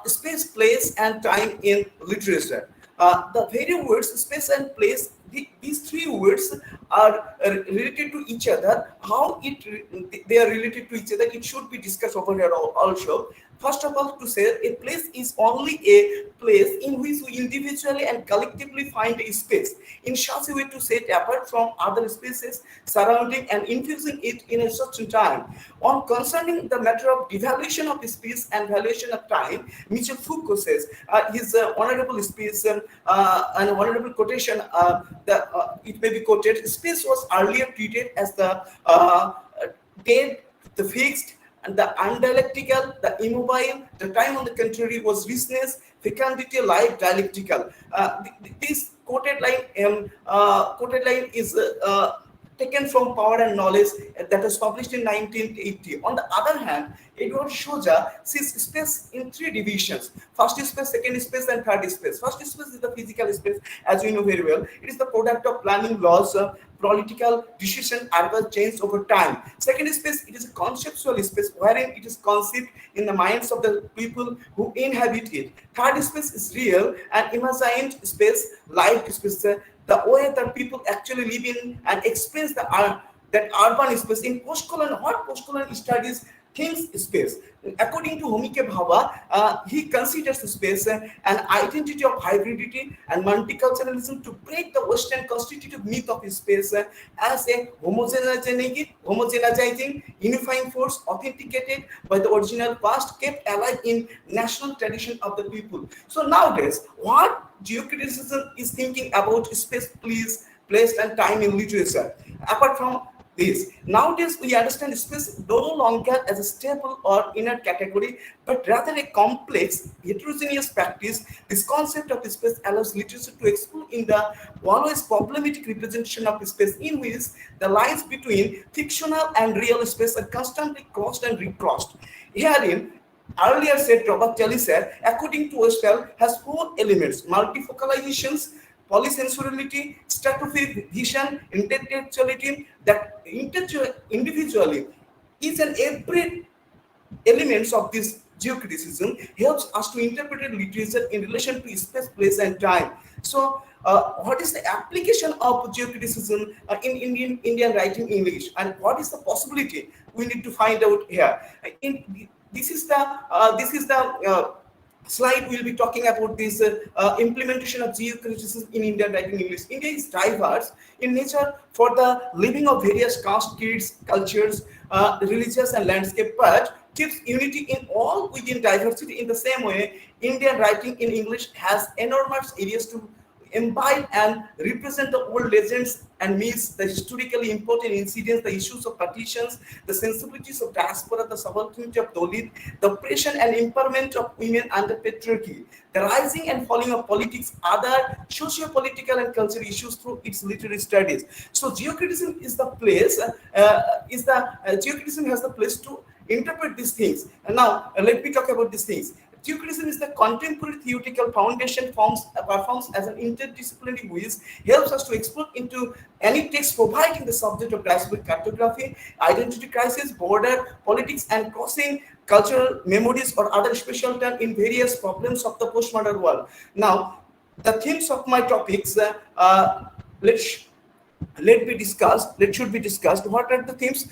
Speaker 11: space, place, and time in literature. The very words space and place, these three words are related to each other. How they are related to each other, it should be discussed over here also. First of all, to say a place is only a place in which we individually and collectively find a space in such a way to set apart from other spaces surrounding and infusing it in a certain time. On concerning the matter of devaluation of space and valuation of time, Michel Foucault says his honorable space an honorable quotation that it may be quoted: space was earlier treated as the dead, the fixed, and the undialectical, the immobile. The time, on the contrary, was richness, fecundity, life, dialectical. This quoted line is taken from Power and Knowledge that was published in 1980. On the other hand, Edward Shoja sees space in three divisions: first space, second space, and third space. First space is the physical space, as we know very well. It is the product of planning, laws, political decision, adverse change over time. Second space, it is a conceptual space wherein it is conceived in the minds of the people who inhabit it. Third space is real and imagined space, life space, the way that people actually live in and experience that urban space. In post-colonial, what post-colonial studies thinks space. According to Homike Bhabha, he considers space an identity of hybridity and multiculturalism to break the Western constitutive myth of space as a homogenizing, unifying force authenticated by the original past, kept alive in national tradition of the people. So nowadays, what geocriticism is thinking about space, place and time in literature, apart from this, nowadays we understand space no longer as a stable or inert category, but rather a complex, heterogeneous practice. This concept of space allows literature to explore in the always problematic representation of space, in which the lines between fictional and real space are constantly crossed and recrossed. Herein, earlier said, Robert Kelly said, according to Westphal, has four elements: multifocalizations, polysensoriality, stratigraphic vision, intellectuality. That individually, each and every elements of this geocriticism helps us to interpret literature in relation to space, place, and time. So, what is the application of geocriticism in Indian writing English, and what is the possibility? We need to find out here. This is the slide. We'll be talking about this implementation of geocriticism in Indian writing English. India is diverse in nature for the living of various caste, creeds, cultures, religious and landscape, but keeps unity in all within diversity. In the same way, Indian writing in English has enormous areas to imbibe and represent the old legends and myths, the historically important incidents, the issues of partitions, the sensibilities of diaspora, the subalternity of Dalit, the oppression and empowerment of women under patriarchy, the rising and falling of politics, other socio-political and cultural issues through its literary studies. So geocriticism is the place, geocriticism has the place to interpret these things. And now let me talk about these things. Geocriticism is the contemporary theoretical foundation performs as an interdisciplinary which helps us to explore into any text providing the subject of diasporic cartography, identity crisis, border politics, and crossing cultural memories or other special turn in various problems of the postmodern world. Now, the themes of my topics, let be discussed. Should be discussed. What are the themes?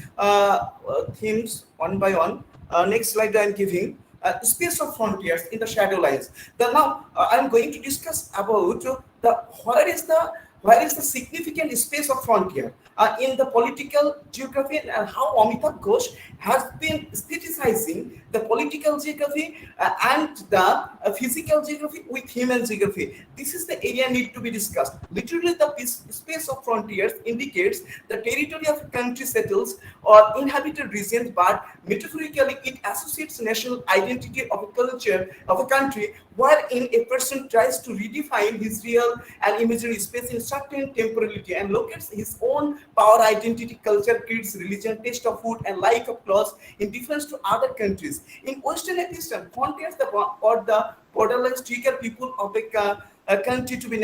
Speaker 11: Themes one by one. Next slide I am giving. Space of frontiers in the shadow lines. Now I am going to discuss about where is the significant space of frontier in the political geography, and how Amitabh Ghosh has been aestheticizing the political geography and the physical geography with human geography. This is the area need to be discussed. Literally, the space of frontiers indicates the territory of a country settles or inhabited regions, but metaphorically it associates national identity of a culture of a country, wherein a person tries to redefine his real and imaginary space in certain temporality and locates his own power, identity, culture, creeds, religion, taste of food, and like of clothes in difference to other countries. In Western and Eastern, frontiers or the borderlines trigger people of a country to be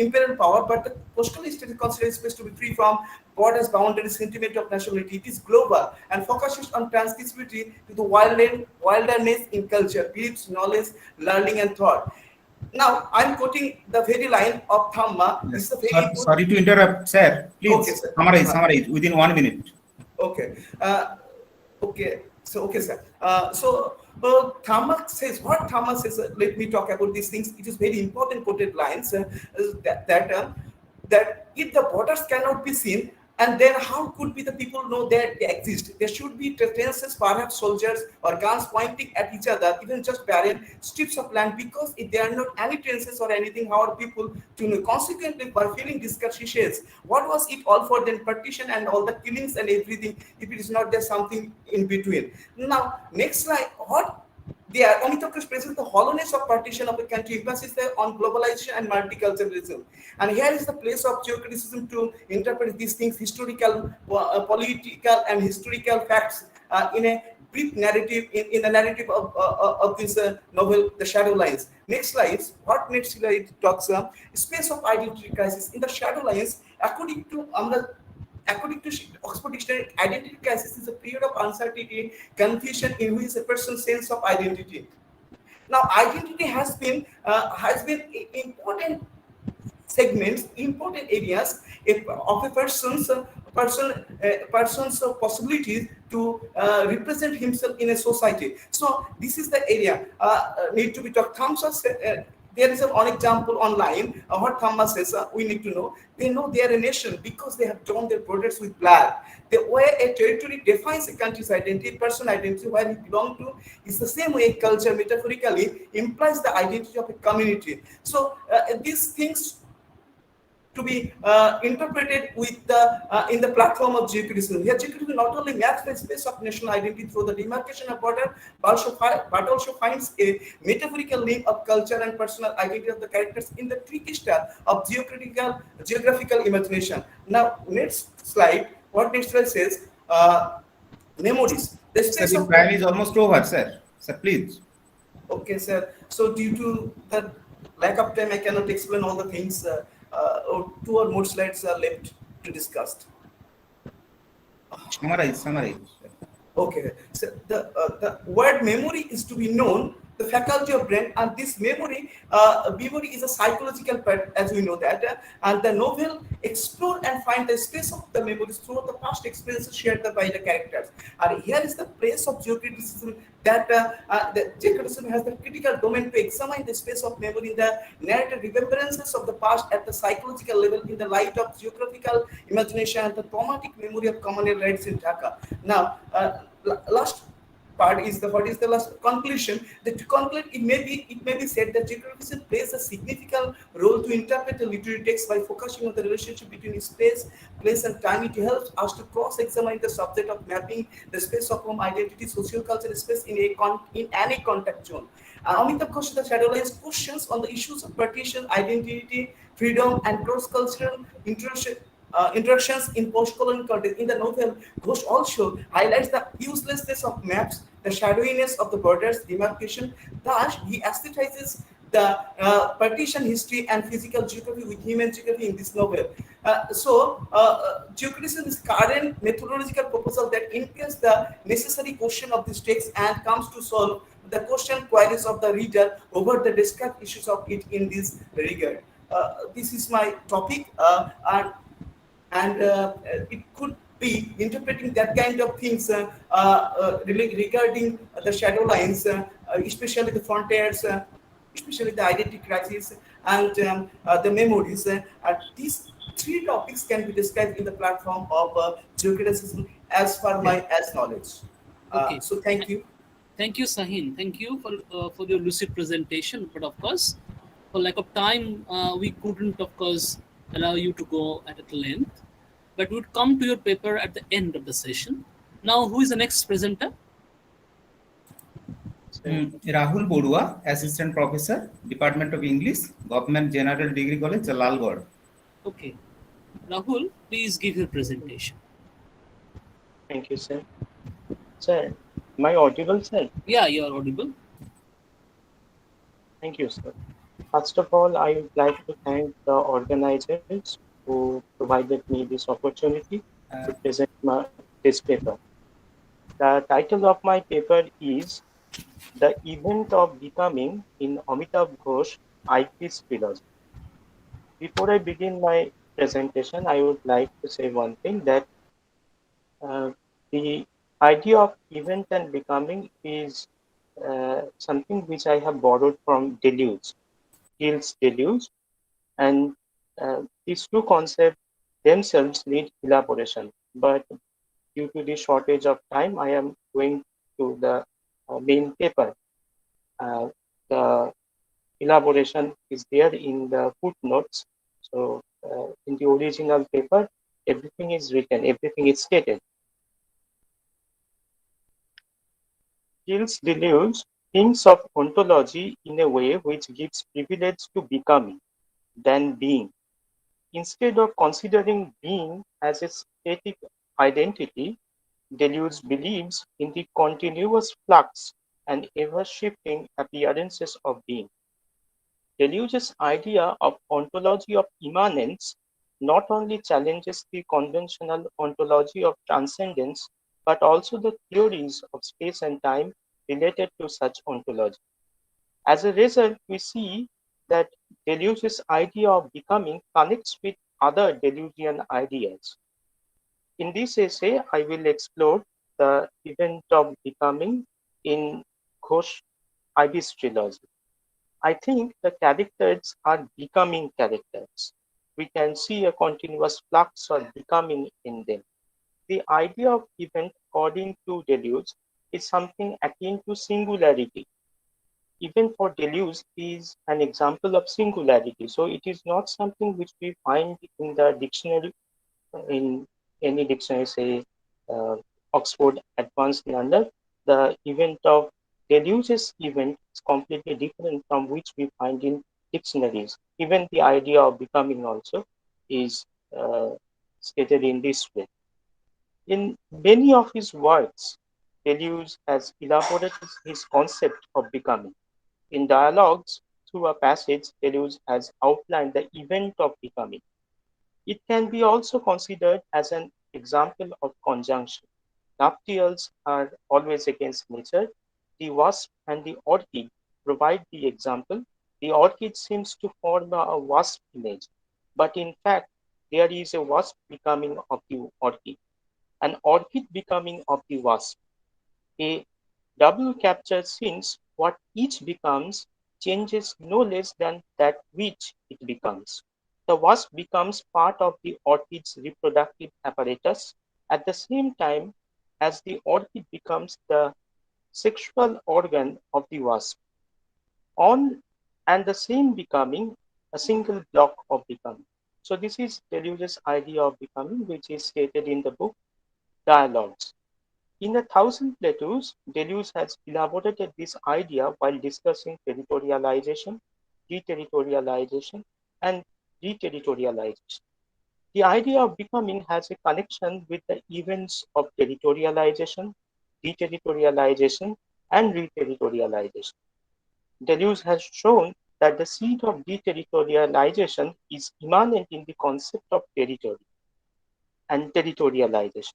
Speaker 11: imperial power, but the postal state considers space to be free from borders, boundaries, sentiment of nationality. It is global and focuses on transmissibility to the wilderness in culture, beliefs, knowledge, learning, and thought. Now, I'm quoting the very line of Thamma.
Speaker 2: Yes.
Speaker 11: This is a very
Speaker 2: Sorry to interrupt, sir. Please
Speaker 11: okay, sir.
Speaker 2: summarize within 1 minute.
Speaker 11: Okay. Okay. So, okay, sir. So, Thamma says, what Thamma says, let me talk about these things. It is very important quoted lines that if the borders cannot be seen, and then how could be the people know that they exist? There should be defenses, perhaps soldiers or guns pointing at each other, even just barren strips of land, because if there are not any trenches or anything, how are people to know? Consequently, by feeling discussions, what was it all for then? Partition and all the killings and everything, if it is not there something in between. Now, next slide, what there, Amitabh Ghosh presents the hollowness of partition of a country, emphasis there on globalization and multiculturalism. And here is the place of geocriticism to interpret these things, historical, political, and historical facts in a brief narrative, in the narrative of this novel, The Shadow Lines. Next slide. What next slide talks about? Space of identity crisis. In The Shadow Lines, according to Oxford Dictionary, identity crisis is a period of uncertainty, confusion in which a person's sense of identity. Now, identity has been important segments, important areas of a person's possibilities to represent himself in a society. So this is the area need to be talked. There is one example online. What Thamma says, we need to know. They know they are a nation because they have drawn their borders with blood. The way a territory defines a country's identity, person identity, where it belongs to, is the same way culture metaphorically implies the identity of a community. So these things to be interpreted with in the platform of geocriticism. Here, geocriticism not only maps the space of national identity through the demarcation of border, but also finds a metaphorical link of culture and personal identity of the characters in the tricky star of geographical imagination. Now, next slide. What next slide says? Memories. The space
Speaker 2: Sir, the time is almost over, sir. Sir, please.
Speaker 11: Okay, sir. So, due to the lack of time, I cannot explain all the things. Or 2 or more slides are left to discuss.
Speaker 2: Summarize.
Speaker 11: Okay, so the word memory is to be known, the faculty of brain, and this memory is a psychological part, as we know that, and the novel explore and find the space of the memories through the past experiences shared by the characters. And here is the place of geocriticism, that the geocriticism has the critical domain to examine the space of memory in the narrative remembrances of the past at the psychological level in the light of geographical imagination and the traumatic memory of communal rights in Dhaka. Now, last part is what is the last conclusion. That to conclude, it may be said that geocriticism plays a significant role to interpret the literary text by focusing on the relationship between space, place, and time. It helps us to cross-examine the subject of mapping the space of home identity, social-cultural space in any contact zone. Amitabh Ghosh, The Shadow Lines, questions on the issues of partition, identity, freedom, and cross-cultural interactions in post-colonial context. In the novel, Ghosh also highlights the uselessness of maps, the shadowiness of the borders, demarcation. Thus, he aesthetizes the partition history and physical geography with human geography in this novel. Geocriticism is current methodological proposal that includes the necessary question of this text and comes to solve the question queries of the reader over the described issues of it in this regard. This is my topic, and it could be interpreting that kind of things regarding the shadow lines, especially the frontiers, especially the identity crisis, and the memories. These 3 topics can be described in the platform of geocriticism as per my knowledge.
Speaker 10: Okay.
Speaker 11: So thank you.
Speaker 10: Thank you, Sahin. Thank you for your lucid presentation. But of course, for lack of time, we couldn't, of course, allow you to go at length. But we'd come to your paper at the end of the session. Now, who is the next presenter?
Speaker 2: Rahul Borua, Assistant Professor, Department of English, Government General Degree College, Jalalgarh.
Speaker 10: Okay. Rahul, please give your presentation.
Speaker 12: Thank you, sir. Sir, am I audible, sir?
Speaker 10: Yeah, you are audible.
Speaker 12: Thank you, sir. First of all, I would like to thank the organizers who provided me this opportunity to present this paper. The title of my paper is The Event of Becoming in Amitabh Ghosh IP's Philosophy. Before I begin my presentation, I would like to say one thing, that the idea of event and becoming is something which I have borrowed from deluge, Gill's deluge, and these two concepts themselves need elaboration. But due to the shortage of time, I am going to the main paper. The elaboration is there in the footnotes. So in the original paper, everything is written, everything is stated. Gill's deluge thinks of ontology in a way which gives privilege to becoming than being. Instead of considering being as a static identity, deluge believes in the continuous flux and ever-shifting appearances of being. Deluge's idea of ontology of immanence not only challenges the conventional ontology of transcendence, but also the theories of space and time related to such ontology. As a result, we see that Deluge's idea of becoming connects with other Delugian ideas. In this essay, I will explore the event of becoming in Ghosh Ibis trilogy. I think the characters are becoming characters. We can see a continuous flux of becoming in them. The idea of event, according to Deleuze, is something akin to singularity. Even for Deleuze is an example of singularity. So it is not something which we find in the dictionary, in any dictionary, say Oxford Advanced Standard. The event of Deleuze's event is completely different from which we find in dictionaries. Even the idea of becoming also is stated in this way. In many of his works, Deleuze has elaborated his concept of becoming. In dialogues through a passage, Deleuze has outlined the event of becoming. It can be also considered as an example of conjunction. Nuptials are always against nature. The wasp and the orchid provide the example. The orchid seems to form a wasp image, but in fact, there is a wasp becoming of the orchid, an orchid becoming of the wasp. A double capture since what each becomes changes no less than that which it becomes. The wasp becomes part of the orchid's reproductive apparatus at the same time as the orchid becomes the sexual organ of the wasp. On and the same becoming a single block of becoming. So this is Deleuze's idea of becoming, which is stated in the book Dialogues. In A Thousand Plateaus, Deleuze has elaborated this idea while discussing territorialization, deterritorialization, and reterritorialization. The idea of becoming has a connection with the events of territorialization, deterritorialization, and reterritorialization. Deleuze has shown that the seed of deterritorialization is immanent in the concept of territory and territorialization.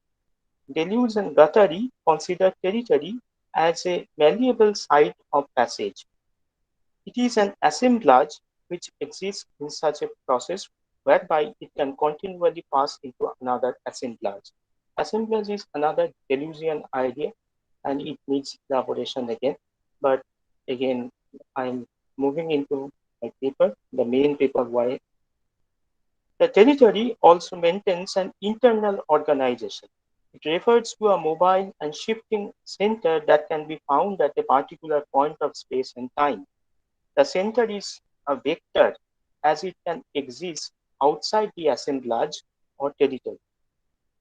Speaker 12: Deleuze and Guattari consider territory as a malleable site of passage. It is an assemblage which exists in such a process whereby it can continually pass into another assemblage. Assemblage is another Deleuzian idea and it needs elaboration again. But again, I'm moving into my paper, the main paper why. The territory also maintains an internal organization. It refers to a mobile and shifting center that can be found at a particular point of space and time. The center is a vector as it can exist outside the assemblage or territory.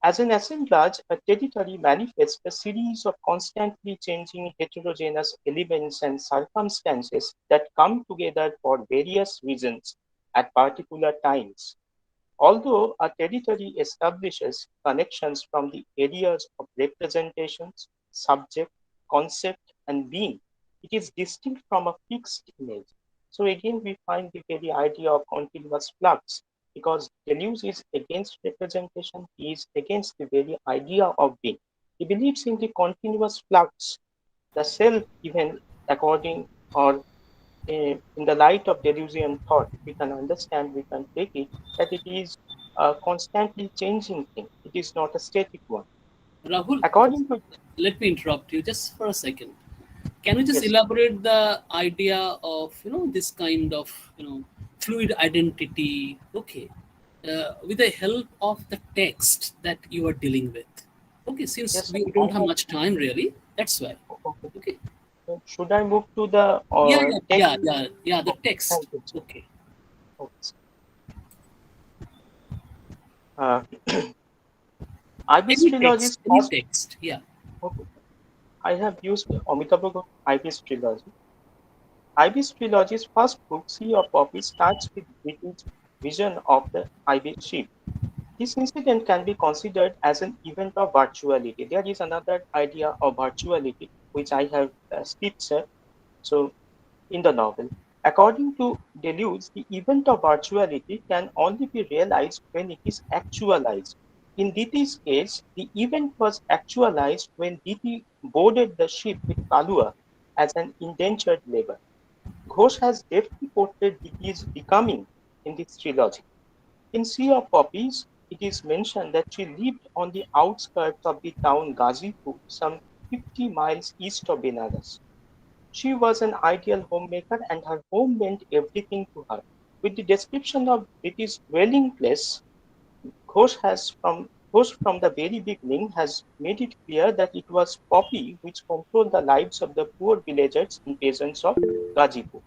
Speaker 12: As an assemblage, a territory manifests a series of constantly changing heterogeneous elements and circumstances that come together for various reasons at particular times. Although a territory establishes connections from the areas of representations, subject, concept, and being, it is distinct from a fixed image. So again, we find the very idea of continuous flux, because Deleuze is against representation, he is against the very idea of being. He believes in the continuous flux, the self even according or in the light of Deleuzian thought, we can understand, we can take it that it is a constantly changing thing. It is not a static one.
Speaker 10: Rahul,
Speaker 12: According to
Speaker 10: let me interrupt you just for a second. Can you just
Speaker 12: Yes.
Speaker 10: elaborate the idea of this kind of fluid identity? Okay, with the help of the text that you are dealing with. Okay, since
Speaker 12: Yes,
Speaker 10: we
Speaker 12: I
Speaker 10: don't have
Speaker 12: have.
Speaker 10: much time really, that's why.
Speaker 12: Okay.
Speaker 10: Okay.
Speaker 12: So should I move to the
Speaker 10: Yeah,
Speaker 12: text?
Speaker 10: the
Speaker 12: Okay, thank
Speaker 10: text.
Speaker 12: you, sir.
Speaker 10: Okay.
Speaker 12: Okay. Uh, Ibis trilogy's
Speaker 10: Any
Speaker 12: first.
Speaker 10: text. Yeah.
Speaker 12: Okay. I have used Amitabh Ghosh Ibis trilogy. Ibis trilogy's first book, Sea of Poppy, starts with British vision of the Ibis ship. This incident can be considered as an event of virtuality. There is another idea of virtuality which I have skipped, sir. So in the novel, according to Deleuze, the event of virtuality can only be realized when it is actualized. In Diti's case, the event was actualized when Diti boarded the ship with Kalua as an indentured labor. Ghosh has deftly portrayed Diti's becoming in this trilogy. In Sea of Poppies, it is mentioned that she lived on the outskirts of the town Ghazipur, some 50 miles east of Benares. She was an ideal homemaker and her home meant everything to her. With the description of Diti's dwelling place, Ghosh from the very beginning has made it clear that it was poppy which controlled the lives of the poor villagers and peasants of Ghazipur.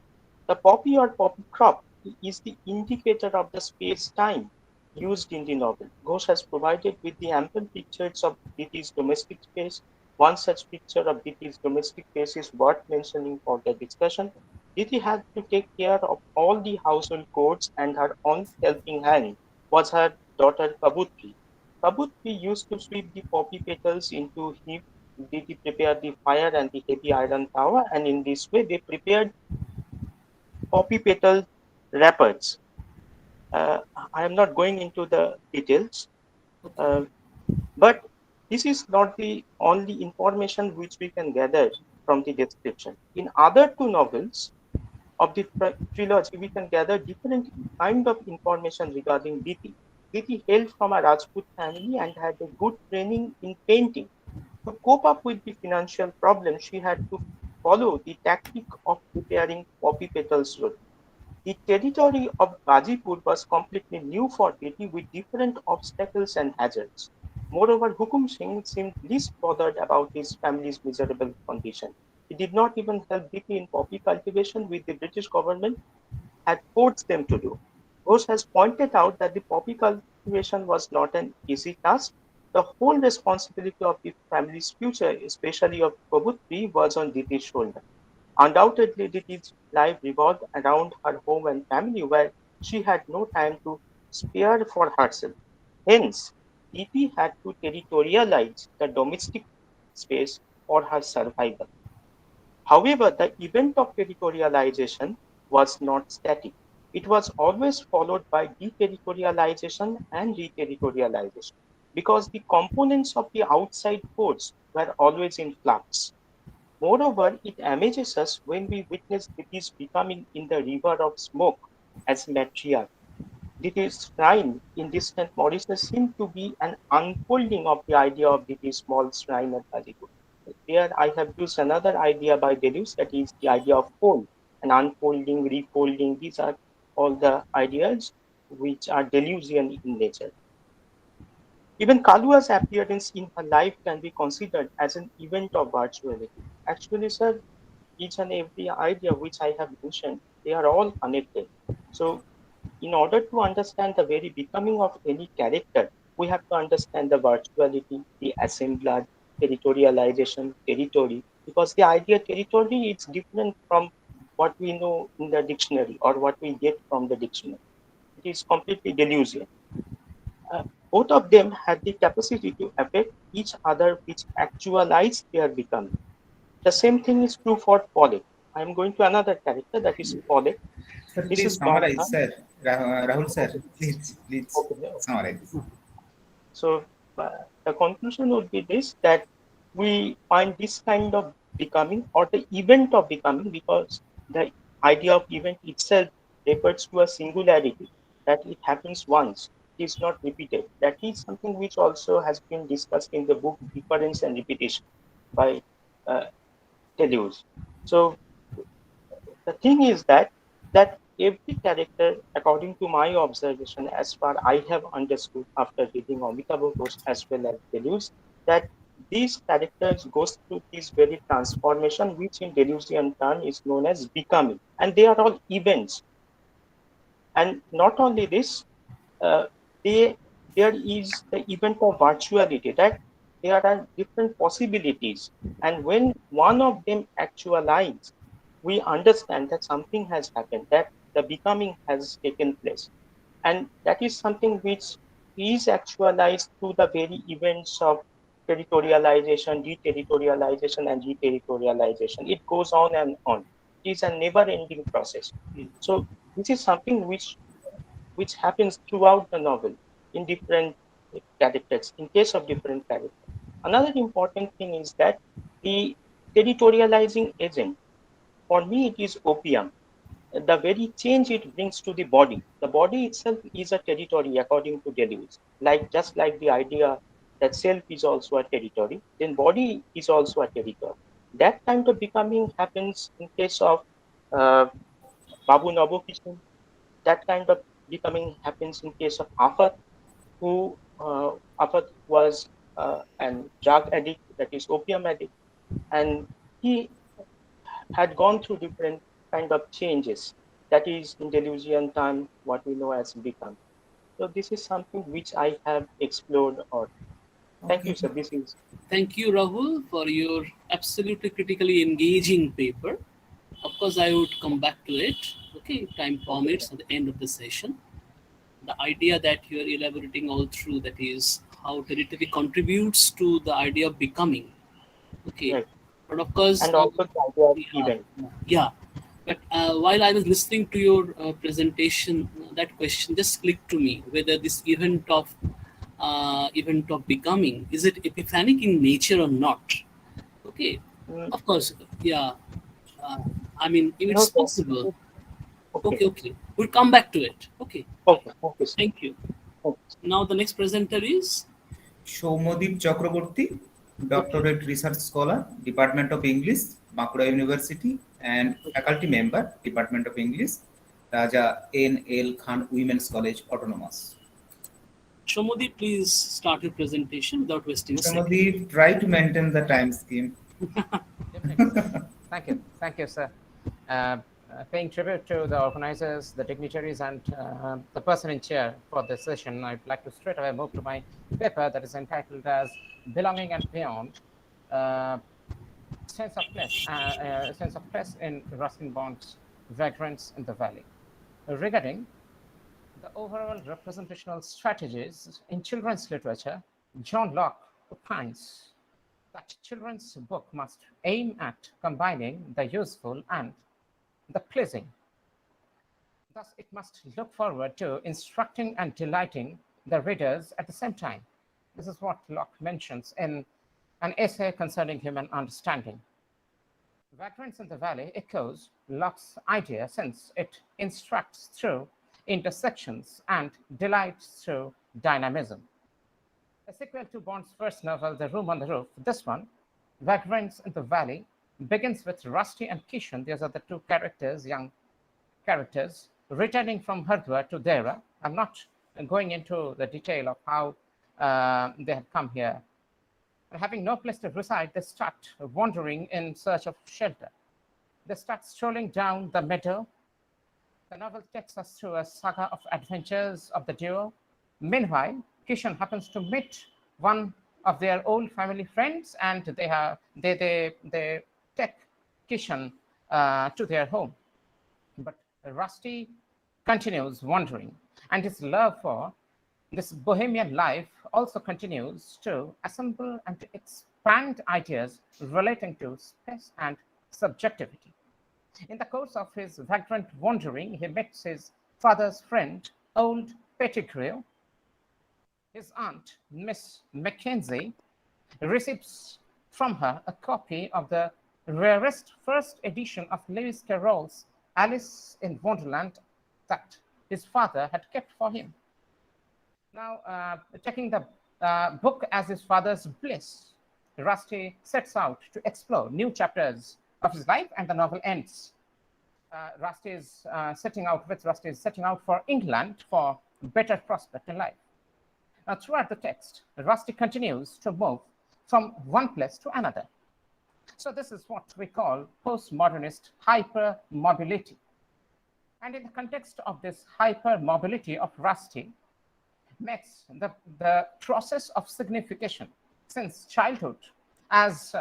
Speaker 12: The poppy or poppy crop is the indicator of the space-time used in the novel. Ghosh has provided with the ample pictures of Diti's domestic space. One such picture of Diti's domestic space is worth mentioning for the discussion. Diti had to take care of all the household chores, and her only helping hand was her daughter Kabutri. Kabutri used to sweep the poppy petals into heap. Diti prepared the fire and the heavy iron tower, and in this way they prepared poppy petal wrappers. I am not going into the details, uh, but this is not the only information which we can gather from the description. In other two novels of the trilogy, we can gather different kind of information regarding Diti. Diti hailed from a Rajput family and had a good training in painting. To cope up with the financial problem, she had to follow the tactic of preparing poppy petals. The territory of Ghazipur was completely new for Diti with different obstacles and hazards. Moreover, Hukum Singh seemed least bothered about his family's miserable condition. He did not even help Diti in poppy cultivation, which the British government had forced them to do. Ghosh has pointed out that the poppy cultivation was not an easy task. The whole responsibility of the family's future, especially of Kobutri, was on Diti's shoulder. Undoubtedly, Diti's life revolved around her home and family, where she had no time to spare for herself. Hence, Diti had to territorialize the domestic space for her survival. However, the event of territorialization was not static. It was always followed by deterritorialization and reterritorialization because the components of the outside force were always in flux. Moreover, it amazes us when we witness Diti's becoming in the river of smoke as matriarch. Diti's shrine in distant Mauritius seemed to be an unfolding of the idea of Diti's small shrine at Ghazipur. Here I have used another idea by Deleuze, that is the idea of fold, and unfolding, refolding. These are all the ideas which are Deleuzian in nature. Even Kalua's appearance in her life can be considered as an event of virtuality. Actually, sir, each and every idea which I have mentioned, they are all connected. So, in order to understand the very becoming of any character, we have to understand the virtuality, the assemblage, territorialization, territory, because the idea territory is different from what we know in the dictionary or what we get from the dictionary. It is completely delusional. Uh, Both of them had the capacity to affect each other, which actualize their becoming. The same thing is true for Pollock. I am going to another character, that is Pollock.
Speaker 2: Sir,
Speaker 12: This
Speaker 2: please
Speaker 12: is
Speaker 2: summarize,
Speaker 12: Barbara.
Speaker 2: sir. Rahul, sir,
Speaker 12: Okay.
Speaker 2: please
Speaker 12: Okay.
Speaker 2: summarize.
Speaker 12: So the conclusion would be this, that we find this kind of becoming or the event of becoming, because the idea of event itself refers to a singularity, that it happens once, it is not repeated. That is something which also has been discussed in the book Difference and Repetition by deluge. So the thing is that every character, according to my observation, as far I have understood after reading Amitabh Ghosh as well as Deluge, that these characters goes through this very transformation, which in Delusian term is known as becoming, and they are all events. And not only this, uh, they there is the event of virtuality, that there are different possibilities, and when one of them actualizes, we understand that something has happened, that the becoming has taken place, and that is something which is actualized through the very events of territorialization, deterritorialization, and reterritorialization. It goes on and on. It is a never-ending process. So this is something which happens throughout the novel in different characters, in case of different characters. Another important thing is that the territorializing agent, for me, it is opium. The very change it brings to the body. The body itself is a territory according to Deleuze. Like just like the idea that self is also a territory, then body is also a territory. That kind of becoming happens in case of uh, Babu Nabokishan. That kind of becoming happens in case of Afat, who Afat was an drug addict, that is opium addict, and he had gone through different kind of changes. That is in Delusian time what we know as become. So this is something which I have explored. Or thank you,
Speaker 10: Okay.
Speaker 12: sir. This is
Speaker 10: Thank you, Rahul, for your absolutely critically engaging paper. Of course, I would come back to it. Okay, if time permits at the end of the session. The idea that you are elaborating all through, that is how territory contributes to the idea of becoming. Okay,
Speaker 12: right,
Speaker 10: but of course,
Speaker 12: and also the idea of
Speaker 10: yeah,
Speaker 12: event.
Speaker 10: yeah. But while I was listening to your presentation, that question just clicked to me whether this event of becoming, is it epiphanic in nature or not? Okay,
Speaker 12: Mm,
Speaker 10: of course, yeah. Uh, I mean, if
Speaker 12: no,
Speaker 10: it's
Speaker 12: sir.
Speaker 10: possible,
Speaker 12: Okay,
Speaker 10: okay, okay, we'll come back to it. Okay,
Speaker 12: okay, okay, sir.
Speaker 10: thank you.
Speaker 12: Okay.
Speaker 10: Now the next presenter is
Speaker 2: Soumodip Chakraborty, Doctorate Research Scholar, Department of English, Bankura University, and faculty member, Department of English, Raja N.L. Khan Women's College, Autonomous.
Speaker 10: Shomodi. Please start your presentation without wasting a second.
Speaker 2: Soumodip, try to maintain the time scheme.
Speaker 8: Definitely, sir. Thank you, sir. Paying tribute to the organizers, the dignitaries, and the person in chair for this session, I'd like to straight away move to my paper that is entitled as "Belonging and Beyond: Sense of Place in Ruskin Bond's Vagrants in the Valley." Regarding the overall representational strategies in children's literature, John Locke opines that children's book must aim at combining the useful and the pleasing. Thus, it must look forward to instructing and delighting the readers at the same time. This is what Locke mentions in an essay concerning human understanding. Vagrants in the Valley echoes Locke's idea since it instructs through intersections and delights through dynamism. A sequel to Bond's first novel, The Room on the Roof, this one, Vagrants in the Valley, begins with Rusty and Kishan. These are the two characters, young characters, returning from Hardwar to Dera. I'm not going into the detail of how they have come here. And having no place to reside, they start wandering in search of shelter. They start strolling down the meadow. The novel takes us through a saga of adventures of the duo. Meanwhile, Kishan happens to meet one of their old family friends, and they take Kishan to their home. But Rusty continues wandering, and his love for this bohemian life also continues to assemble and to expand ideas relating to space and subjectivity. In the course of his vagrant wandering, he meets his father's friend, old Pettigrew. His aunt, Miss Mackenzie, receives from her a copy of the rarest first edition of Lewis Carroll's Alice in Wonderland that his father had kept for him. Now, taking the book as his father's bliss, Rusty sets out to explore new chapters of his life, and the novel ends. Rusty is setting out for England for better prospect in life. Throughout the text, Rusty continues to move from one place to another. So this is what we call postmodernist hypermobility. And in the context of this hypermobility of Rusty, makes the process of signification since childhood, as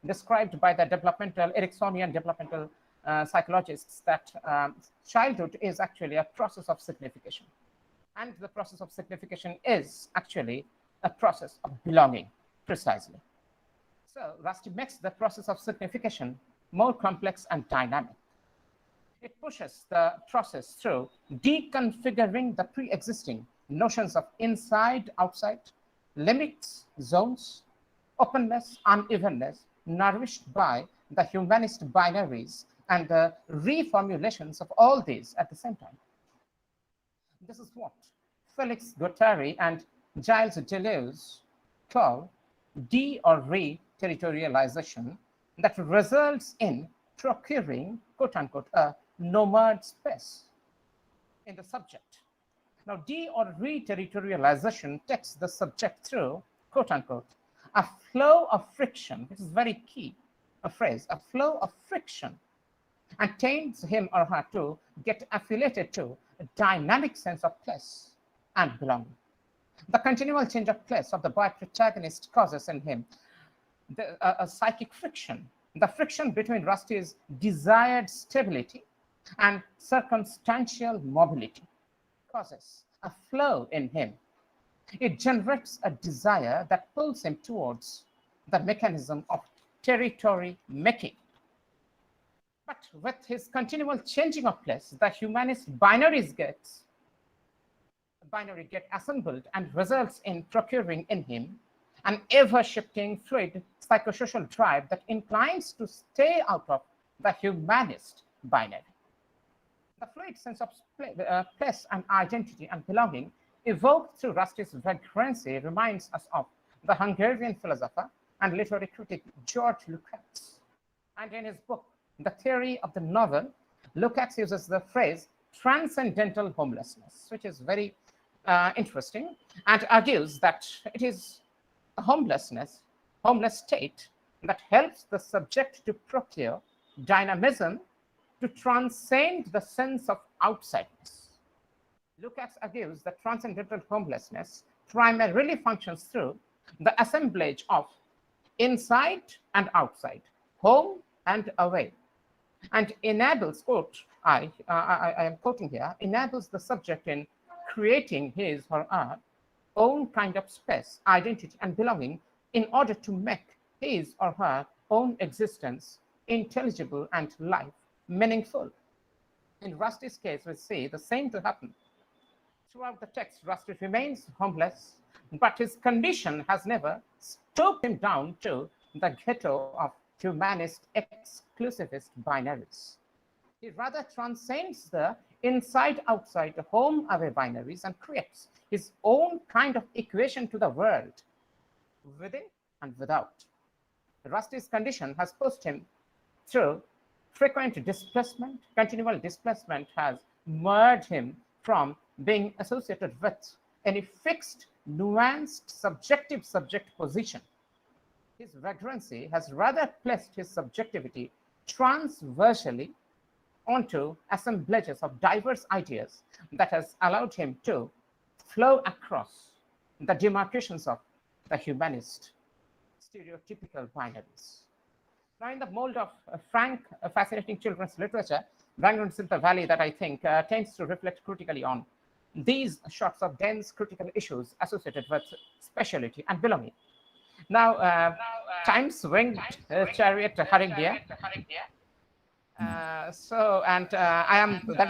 Speaker 8: described by the Ericksonian developmental psychologists, that childhood is actually a process of signification. And the process of signification is actually a process of belonging, precisely. So Rusty makes the process of signification more complex and dynamic. It pushes the process through deconfiguring the pre-existing notions of inside, outside, limits, zones, openness, unevenness, nourished by the humanist binaries and the reformulations of all these at the same time. This is what Felix Guattari and Gilles Deleuze call de or re-territorialization that results in procuring, quote unquote, a nomad space in the subject. Now, de or re-territorialization takes the subject through, quote unquote, a flow of friction, which is very key, a phrase, a flow of friction, and taints him or her to get affiliated to a dynamic sense of place and belonging. The continual change of place of the boy protagonist causes in him a psychic friction, the friction between Rusty's desired stability and circumstantial mobility causes a flow in him. It generates a desire that pulls him towards the mechanism of territory making. But with his continual changing of place, the humanist binaries get assembled and results in procuring in him an ever-shifting, fluid psychosocial drive that inclines to stay out of the humanist binary. The fluid sense of place and identity and belonging evoked through Rusty's vagrancy reminds us of the Hungarian philosopher and literary critic George Lukács. And in his book, The Theory of the Novel, Lukács uses the phrase transcendental homelessness, which is very interesting, and argues that it is a homeless state that helps the subject to procure dynamism to transcend the sense of outsideness. Lukács argues that transcendental homelessness primarily functions through the assemblage of inside and outside, home and away, and enables, quote, I am quoting here, enables the subject in creating his or her own kind of space, identity, and belonging in order to make his or her own existence intelligible and life meaningful. In Rusty's case, we see the same to happen. Throughout the text, Rusty remains homeless, but his condition has never stooped him down to the ghetto of humanist exclusivist binaries. He rather transcends the inside-outside, home-away binaries and creates his own kind of equation to the world, within and without. Rusty's condition has pushed him through frequent displacement. Continual displacement has merged him from being associated with any fixed, nuanced, subjective subject position. His vagrancy has rather placed his subjectivity transversally onto assemblages of diverse ideas that has allowed him to flow across the demarcations of the humanist stereotypical binaries. Now, in the mold of frank, fascinating children's literature, Bangalore Silta Valley, that I think tends to reflect critically on these sorts of dense critical issues associated with spatiality and belonging. Now, time's winged chariot hurrying here. That is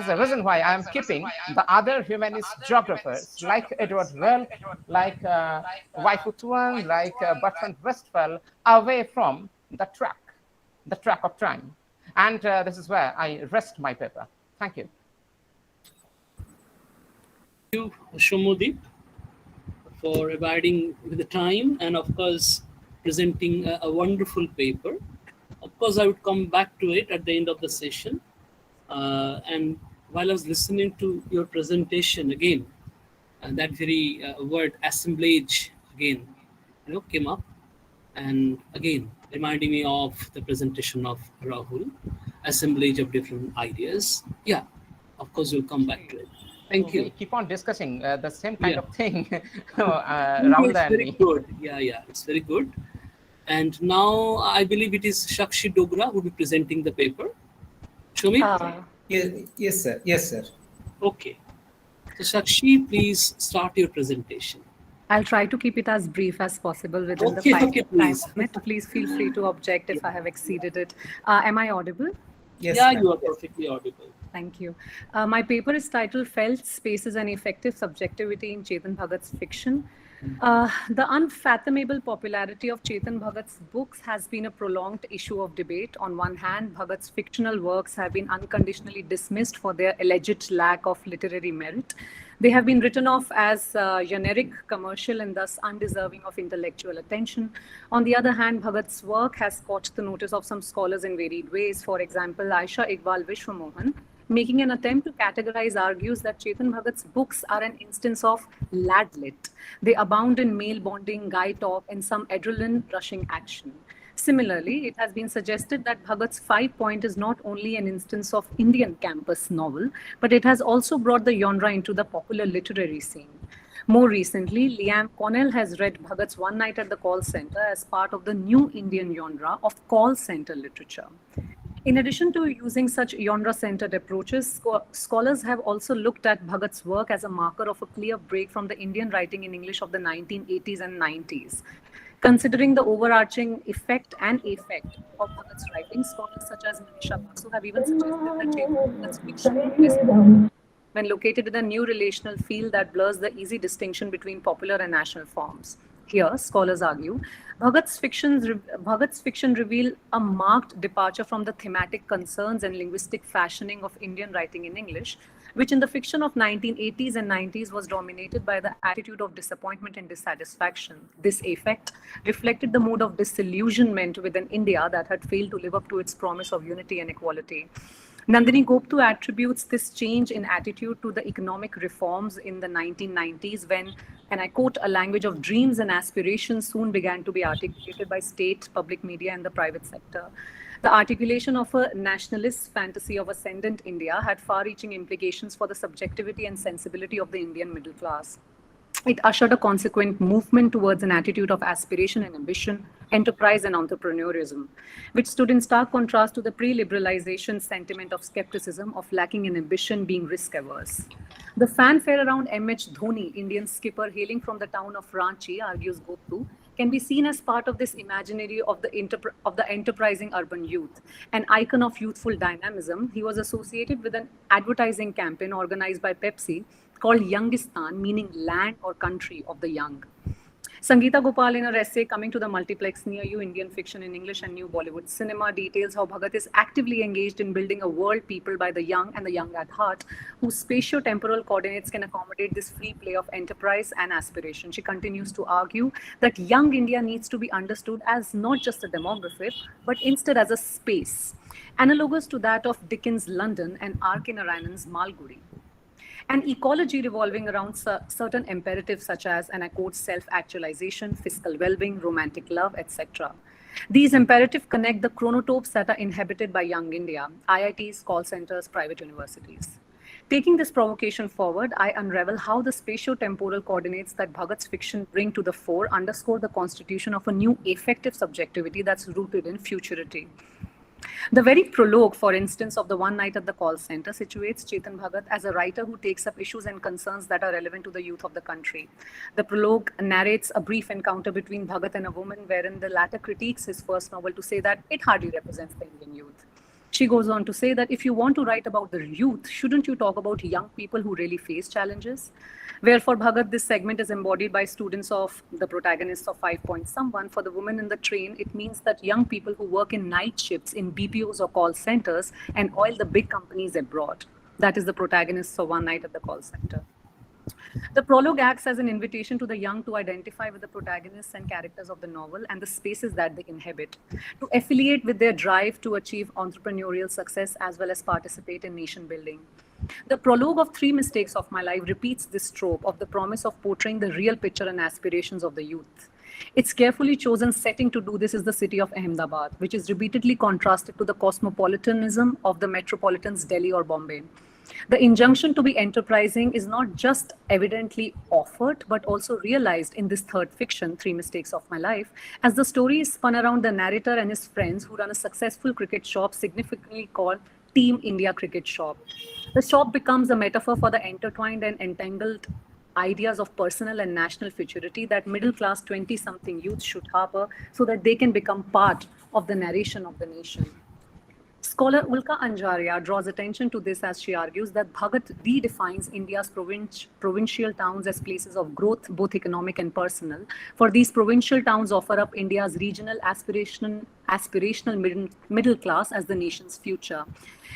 Speaker 8: the reason why I am keeping the other humanist geographers like Edward Well, like Waifutuan, like Bertrand Westphal away from the track of time. And this is where I rest my paper. Thank you.
Speaker 10: Thank you, Shomodeep, for abiding with the time and, of course, presenting a wonderful paper. course, I would come back to it at the end of the session. And while I was listening to your presentation again, that very word assemblage again, came up, and again reminding me of the presentation of Rahul, assemblage of different ideas. Yeah, of course, we'll come back to it. Thank you.
Speaker 8: We keep on discussing the same kind of thing,
Speaker 10: It's
Speaker 8: Rahul and
Speaker 10: very
Speaker 8: me.
Speaker 10: good. Yeah, it's very good. And now I believe it is Shakshi Dogra who will be presenting the paper. Shumit?
Speaker 2: Yes, sir. Yes, sir.
Speaker 10: Okay. So Shakshi, please start your presentation.
Speaker 13: I'll try to keep it as brief as possible within the 5
Speaker 10: Okay, please.
Speaker 13: time limit. Please feel free to object if I have exceeded it. Am I audible?
Speaker 10: Yes, yeah, you are perfectly audible.
Speaker 13: Thank you. My paper is titled Felt Spaces and Effective Subjectivity in Chetan Bhagat's Fiction. The unfathomable popularity of Chetan Bhagat's books has been a prolonged issue of debate. On one hand, Bhagat's fictional works have been unconditionally dismissed for their alleged lack of literary merit. They have been written off as generic, commercial, and thus undeserving of intellectual attention. On the other hand, Bhagat's work has caught the notice of some scholars in varied ways. For example, Aisha Iqbal Vishwamohan, making an attempt to categorize, argues that Chetan Bhagat's books are an instance of ladlit. They abound in male bonding, guy talk, and some adrenaline-rushing action. Similarly, it has been suggested that Bhagat's 5 Point is not only an instance of Indian campus novel, but it has also brought the genre into the popular literary scene. More recently, Liam Connell has read Bhagat's One Night at the Call Center as part of the new Indian genre of call center literature. In addition to using such genre-centered approaches, scholars have also looked at Bhagat's work as a marker of a clear break from the Indian writing in English of the 1980s and 90s. Considering the overarching effect and affect of Bhagat's writing, scholars such as Manisha Basu have even suggested that Chetan Bhagat's fiction is when located in a new relational field that blurs the easy distinction between popular and national forms. Here, scholars argue, Bhagat's fiction reveal a marked departure from the thematic concerns and linguistic fashioning of Indian writing in English, which in the fiction of 1980s and 90s was dominated by the attitude of disappointment and dissatisfaction. This effect reflected the mood of disillusionment within India that had failed to live up to its promise of unity and equality. Nandini Goptu attributes this change in attitude to the economic reforms in the 1990s when, and I quote, a language of dreams and aspirations soon began to be articulated by state, public media, and the private sector. The articulation of a nationalist fantasy of ascendant India had far-reaching implications for the subjectivity and sensibility of the Indian middle class. It ushered a consequent movement towards an attitude of aspiration and ambition, enterprise and entrepreneurism, which stood in stark contrast to the pre-liberalization sentiment of skepticism, of lacking in ambition, being risk-averse. The fanfare around M.H. Dhoni, Indian skipper hailing from the town of Ranchi, argues Goptu, can be seen as part of this imaginary of the enterprising urban youth. An icon of youthful dynamism, he was associated with an advertising campaign organized by Pepsi called Youngistan, meaning land or country of the young. Sangeeta Gopal, in her essay Coming to the Multiplex Near You, Indian Fiction in English and New Bollywood Cinema, details how Bhagat is actively engaged in building a world peopled by the young and the young at heart, whose spatio-temporal coordinates can accommodate this free play of enterprise and aspiration. She continues to argue that young India needs to be understood as not just a demographic, but instead as a space, analogous to that of Dickens' London and R. K. Narayanan's Malgudi. An ecology revolving around certain imperatives such as, and I quote, self-actualization, fiscal well-being, romantic love, etc. These imperatives connect the chronotopes that are inhabited by young India, IITs, call centers, private universities. Taking this provocation forward, I unravel how the spatio-temporal coordinates that Bhagat's fiction bring to the fore underscore the constitution of a new affective subjectivity that's rooted in futurity. The very prologue, for instance, of the One Night at the Call Center situates Chetan Bhagat as a writer who takes up issues and concerns that are relevant to the youth of the country. The prologue narrates a brief encounter between Bhagat and a woman wherein the latter critiques his first novel to say that it hardly represents the Indian youth. She goes on to say that if you want to write about the youth, shouldn't you talk about young people who really face challenges? Wherefore, Bhagat, this segment is embodied by students of the protagonists of 5 Point Someone. For the woman in the train, it means that young people who work in night shifts in BPOs or call centers and oil the big companies abroad. That is the protagonists of One Night at the Call Center. The prologue acts as an invitation to the young to identify with the protagonists and characters of the novel and the spaces that they inhabit, to affiliate with their drive to achieve entrepreneurial success as well as participate in nation building. The prologue of Three Mistakes of My Life repeats this trope of the promise of portraying the real picture and aspirations of the youth. Its carefully chosen setting to do this is the city of Ahmedabad, which is repeatedly contrasted to the cosmopolitanism of the metropolitans Delhi or Bombay. The injunction to be enterprising is not just evidently offered, but also realized in this third fiction, Three Mistakes of My Life, as the story is spun around the narrator and his friends who run a successful cricket shop significantly called Team India Cricket Shop. The shop becomes a metaphor for the intertwined and entangled ideas of personal and national futurity that middle-class 20-something youth should harbor so that they can become part of the narration of the nation. Scholar Ulka Anjaria draws attention to this as she argues that Bhagat redefines India's provincial towns as places of growth, both economic and personal, for these provincial towns offer up India's regional aspirational middle class as the nation's future.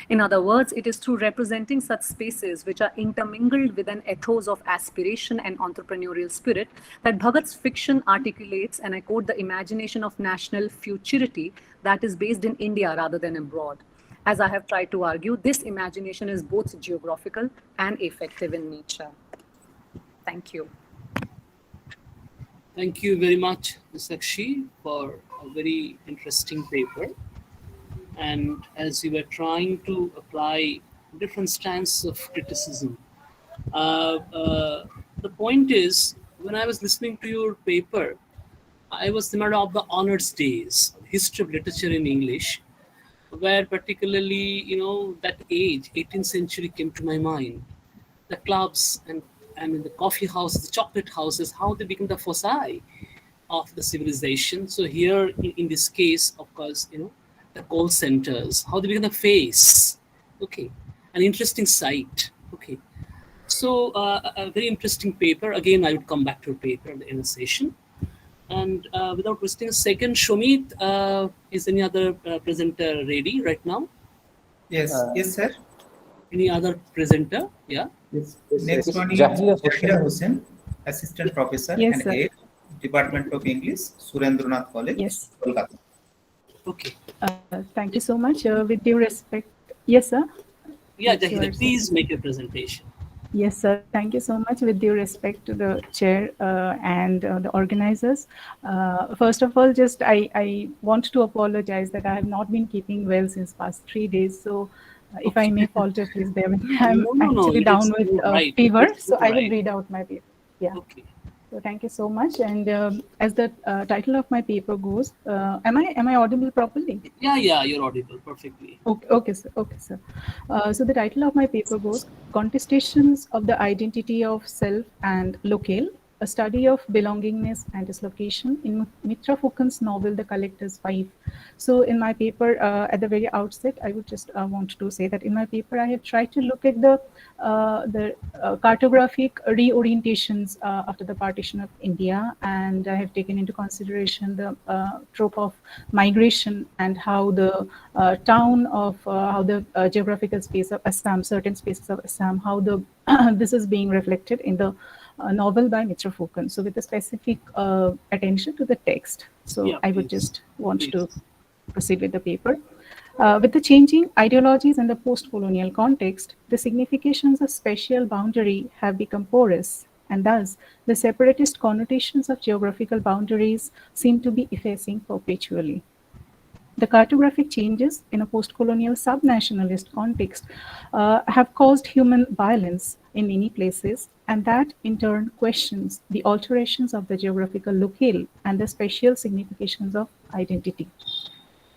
Speaker 13: In other words, it is through representing such spaces which are intermingled with an ethos of aspiration and entrepreneurial spirit that Bhagat's fiction articulates, and I quote, the imagination of national futurity that is based in India rather than abroad. As I have tried to argue, this imagination is both geographical and affective in nature. Thank you.
Speaker 10: Thank you very much, Ms. Sakshi, for a very interesting paper. And as you were trying to apply different strands of criticism, the point is, when I was listening to your paper, I was reminded of the honors days, history of literature in English, where particularly, that age, 18th century came to my mind. The clubs and the coffee houses, the chocolate houses, how they became the foci of the civilization. So here, in this case, of course, the call centers, how they become the face. Okay, an interesting site. Okay, so a very interesting paper. Again, I would come back to a paper in the session. And without wasting a second, Shomit, is any other presenter ready right now?
Speaker 2: Yes, yes, sir.
Speaker 10: Any other presenter? Yeah.
Speaker 2: Yes. Next one is Jahira Hussain, Assistant Professor and Head, Department of English, Surendranath College, Kolkata.
Speaker 10: Okay.
Speaker 14: Thank you so much. With due respect, yes, sir.
Speaker 10: Yeah, Jahira, please make a presentation.
Speaker 14: Yes, sir. Thank you so much. With due respect to the chair and the organizers, first of all, just I want to apologize that I have not been keeping well since past 3 days. So if I may falter, please bear with me. I'm actually down with fever, so I will read out my paper. Yeah.
Speaker 10: Okay.
Speaker 14: So thank you so much. And as the title of my paper goes, am I audible properly?
Speaker 10: Yeah, you're audible perfectly.
Speaker 14: Okay, sir. Okay, sir. So the title of my paper goes, Contestations of the Identity of Self and Locale, a study of belongingness and dislocation in Mitra Fukon's novel, The Collector's Wife. So in my paper, at the very outset, I would just want to say that in my paper, I have tried to look at the cartographic reorientations after the partition of India, and I have taken into consideration the trope of migration and how the town of, how the geographical space of Assam, certain spaces of Assam, how the this is being reflected in the novel by Mitra Fukon. So with a specific attention to the text. So I would just want to proceed with the paper. With the changing ideologies and the post-colonial context, the significations of spatial boundary have become porous, and thus the separatist connotations of geographical boundaries seem to be effacing perpetually. The cartographic changes in a post-colonial sub-nationalist context have caused human violence in many places, and that in turn questions the alterations of the geographical locale and the spatial significations of identity.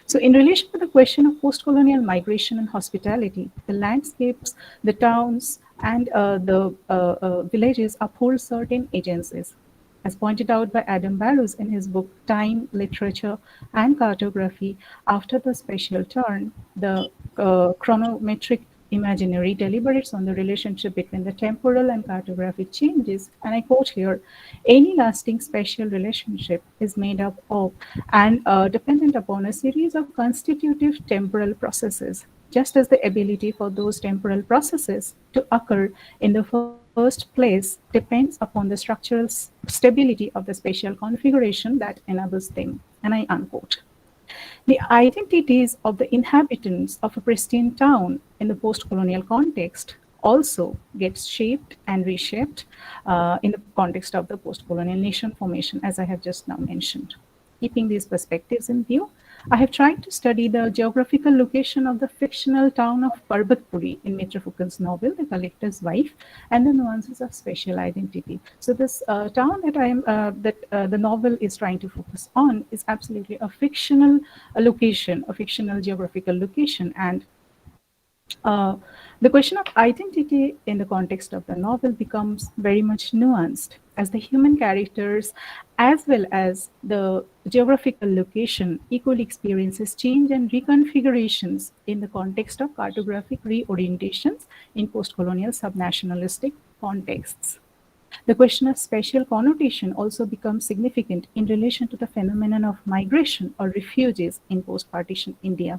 Speaker 14: So in relation to the question of post-colonial migration and hospitality, the landscapes, the towns, and the villages uphold certain agencies. As pointed out by Adam Barrows in his book Time, Literature, and Cartography, after the spatial turn, the chronometric imaginary deliberates on the relationship between the temporal and cartographic changes, and I quote here, any lasting spatial relationship is made up of and dependent upon a series of constitutive temporal processes, just as the ability for those temporal processes to occur in the first place depends upon the structural stability of the spatial configuration that enables them. And I unquote. The identities of the inhabitants of a pristine town in the post-colonial context also gets shaped and reshaped in the context of the post-colonial nation formation, as I have just now mentioned. Keeping these perspectives in view, I have tried to study the geographical location of the fictional town of Parbatpuri in Mitra Fukon's novel, The Collector's Wife, and the nuances of spatial identity. So this town that the novel is trying to focus on is absolutely a fictional location, a fictional geographical location, and the question of identity in the context of the novel becomes very much nuanced as the human characters as well as the geographical location equally experiences change and reconfigurations in the context of cartographic reorientations in post-colonial subnationalistic contexts. The question of spatial connotation also becomes significant in relation to the phenomenon of migration or refugees in post-partition India.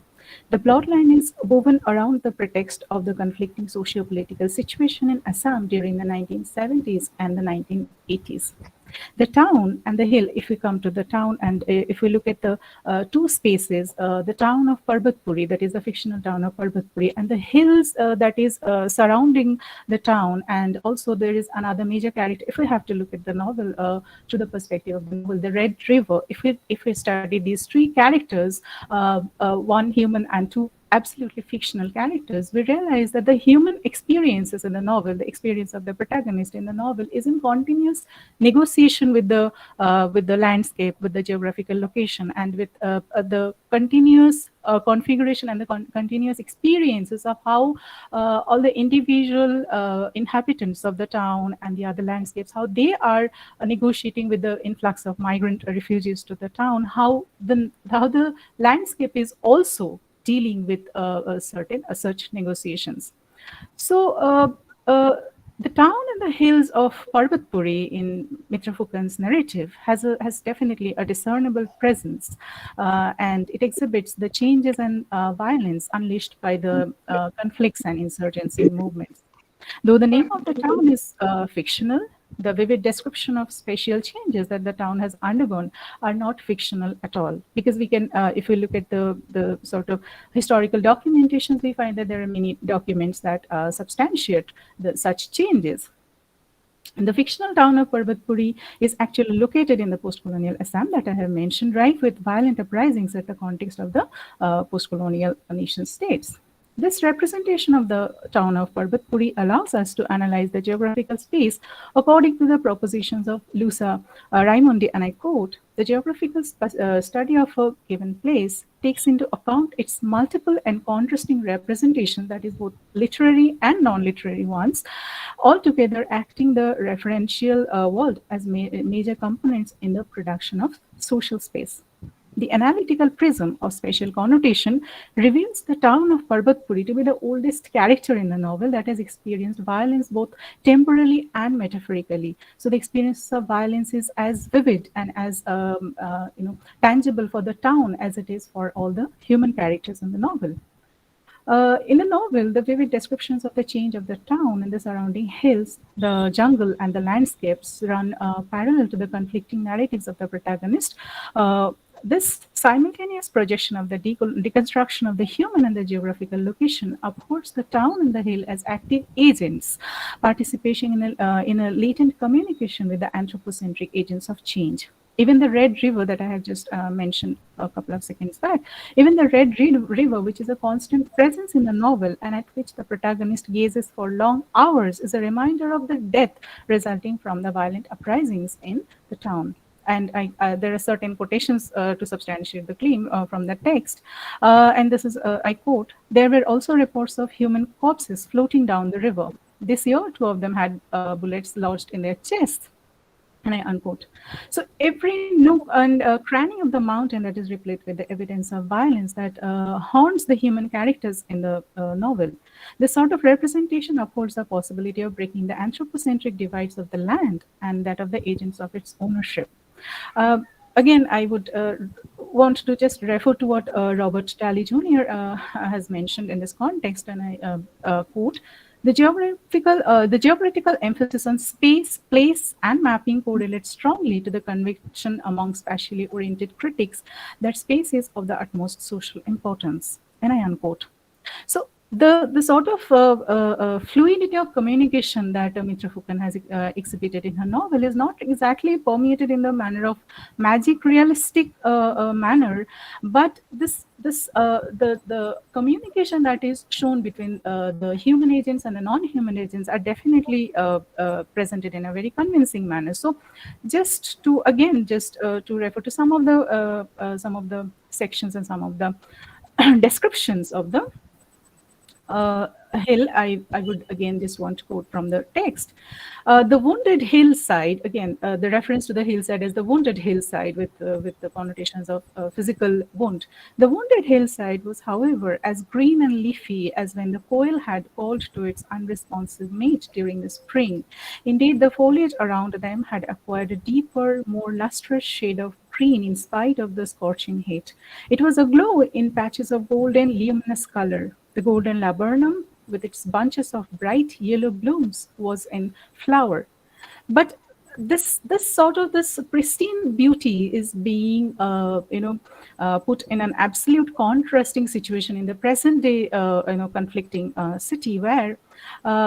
Speaker 14: The plotline is woven around the pretext of the conflicting socio-political situation in Assam during the 1970s and the 1980s. The town and the hill, if we come to the town and if we look at the two spaces, the town of Parbatpuri, that is the fictional town of Parbatpuri, and the hills that is surrounding the town, and also there is another major character. If we have to look at the novel to the perspective of the novel, the Red River, if we study these three characters, one human and two absolutely fictional characters, we realize that the human experiences in the novel, the experience of the protagonist in the novel, is in continuous negotiation with the landscape, with the geographical location, and with the continuous configuration and the continuous experiences of how all the individual inhabitants of the town and the other landscapes, how they are negotiating with the influx of migrant refugees to the town, how the landscape is also dealing with such negotiations. So the town and the hills of Parbatpuri in Mitra Fukon's narrative has definitely a discernible presence, and it exhibits the changes and violence unleashed by the conflicts and insurgency movements. Though the name of the town is fictional, the vivid description of spatial changes that the town has undergone are not fictional at all. Because we can, if we look at the sort of historical documentations, we find that there are many documents that substantiate such changes. And the fictional town of Parbatpuri is actually located in the post-colonial Assam that I have mentioned, rife with violent uprisings at the context of the post-colonial nation states. This representation of the town of Parbatpuri allows us to analyze the geographical space according to the propositions of Lusa Raimondi, and I quote, "The geographical study of a given place takes into account its multiple and contrasting representations, that is both literary and non-literary ones, altogether acting the referential world as major components in the production of social space." The analytical prism of spatial connotation reveals the town of Parbatpuri to be the oldest character in the novel that has experienced violence both temporally and metaphorically. So the experience of violence is as vivid and as tangible for the town as it is for all the human characters in the novel. In the novel, the vivid descriptions of the change of the town and the surrounding hills, the jungle, and the landscapes run parallel to the conflicting narratives of the protagonist. This simultaneous projection of the deconstruction of the human and the geographical location upholds the town and the hill as active agents, participating in a latent communication with the anthropocentric agents of change. Even the Red River that I have just mentioned a couple of seconds back, even the Red River, which is a constant presence in the novel and at which the protagonist gazes for long hours, is a reminder of the death resulting from the violent uprisings in the town. And there are certain quotations to substantiate the claim from the text. And this is, I quote, "There were also reports of human corpses floating down the river. This year, 2 of them had bullets lodged in their chests." And I unquote. So every nook and cranny of the mountain that is replete with the evidence of violence that haunts the human characters in the novel. This sort of representation affords the possibility of breaking the anthropocentric divides of the land and that of the agents of its ownership. Again, I would want to just refer to what Robert Talley Jr. Has mentioned in this context, and I quote, the geographical emphasis on space, place, and mapping correlates strongly to the conviction among spatially oriented critics that space is of the utmost social importance. And I unquote. So the sort of fluidity of communication that Mitra Fukan has exhibited in her novel is not exactly permeated in the manner of magic realistic manner, but the communication that is shown between the human agents and the non-human agents are definitely presented in a very convincing manner. So just to refer to some of the sections and some of the descriptions of the hill, I would again just want to quote from the text. The wounded hillside, again, the reference to the hillside is the wounded hillside with the connotations of physical wound. The wounded hillside was, however, as green and leafy as when the quail had called to its unresponsive mate during the spring. Indeed, the foliage around them had acquired a deeper, more lustrous shade of green in spite of the scorching heat. It was aglow in patches of golden luminous color. The golden laburnum, with its bunches of bright yellow blooms, was in flower. But this pristine beauty is being put in an absolute contrasting situation in the present day conflicting city, where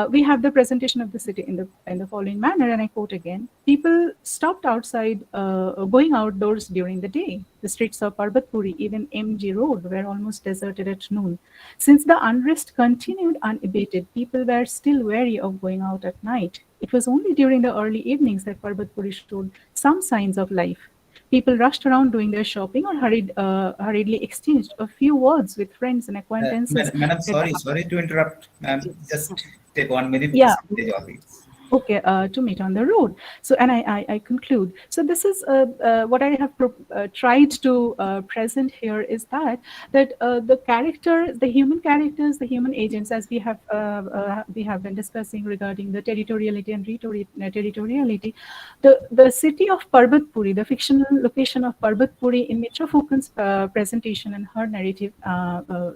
Speaker 14: we have the presentation of the city in the following manner, and I quote again: people stopped outside, going outdoors during the day. The streets of Parbatpuri, even MG Road, were almost deserted at noon. Since the unrest continued unabated, people were still wary of going out at night. It was only during the early evenings that Parbatpuri showed some signs of life. People rushed around doing their shopping or hurriedly exchanged a few words with friends and acquaintances.
Speaker 2: Madam, sorry to interrupt. Just take 1 minute.
Speaker 14: Yeah.
Speaker 2: To say all this.
Speaker 14: Okay, to meet on the road. So, and I conclude. So this is what I have tried to present here is that the character, the human characters, the human agents, as we have been discussing regarding the territoriality and territoriality, the city of Parbatpuri, the fictional location of Parbatpuri in Mitra Fukan's presentation and her narrative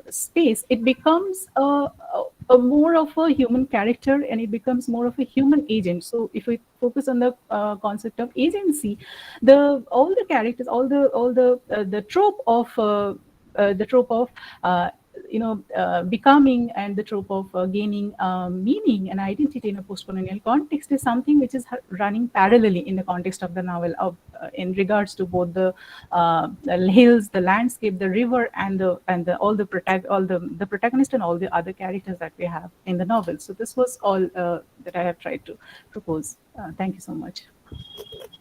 Speaker 14: space, it becomes a more of a human character, and it becomes more of a human agent. So if we focus on the concept of agency, all the characters, all the trope of becoming and the trope of gaining meaning and identity in a post-colonial context is something which is running parallelly in the context of the novel in regards to both the hills, the landscape, the river, and the protagonist and all the other characters that we have in the novel. So this was all that I have tried to propose. Thank you so much.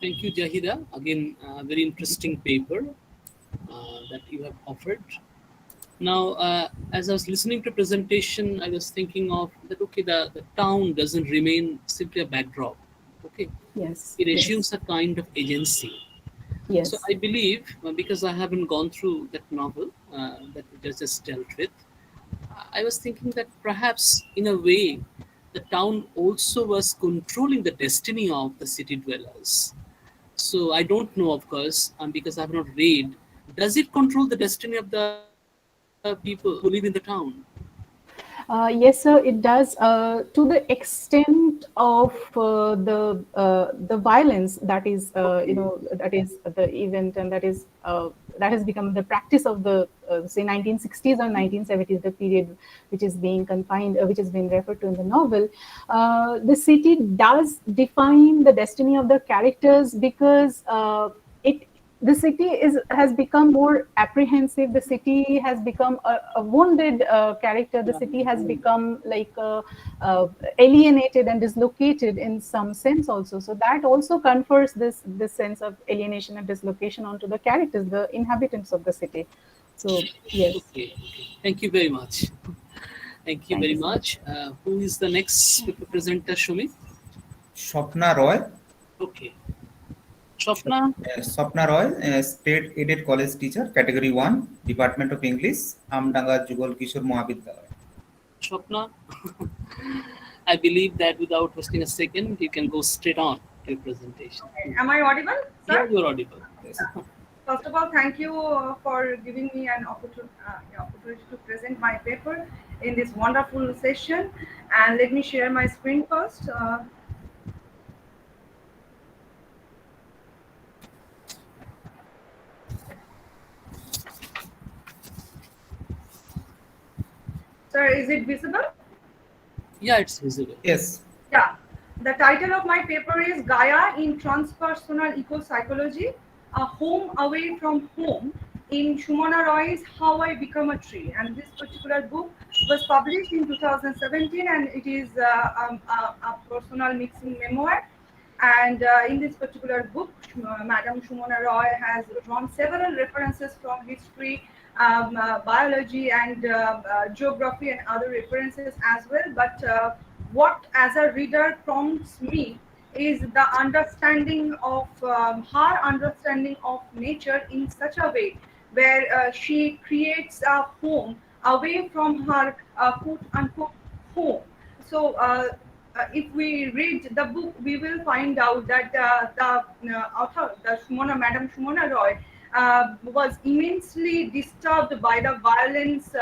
Speaker 10: Thank you, Jahida. Again, a very interesting paper that you have offered. Now, as I was listening to presentation, I was thinking of that, okay, the town doesn't remain simply a backdrop. Okay.
Speaker 14: Yes.
Speaker 10: It assumes a kind of agency.
Speaker 14: Yes.
Speaker 10: So I believe, because I haven't gone through that novel that we just dealt with, I was thinking that perhaps in a way, the town also was controlling the destiny of the city dwellers. So I don't know, of course, because I have not read, does it control the destiny of the people who live in the town?
Speaker 14: Yes, sir, it does, to the extent of the violence that is, that is the event, and that has become the practice of the say 1960s or 1970s, the period which is being confined, which has been referred to in the novel. The city does define the destiny of the characters because the city has become more apprehensive. The city has become a wounded character. The city has become like alienated and dislocated in some sense also. So that also confers this sense of alienation and dislocation onto the characters, the inhabitants of the city. So yes.
Speaker 10: Okay. Thank you very much. Thank you very much. Who is the next presenter, Shumit?
Speaker 2: Swapna Roy.
Speaker 10: Okay.
Speaker 2: Swapna Roy, State Aided College Teacher, Category 1, Department of English, Amdanga Jugal Kishore Mahavidyalaya.
Speaker 10: Swapna, I believe that without wasting a second, you can go straight on to your presentation.
Speaker 15: Am I audible, sir?
Speaker 10: Yeah, you're audible. Yes.
Speaker 15: First of all, thank you for giving me an opportunity to present my paper in this wonderful session. And let me share my screen first. Sir, is it visible?
Speaker 10: Yeah, it's visible.
Speaker 2: Yes.
Speaker 15: Yeah. The title of my paper is Gaia in Transpersonal Eco-Psychology, a home away from home in Shumona Roy's How I Become a Tree. And this particular book was published in 2017, and it is a personal mixing memoir. And in this particular book, Madam Shumona Roy has drawn several references from history, biology, and geography, and other references as well. But what, as a reader, prompts me is the understanding of her understanding of nature in such a way where she creates a home away from her quote unquote home. So if we read the book, we will find out that the author, Madam Shumona Roy, was immensely disturbed by the violence,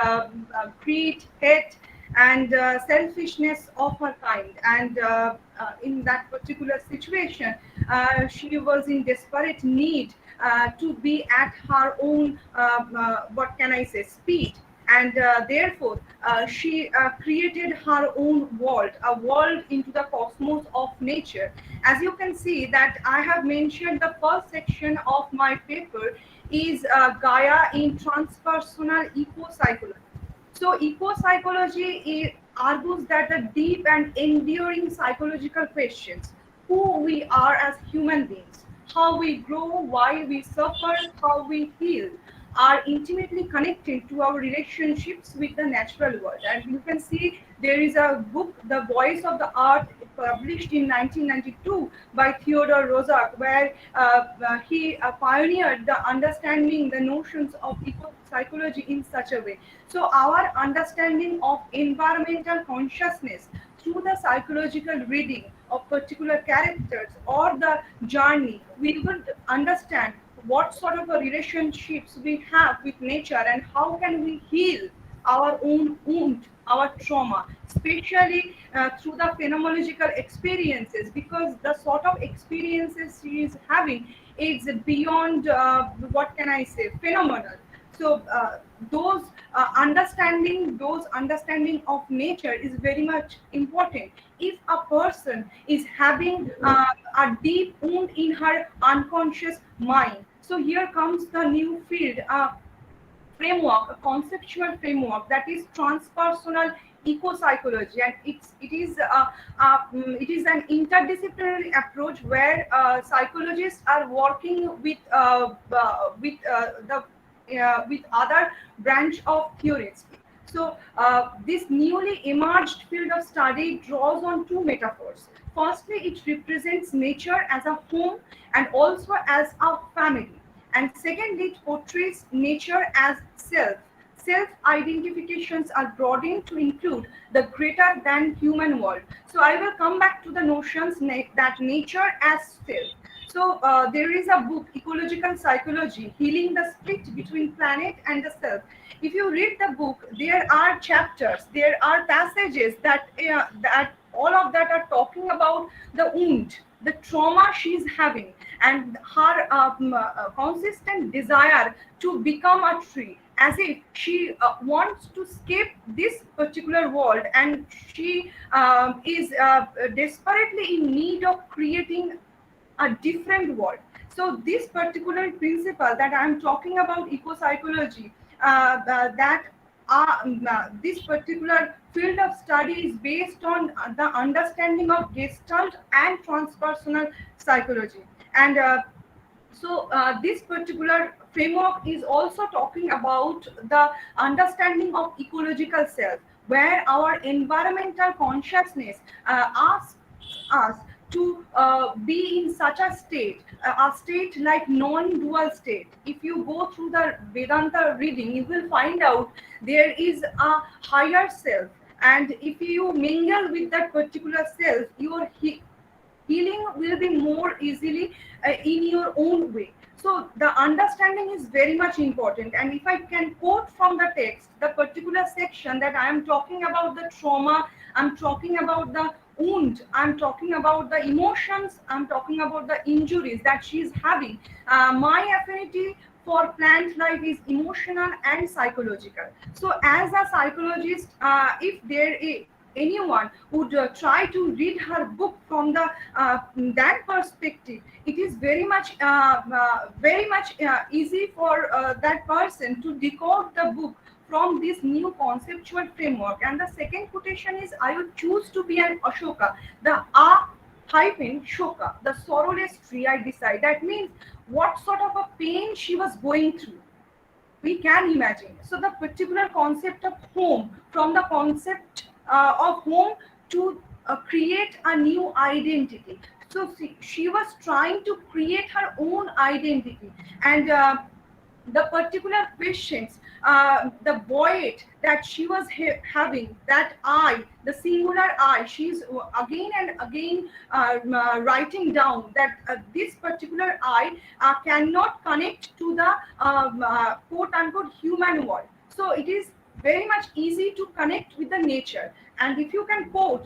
Speaker 15: greed, hate, and selfishness of her kind. And in that particular situation, she was in desperate need to be at her own, what can I say, speed. And therefore, she created her own world, a world into the cosmos of nature. As you can see that I have mentioned, the first section of my paper is Gaia in Transpersonal Eco-Psychology. So eco-psychology argues that the deep and enduring psychological questions, who we are as human beings, how we grow, why we suffer, how we heal, are intimately connected to our relationships with the natural world. And you can see there is a book, The Voice of the Earth, published in 1992 by Theodore Roosevelt, where he pioneered the understanding the notions of eco-psychology in such a way. So our understanding of environmental consciousness through the psychological reading of particular characters or the journey, we would understand what sort of a relationships we have with nature and how can we heal our own wound, our trauma, especially through the phenomenological experiences, because the sort of experiences she is having is beyond, what can I say, phenomenal. So those understanding of nature is very much important. If a person is having a deep wound in her unconscious mind, so here comes the new field, framework, a conceptual framework, that is transpersonal eco-psychology, and it is an interdisciplinary approach where psychologists are working with other branch of theories. So this newly emerged field of study draws on two metaphors. Firstly, it represents nature as a home and also as a family. And secondly, it portrays nature as self. Self-identifications are broadened to include the greater than human world. So I will come back to the notions that nature as self. So there is a book, Ecological Psychology, Healing the Split Between Planet and the Self. If you read the book, there are chapters, there are passages that all of that are talking about the wound, the trauma she's having, and her consistent desire to become a tree, as if she wants to escape this particular world, and she is desperately in need of creating a different world. So this particular principle that I'm talking about, eco-psychology, this particular field of study is based on the understanding of Gestalt and transpersonal psychology. And so this particular framework is also talking about the understanding of ecological self, where our environmental consciousness asks us to be in such a state like non-dual state. If you go through the Vedanta reading, you will find out there is a higher self, and if you mingle with that particular self, healing will be more easily in your own way. So the understanding is very much important. And if I can quote from the text, the particular section that I am talking about the trauma, I'm talking about the wound, I'm talking about the emotions, I'm talking about the injuries that she is having. My affinity for plant life is emotional and psychological. So as a psychologist, if there is anyone would try to read her book from the that perspective, it is very much easy for that person to decode the book from this new conceptual framework. And the second quotation is, I would choose to be an Ashoka, the hyphen shoka, the sorrowless tree I decide. That means what sort of a pain she was going through, we can imagine. So the particular concept of home, from the concept of home to create a new identity. So she was trying to create her own identity. And the particular questions, the void that she was having, that I, the singular I, she's again and again writing down that this particular I cannot connect to the quote unquote human world. So it is very much easy to connect with the nature. And if you can quote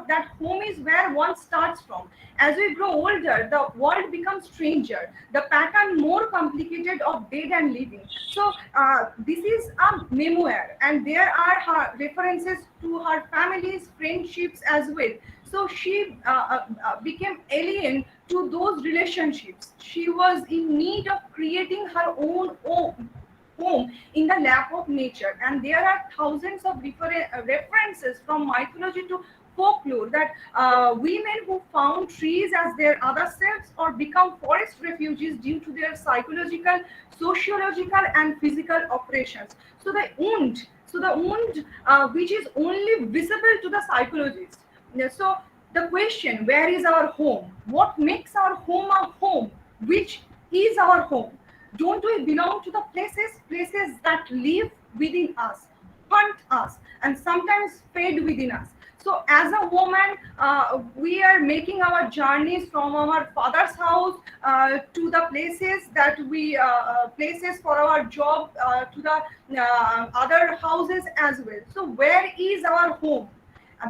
Speaker 15: that home is where one starts from. As we grow older, the world becomes stranger, the pattern more complicated of dead and living. So this is a memoir, and there are her references to her family's friendships as well. So she became alien to those relationships. She was in need of creating her own home in the lap of nature. And there are thousands of references from mythology to folklore that women who found trees as their other selves or become forest refugees due to their psychological, sociological and physical operations. So the wound which is only visible to the psychologist. So the question, where is our home? What makes our home a home? Which is our home? Don't we belong to the places that live within us, hunt us, and sometimes fade within us? So as a woman, we are making our journeys from our father's house to the places that we, places for our job, to the other houses as well. So where is our home?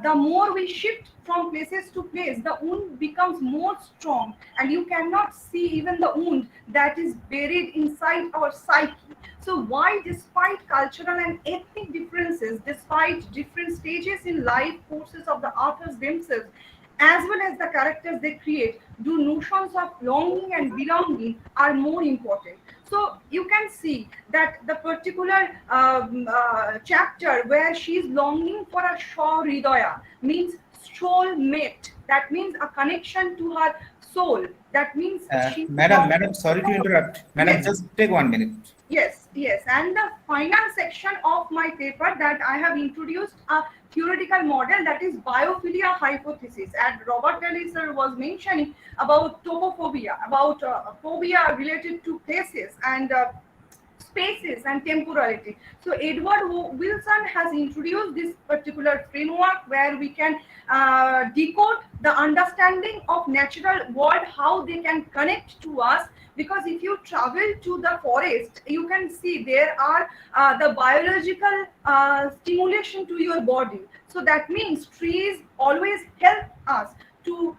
Speaker 15: The more we shift from places to place, the wound becomes more strong, and you cannot see even the wound that is buried inside our psyche. So why, despite cultural and ethnic differences, despite different stages in life courses of the authors themselves, as well as the characters they create, do notions of longing and belonging are more important? So you can see that the particular chapter where she is longing for a Shaw Hridaya means soul mate. That means a connection to her soul. That means
Speaker 2: Madam, sorry to interrupt. Madam, yes. Just take 1 minute.
Speaker 15: Yes. And the final section of my paper that I have introduced a theoretical model, that is biophilia hypothesis. And Robert Daly sir was mentioning about topophobia, about phobia related to places and spaces and temporality. So Edward Wilson has introduced this particular framework where we can decode the understanding of natural world, how they can connect to us. Because if you travel to the forest, you can see there are the biological stimulation to your body. So that means trees always help us to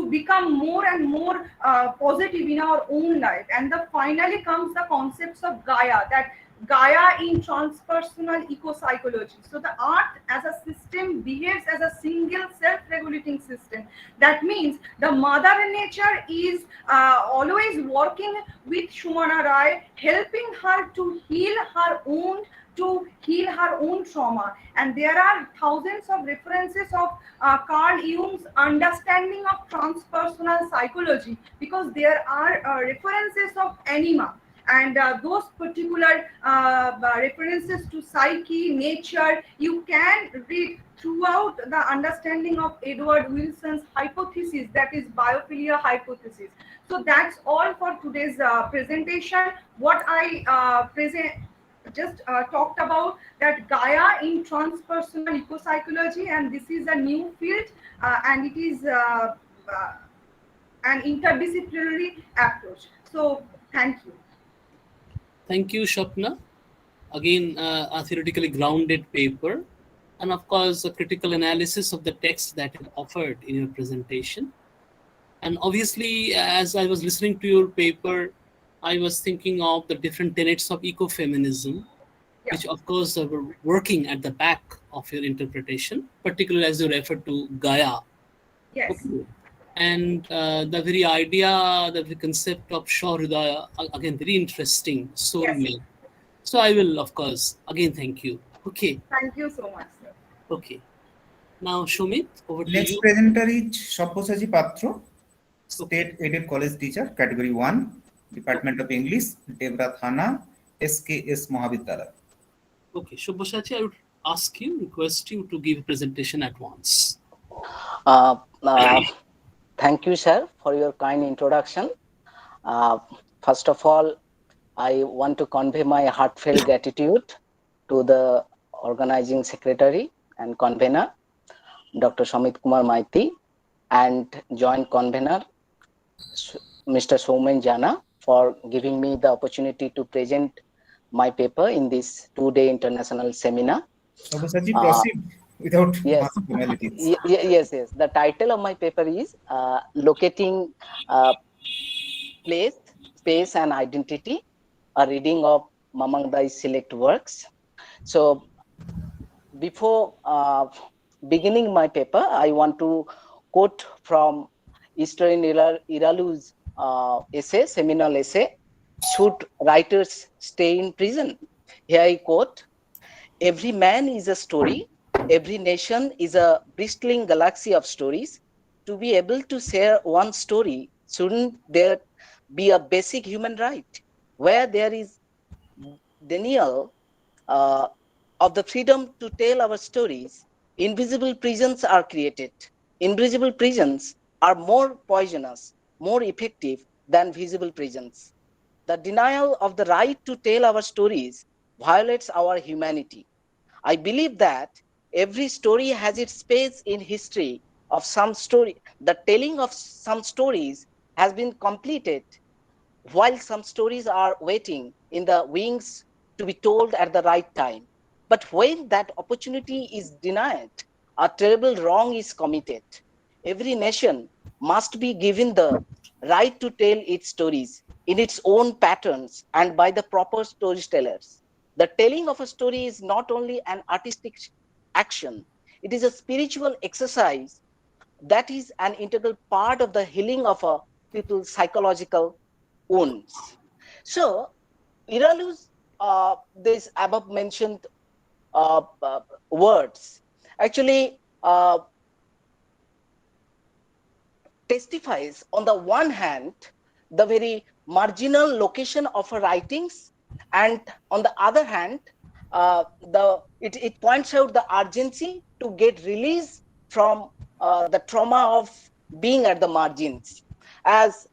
Speaker 15: become more and more positive in our own life. And finally comes the concepts of Gaia, that Gaia in transpersonal eco-psychology. So the earth as a system behaves as a single self-regulating system. That means the mother nature is always working with Subarnarekha, helping her to heal her own trauma. And there are thousands of references of Carl Jung's understanding of transpersonal psychology, because there are references of anima. And those particular references to psyche, nature, you can read throughout the understanding of Edward Wilson's hypothesis, that is biophilia hypothesis. So that's all for today's presentation. What I just talked about that Gaia in transpersonal ecopsychology, and this is a new field, and it is an interdisciplinary approach. So thank you.
Speaker 10: Thank you, Shapna. Again, a theoretically grounded paper, and of course, a critical analysis of the text that is offered in your presentation. And obviously, as I was listening to your paper, I was thinking of the different tenets of ecofeminism, which of course were working at the back of your interpretation, particularly as you referred to Gaia.
Speaker 15: Yes.
Speaker 10: Okay. And the very idea, the concept of Shahridaya, again, very interesting, soulmate.
Speaker 15: Yes.
Speaker 10: So I will, of course, again, thank you. Okay.
Speaker 15: Thank you so much, sir.
Speaker 10: Okay. Now, Shumit, over to
Speaker 2: Next
Speaker 10: you.
Speaker 2: presenter is Sabyasachi Patro, State Aided College Teacher, Category 1, Department of English, Devra Thana, SKS Mahavidyalaya.
Speaker 10: Okay, Sabyasachi, I would ask you, request you to give a presentation at once.
Speaker 9: Thank you, sir, for your kind introduction. First of all, I want to convey my heartfelt gratitude to the organizing secretary and convener, Dr. Samit Kumar Maiti, and joint convener, Mr. Soumen Jana, for giving me the opportunity to present my paper in this two-day international seminar.
Speaker 2: Sabyasachi, proceed without formalities.
Speaker 9: Yes. The title of my paper is Locating Place, Space and Identity, a reading of Mamangdai's select works. So before beginning my paper, I want to quote from Eastern Iralu's essay, seminal essay, Should Writers Stay in Prison? Here I quote, "Every man is a story, every nation is a bristling galaxy of stories. To be able to share one story, shouldn't there be a basic human right? Where there is denial of the freedom to tell our stories, invisible prisons are created. Invisible prisons are more poisonous, more effective than visible prisons. The denial of the right to tell our stories violates our humanity. I believe that every story has its space in history of some story. The telling of some stories has been completed, while some stories are waiting in the wings to be told at the right time. But when that opportunity is denied, a terrible wrong is committed. Every nation must be given the right to tell its stories in its own patterns and by the proper storytellers. The telling of a story is not only an artistic action, it is a spiritual exercise that is an integral part of the healing of a people's psychological wounds. So, Iralu's this above mentioned words actually testifies, on the one hand, the very marginal location of her writings, and on the other hand, it points out the urgency to get release from the trauma of being at the margins. As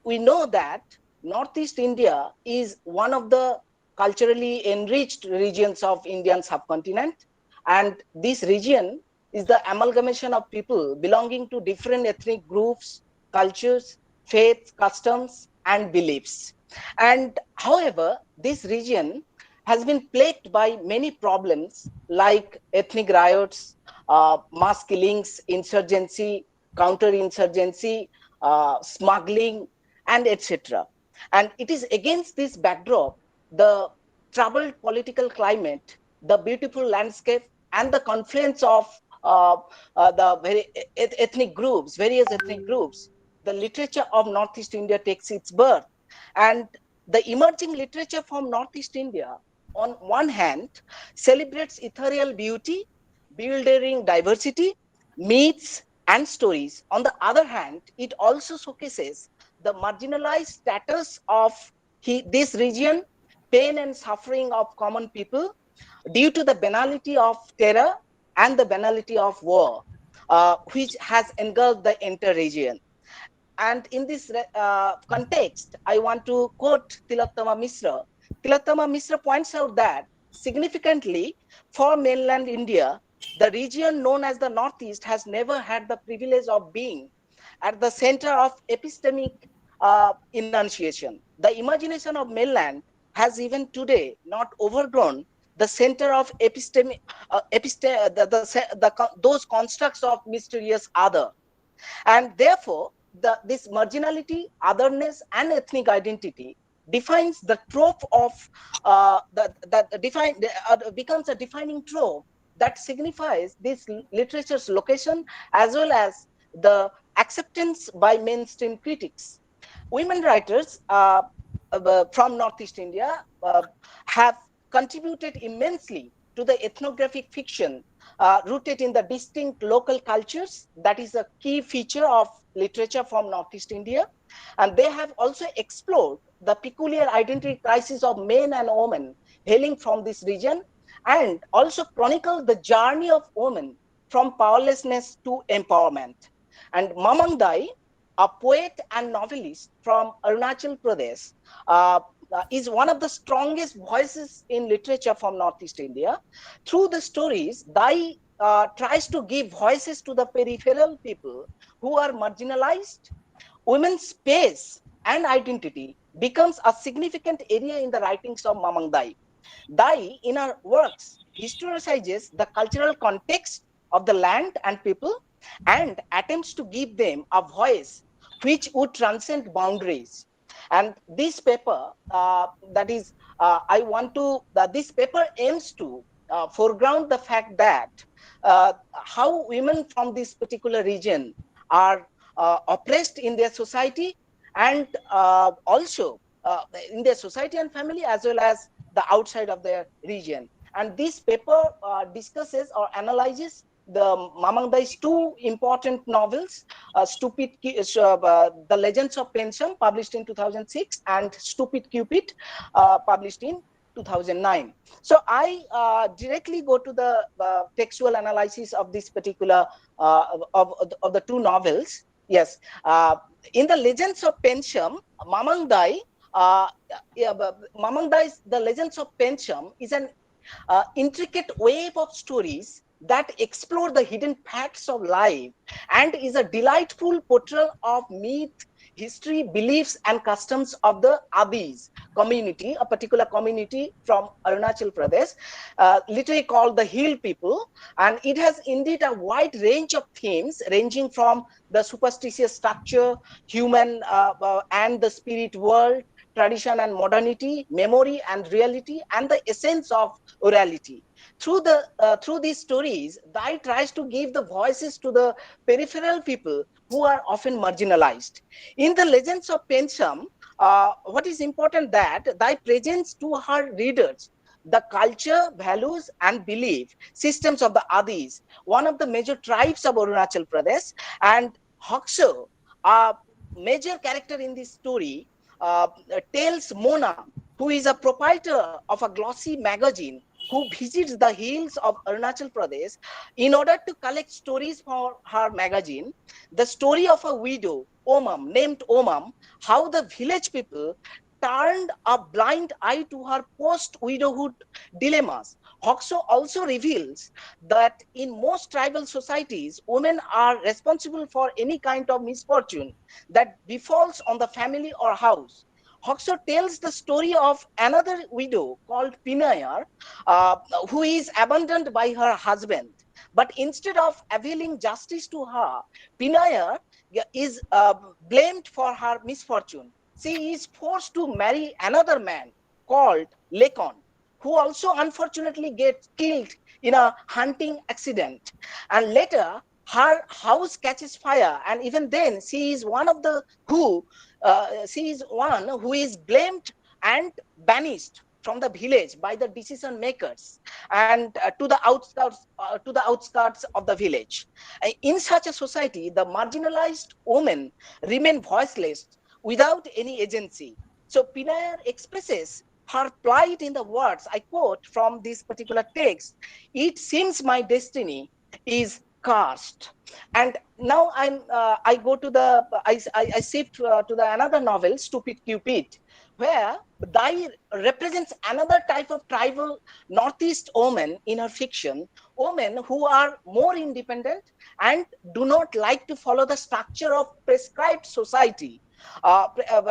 Speaker 9: we know that Northeast India is one of the culturally enriched regions of Indian subcontinent, and this region is the amalgamation of people belonging to different ethnic groups, cultures, faiths, customs, and beliefs. And however, this region has been plagued by many problems like ethnic riots, mass killings, insurgency, counterinsurgency, smuggling, and etc. And it is against this backdrop, the troubled political climate, the beautiful landscape, and the confluence of the ethnic groups, various ethnic groups, the literature of Northeast India takes its birth. And the emerging literature from Northeast India, on one hand, celebrates ethereal beauty, bewildering diversity, myths, and stories. On the other hand, it also showcases the marginalized status of this region, pain and suffering of common people due to the banality of terror and the banality of war, which has engulfed the entire region. And in this context, I want to quote Tilottama Mishra, Tilottama Mishra points out that significantly for mainland India, the region known as the Northeast has never had the privilege of being at the center of epistemic enunciation. The imagination of mainland has even today not overgrown the center of those constructs of mysterious other. And therefore, this marginality, otherness, and ethnic identity defines the trope of becomes a defining trope that signifies this literature's location as well as the acceptance by mainstream critics. Women writers from Northeast India have contributed immensely to the ethnographic fiction rooted in the distinct local cultures. That is a key feature of literature from Northeast India. And they have also explored the peculiar identity crisis of men and women hailing from this region, and also chronicled the journey of women from powerlessness to empowerment. And Mamang Dai, a poet and novelist from Arunachal Pradesh, is one of the strongest voices in literature from Northeast India. Through the stories, Dai tries to give voices to the peripheral people who are marginalized. Women's space and identity becomes a significant area in the writings of Mamang Dai. Dai, in her works, historicizes the cultural context of the land and people and attempts to give them a voice which would transcend boundaries. And this paper, this paper aims to foreground the fact that how women from this particular region are oppressed in their society, and also in their society and family, as well as the outside of their region. And this paper discusses or analyzes the Mamang Dai's two important novels, The Legends of Pensham, published in 2006, and Stupid Cupid, published in 2009. So I directly go to the textual analysis of this particular of the two novels. Yes, in The Legends of Pensham, Mamang Dai, The Legends of Pensham is an intricate web of stories that explore the hidden facts of life and is a delightful portrayal of myth, history, beliefs, and customs of the Adis community, a particular community from Arunachal Pradesh, literally called the Hill people. And it has indeed a wide range of themes, ranging from the superstitious structure, human and the spirit world, tradition and modernity, memory and reality, and the essence of orality. Through these stories, Dai tries to give the voices to the peripheral people who are often marginalized. In The Legends of Pensham, what is important that Dai presents to her readers the culture, values, and belief systems of the Adis, one of the major tribes of Arunachal Pradesh. And Hoxo, a major character in this story, tells Mona, who is a proprietor of a glossy magazine, who visits the hills of Arunachal Pradesh in order to collect stories for her magazine, the story of a widow, named Omam, how the village people turned a blind eye to her post-widowhood dilemmas. Hoxo also reveals that in most tribal societies, women are responsible for any kind of misfortune that befalls on the family or house. Hoxo tells the story of another widow called Pinayar, who is abandoned by her husband. But instead of availing justice to her, Pinayar is blamed for her misfortune. She is forced to marry another man called Lekon, who also unfortunately gets killed in a hunting accident. And later, her house catches fire, and even then, she is one who is blamed and banished from the village by the decision makers and to the outskirts of the village. In such a society, the marginalized women remain voiceless without any agency. So Pinayar expresses her plight in the words I quote from this particular text: "It seems my destiny is caste. And now I go to the I shift to the another novel, Stupid Cupid, where Dai represents another type of tribal Northeast woman in her fiction, women who are more independent and do not like to follow the structure of prescribed society,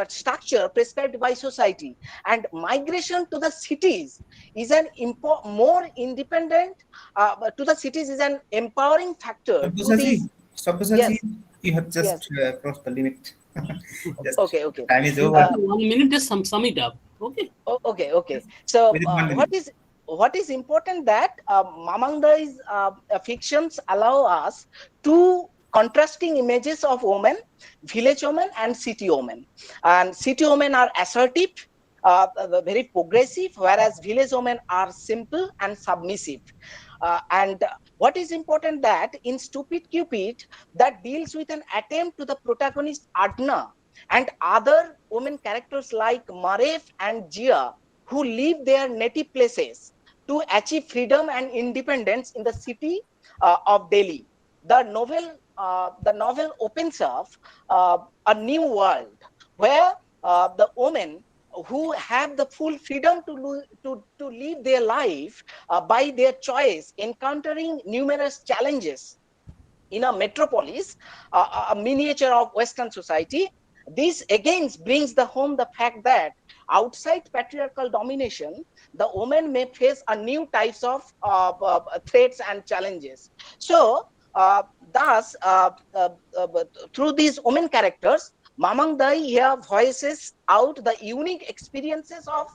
Speaker 9: structure prescribed by society. And migration to the cities is an more independent, to the cities is an empowering factor to these.
Speaker 2: Sabbasaji,
Speaker 9: Yes.
Speaker 2: you have just
Speaker 9: Yes.
Speaker 2: crossed the limit. Just
Speaker 9: Okay.
Speaker 2: time is over.
Speaker 10: 1 minute, just sum it up. Okay.
Speaker 9: Okay. So
Speaker 2: Within 1 minute.
Speaker 9: what is important that Mamangdai's fictions allow us to contrasting images of women, village women and city women. And city women are assertive, very progressive, whereas village women are simple and submissive. And what is important that in Stupid Cupid, that deals with an attempt to the protagonist Adna and other women characters like Maref and Jia, who leave their native places to achieve freedom and independence in the city of Delhi. The novel opens up a new world where the women who have the full freedom to live their life by their choice, encountering numerous challenges in a metropolis, a miniature of Western society. This again brings home the fact that outside patriarchal domination, the woman may face a new types of threats and challenges. So, thus, through these women characters, Mamang Dai here voices out the unique experiences of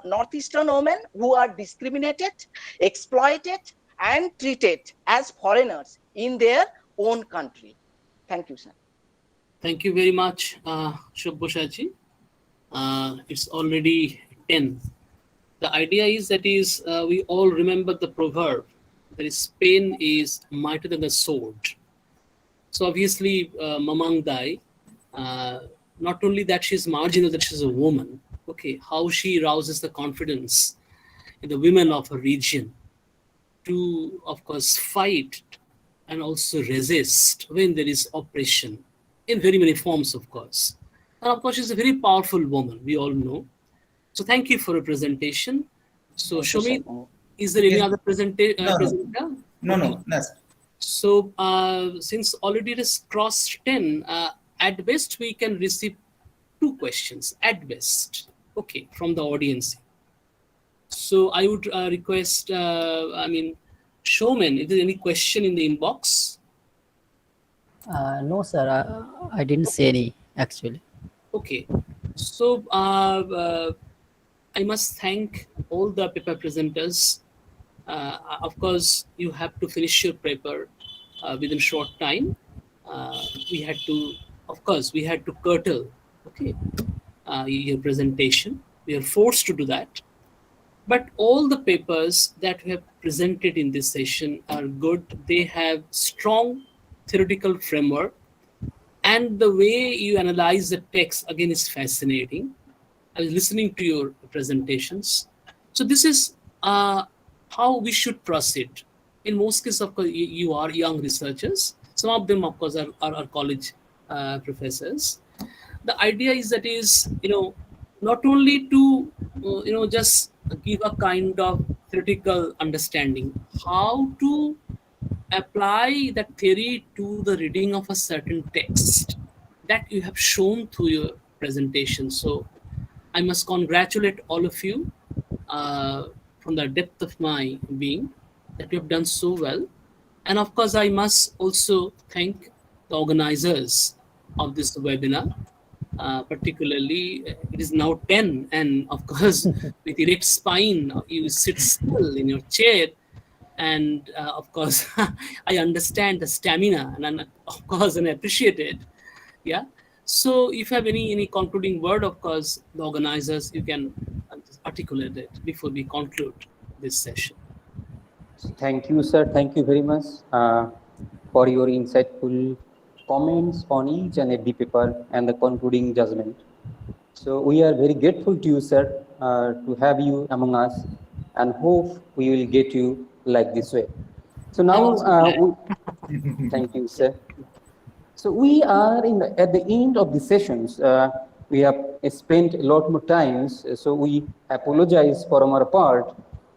Speaker 9: Northeastern women who are discriminated, exploited, and treated as foreigners in their own country. Thank you, sir.
Speaker 10: Thank you very much, Shubhoshaji. It's already 10. The idea is that we all remember the proverb that is pain is mightier than the sword. So obviously, Mamang Dai, not only that she's marginal, that she's a woman. Okay, how she rouses the confidence in the women of her region to, of course, fight and also resist when there is oppression in very many forms, of course. And of course, she's a very powerful woman, we all know. So thank you for a presentation. So Shomit, is there any other presenter?
Speaker 2: No.
Speaker 10: So since already it is crossed 10, at best we can receive 2 questions, at best, okay, from the audience. So I would request, Showman, is there any question in the inbox?
Speaker 16: No, sir. I didn't see any, actually.
Speaker 10: Okay. So I must thank all the paper presenters. Of course, you have to finish your paper within short time. We had to curtail, okay, your presentation. We are forced to do that. But all the papers that we have presented in this session are good. They have strong theoretical framework, and the way you analyze the text again is fascinating. I was listening to your presentations. So this is how we should proceed. In most cases, of course, you are young researchers. Some of them, of course, are college professors. The idea is that not only to just give a kind of theoretical understanding, how to apply that theory to the reading of a certain text that you have shown through your presentation. So I must congratulate all of you from the depth of my being that you have done so well. And of course, I must also thank the organizers of this webinar. Particularly, it is now 10, and of course, with erect spine, you sit still in your chair, and of course, I understand the stamina, and of course, and I appreciate it. Yeah. So, if you have any concluding word, of course, the organizers, you can articulate it before we conclude this session.
Speaker 1: Thank you, sir. Thank you very much for your insightful comments on each and every paper and the concluding judgment. So we are very grateful to you, sir, to have you among us, and hope we will get you like this way. So now, Thank you, sir. So we are at the end of the sessions. We have spent a lot more times, so we apologize for our part.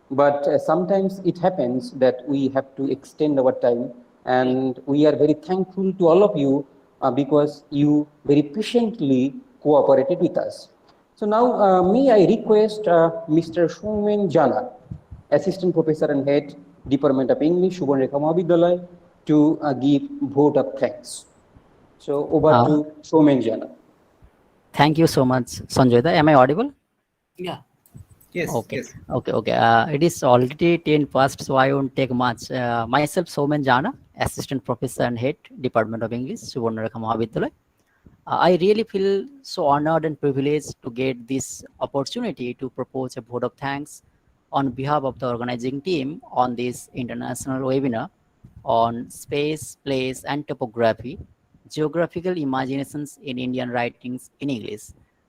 Speaker 1: But sometimes it happens that we have to extend our time, and we are very thankful to all of you because you very patiently cooperated with us. So now, may I request Mr. Soumen Jana, Assistant Professor and Head, Department of English, Subarnarekha Mahavidyalaya, to give vote of thanks. So over to Soumen Jana.
Speaker 16: Thank you so much, Sanjoyda. Am I audible?
Speaker 10: Yeah.
Speaker 2: Yes.
Speaker 16: Okay.
Speaker 2: Yes.
Speaker 16: Okay. It is already 10 past, so I won't take much. Myself, Soumen Jana, Assistant Professor and Head, Department of English, Subarnarekha Mahavidyalaya. I really feel so honored and privileged to get this opportunity to propose a vote of thanks on behalf of the organizing team on this international webinar on space, place, and topography, geographical imaginations in Indian writings in English.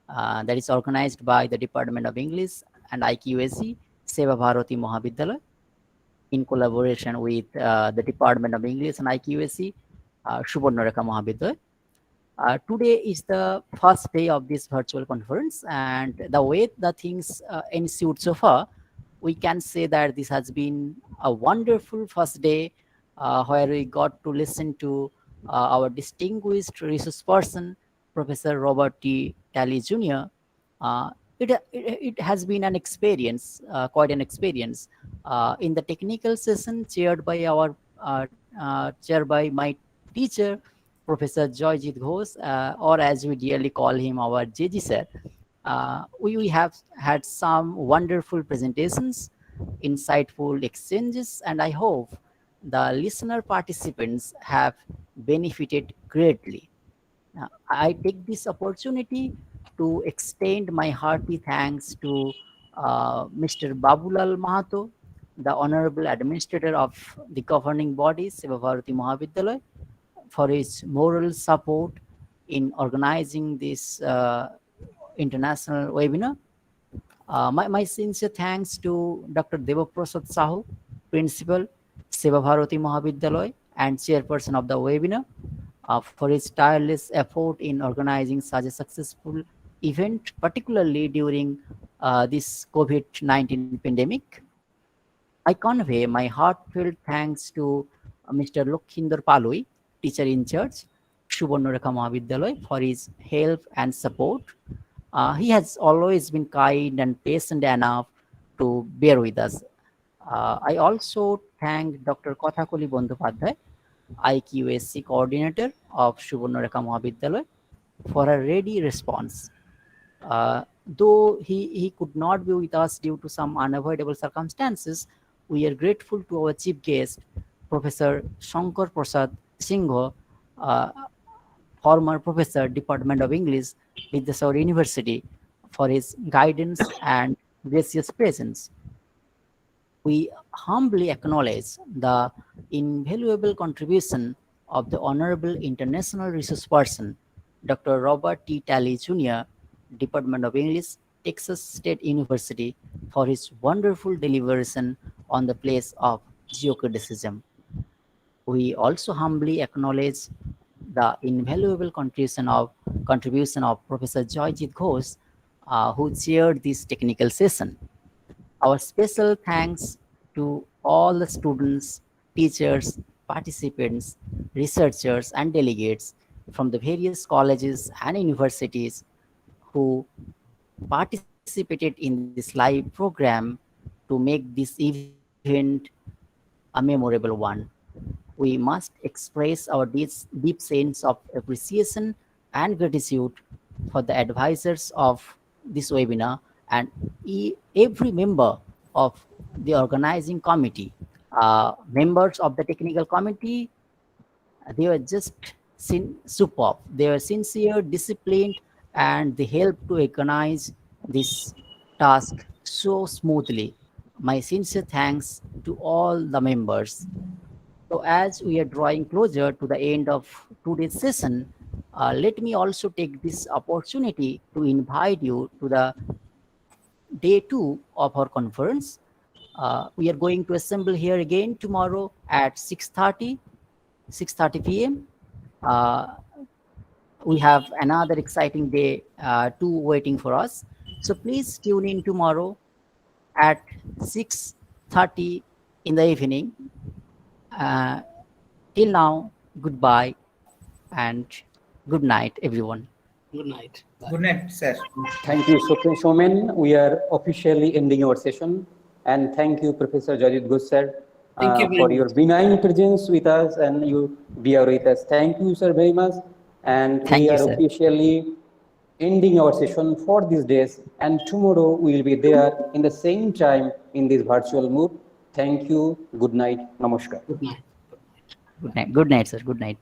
Speaker 16: That is organized by the Department of English and IQAC, Seva Bharati Mahavidyalaya, in collaboration with the Department of English and IQAC, Subarnarekha Mahavidyalaya. Today is the first day of this virtual conference, and the way the things ensued so far, we can say that this has been a wonderful first day where we got to listen to our distinguished resource person, Professor Robert T. Talley Jr. It has been an experience, quite an experience. In the technical session chaired by my teacher, Professor Joyjit Ghosh, or as we dearly call him, our JG sir. We have had some wonderful presentations, insightful exchanges, and I hope the listener participants have benefited greatly. I take this opportunity to extend my hearty thanks to Mr. Babulal Mahato, the Honorable Administrator of the governing body, Seva Bharati Mahavidyalaya, for his moral support in organizing this international webinar. My sincere thanks to Dr. Devaprasad Sahu, Principal, Seva Bharati Mahavidyalaya, and Chairperson of the webinar, for his tireless effort in organizing such a successful event, particularly during this COVID-19 pandemic. I convey my heartfelt thanks to Mr. Lokhinder Paloi, teacher in charge, Subarnarekha Mahavidyalaya, for his help and support. He has always been kind and patient enough to bear with us. I also thank Dr. Kothakoli Bandhopadhyay, IQAC coordinator of Subarnarekha Mahavidyalaya, for a ready response. Though he could not be with us due to some unavoidable circumstances, we are grateful to our chief guest, Professor Shankar Prasad Singh, former professor, Department of English, Vidyasawar University, for his guidance and gracious presence. We humbly acknowledge the invaluable contribution of the Honorable International Resource Person, Dr. Robert T. Talley Jr., Department of English, Texas State University, for his wonderful deliberation on the place of geocriticism. We also humbly acknowledge the invaluable contribution of Professor Joyjit Ghosh, who chaired this technical session. Our special thanks to all the students, teachers, participants, researchers, and delegates from the various colleges and universities who participated in this live program to make this event a memorable one. We must express our deep sense of appreciation and gratitude for the advisors of this webinar and every member of the organizing committee. Members of the technical committee, they were just superb. They were sincere, disciplined, and they helped to organize this task so smoothly. My sincere thanks to all the members. So as we are drawing closer to the end of today's session, let me also take this opportunity to invite you to the day 2 of our conference. We are going to assemble here again tomorrow at 6:30 6:30 p.m. We have another exciting day waiting for us. So please tune in tomorrow at 6:30 in the evening. Till now, goodbye and good night, everyone.
Speaker 10: Good night. Bye.
Speaker 2: Good night, sir.
Speaker 1: Thank you, Somen. We are officially ending our session. And thank you, Professor Jajit Ghosh, sir,
Speaker 10: Thank you very
Speaker 1: for
Speaker 10: much.
Speaker 1: your benign presence with us and you be with us. Thank you, sir, very much. And
Speaker 16: Thank
Speaker 1: we
Speaker 16: you,
Speaker 1: are
Speaker 16: sir.
Speaker 1: officially ending our session for these days. And tomorrow we will be there in the same time in this virtual mode. Thank you. Good night. Namaskar.
Speaker 10: Good night.
Speaker 16: Good night. Good night, sir. Good night.